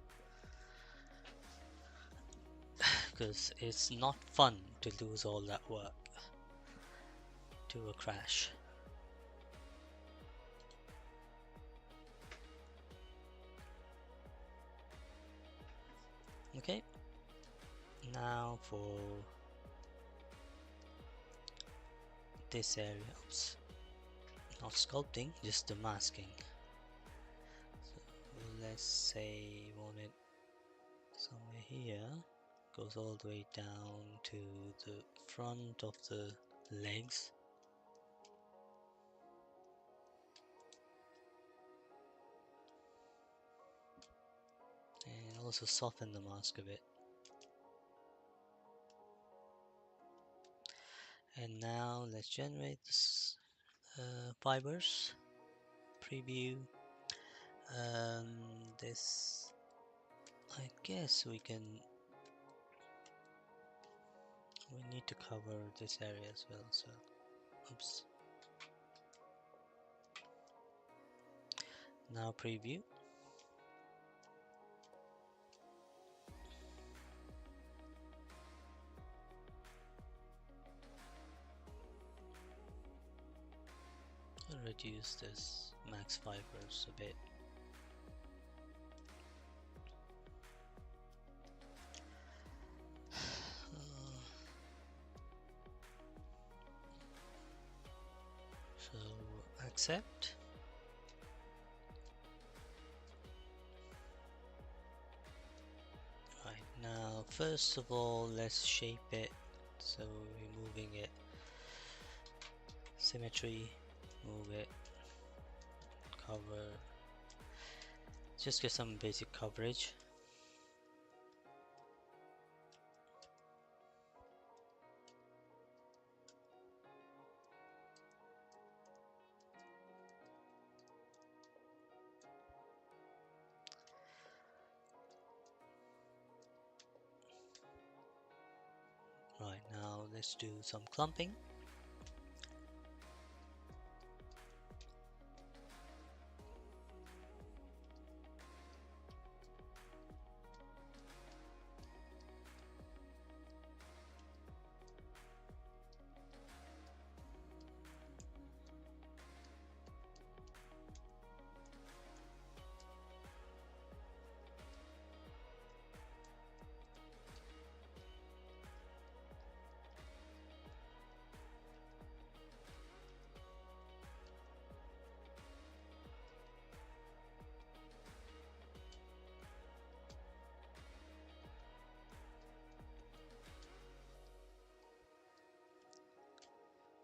because it's not fun to lose all that work to a crash. Okay, now for this area, oops, not sculpting, just the masking. So let's say we want it somewhere here, goes all the way down to the front of the legs. And also soften the mask a bit. And now let's generate this, fibers, preview. This, I guess we need to cover this area as well, so oops. Now preview. Reduce this max fibers a bit. So accept. Right, now first of all let's shape it, so we're moving it, symmetry, move it, cover, just get some basic coverage. Right, now let's do some clumping.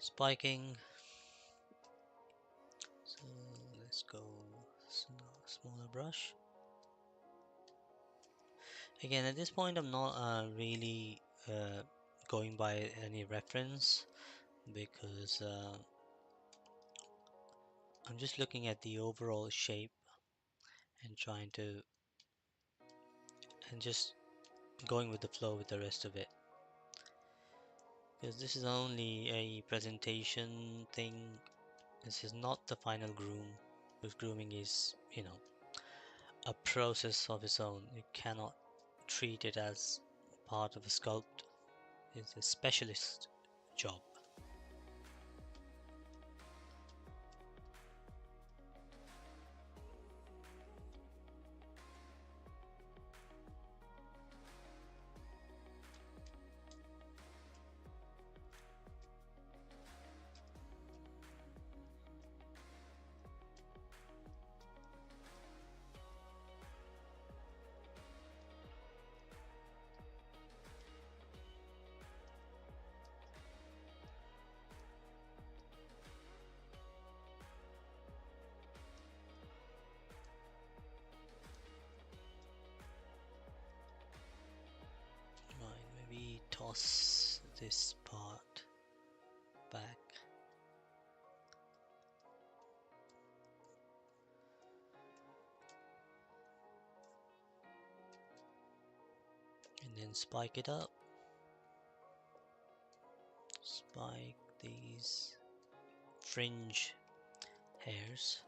Spiking, so let's go smaller brush. Again, at this point I'm not really going by any reference, because I'm just looking at the overall shape and trying to, and just going with the flow with the rest of it, because this is only a presentation thing. This is not the final groom, because grooming is, you know, a process of its own. You cannot treat it as part of a sculpt. It's a specialist job. Right, maybe toss this part back. And then spike it up. Spike these fringe hairs.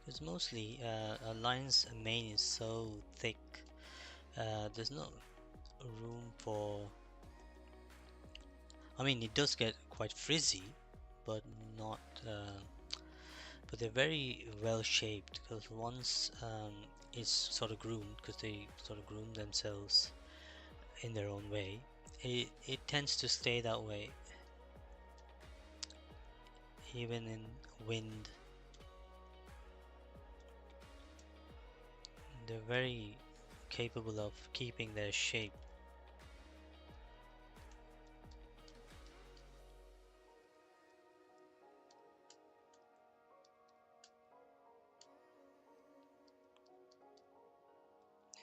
Because mostly a lion's mane is so thick, there's no room for. I mean, it does get quite frizzy, but not. But they're very well shaped because once it's sort of groomed, because they sort of groom themselves in their own way, it tends to stay that way, even in wind. They're very capable of keeping their shape.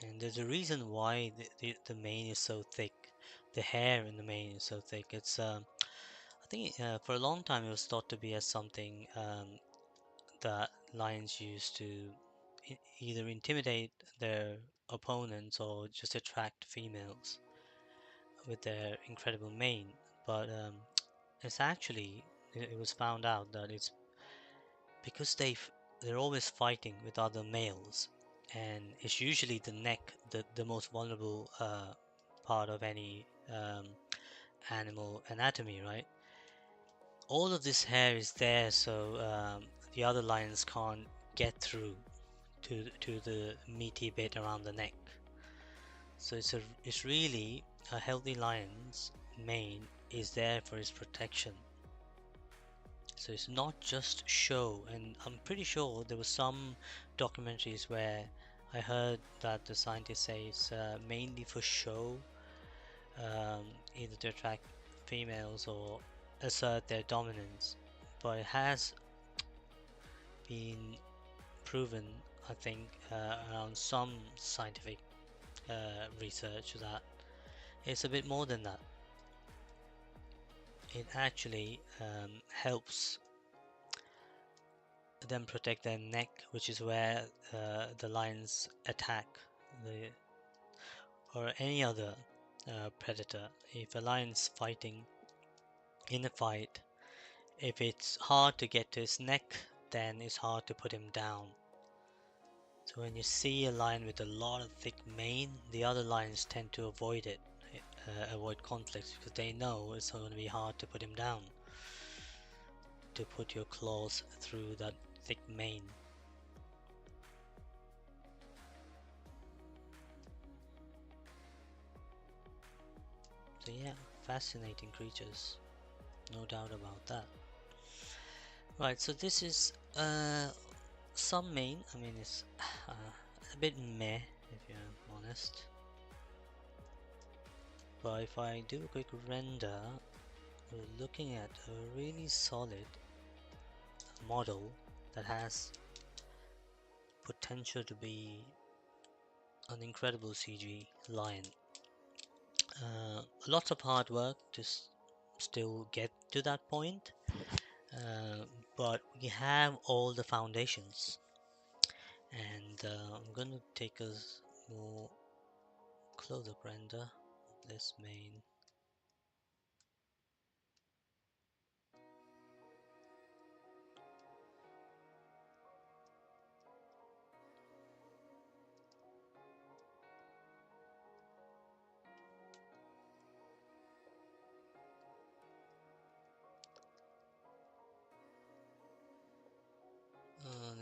And there's a reason why the mane is so thick. The hair in the mane is so thick. It's I think for a long time it was thought to be as something that lions use to either intimidate their opponents or just attract females with their incredible mane. But it's actually it was found out that it's because they're always fighting with other males, and it's usually the neck, the most vulnerable part of any animal anatomy, right? All of this hair is there, so the other lions can't get through to the meaty bit around the neck. So it's really a healthy lion's mane is there for its protection. So it's not just show, and I'm pretty sure there were some documentaries where I heard that the scientists say it's mainly for show, either to attract females or assert their dominance. But it has been proven, I think, around some scientific research that it's a bit more than that. It actually helps them protect their neck, which is where the lions attack the or any other predator. If a lion's fighting in a fight, if it's hard to get to his neck, then it's hard to put him down. So when you see a lion with a lot of thick mane, the other lions tend to avoid it, avoid conflicts, because they know it's going to be hard to put him down, to put your claws through that thick mane. So yeah, fascinating creatures, no doubt about that. Right, so this is some mane. I mean, it's a bit meh, if you're honest. But if I do a quick render, we're looking at a really solid model that has potential to be an incredible CG lion. Lots of hard work to still get to that point, uh, but we have all the foundations. And I'm going to take a more close-up render of this main.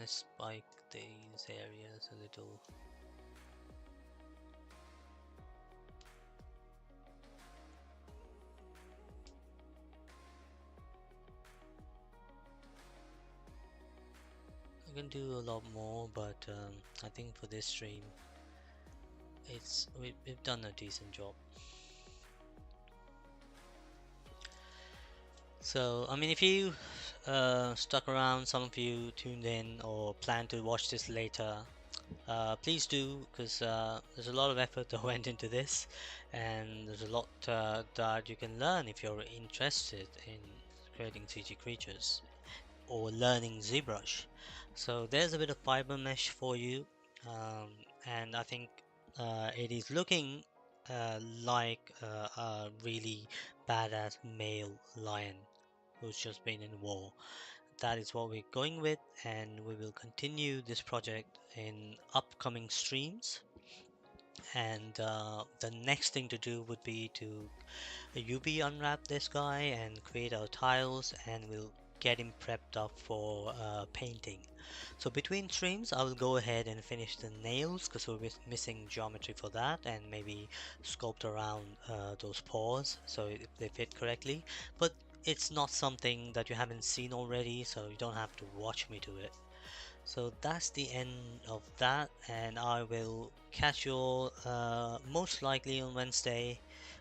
Let's spike these areas a little. I can do a lot more, but I think for this stream, we've done a decent job. So, I mean, if you stuck around, some of you tuned in or plan to watch this later, please do, because there's a lot of effort that went into this, and there's a lot that you can learn if you're interested in creating CG creatures or learning ZBrush. So there's a bit of fiber mesh for you, and I think it is looking like a really badass male lion. who's just been in war. That is what we're going with, and we will continue this project in upcoming streams. And the next thing to do would be to UV unwrap this guy and create our tiles, and we'll get him prepped up for painting. So between streams I will go ahead and finish the nails because we're missing geometry for that, and maybe sculpt around those paws so if they fit correctly. But it's not something that you haven't seen already, so you don't have to watch me do it. So that's the end of that, and I will catch you all most likely on Wednesday.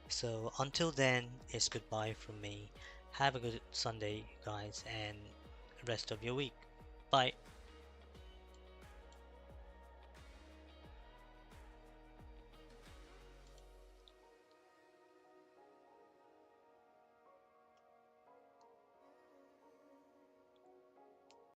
So until then, it's goodbye from me. Have a good Sunday, guys, and rest of your week. Bye.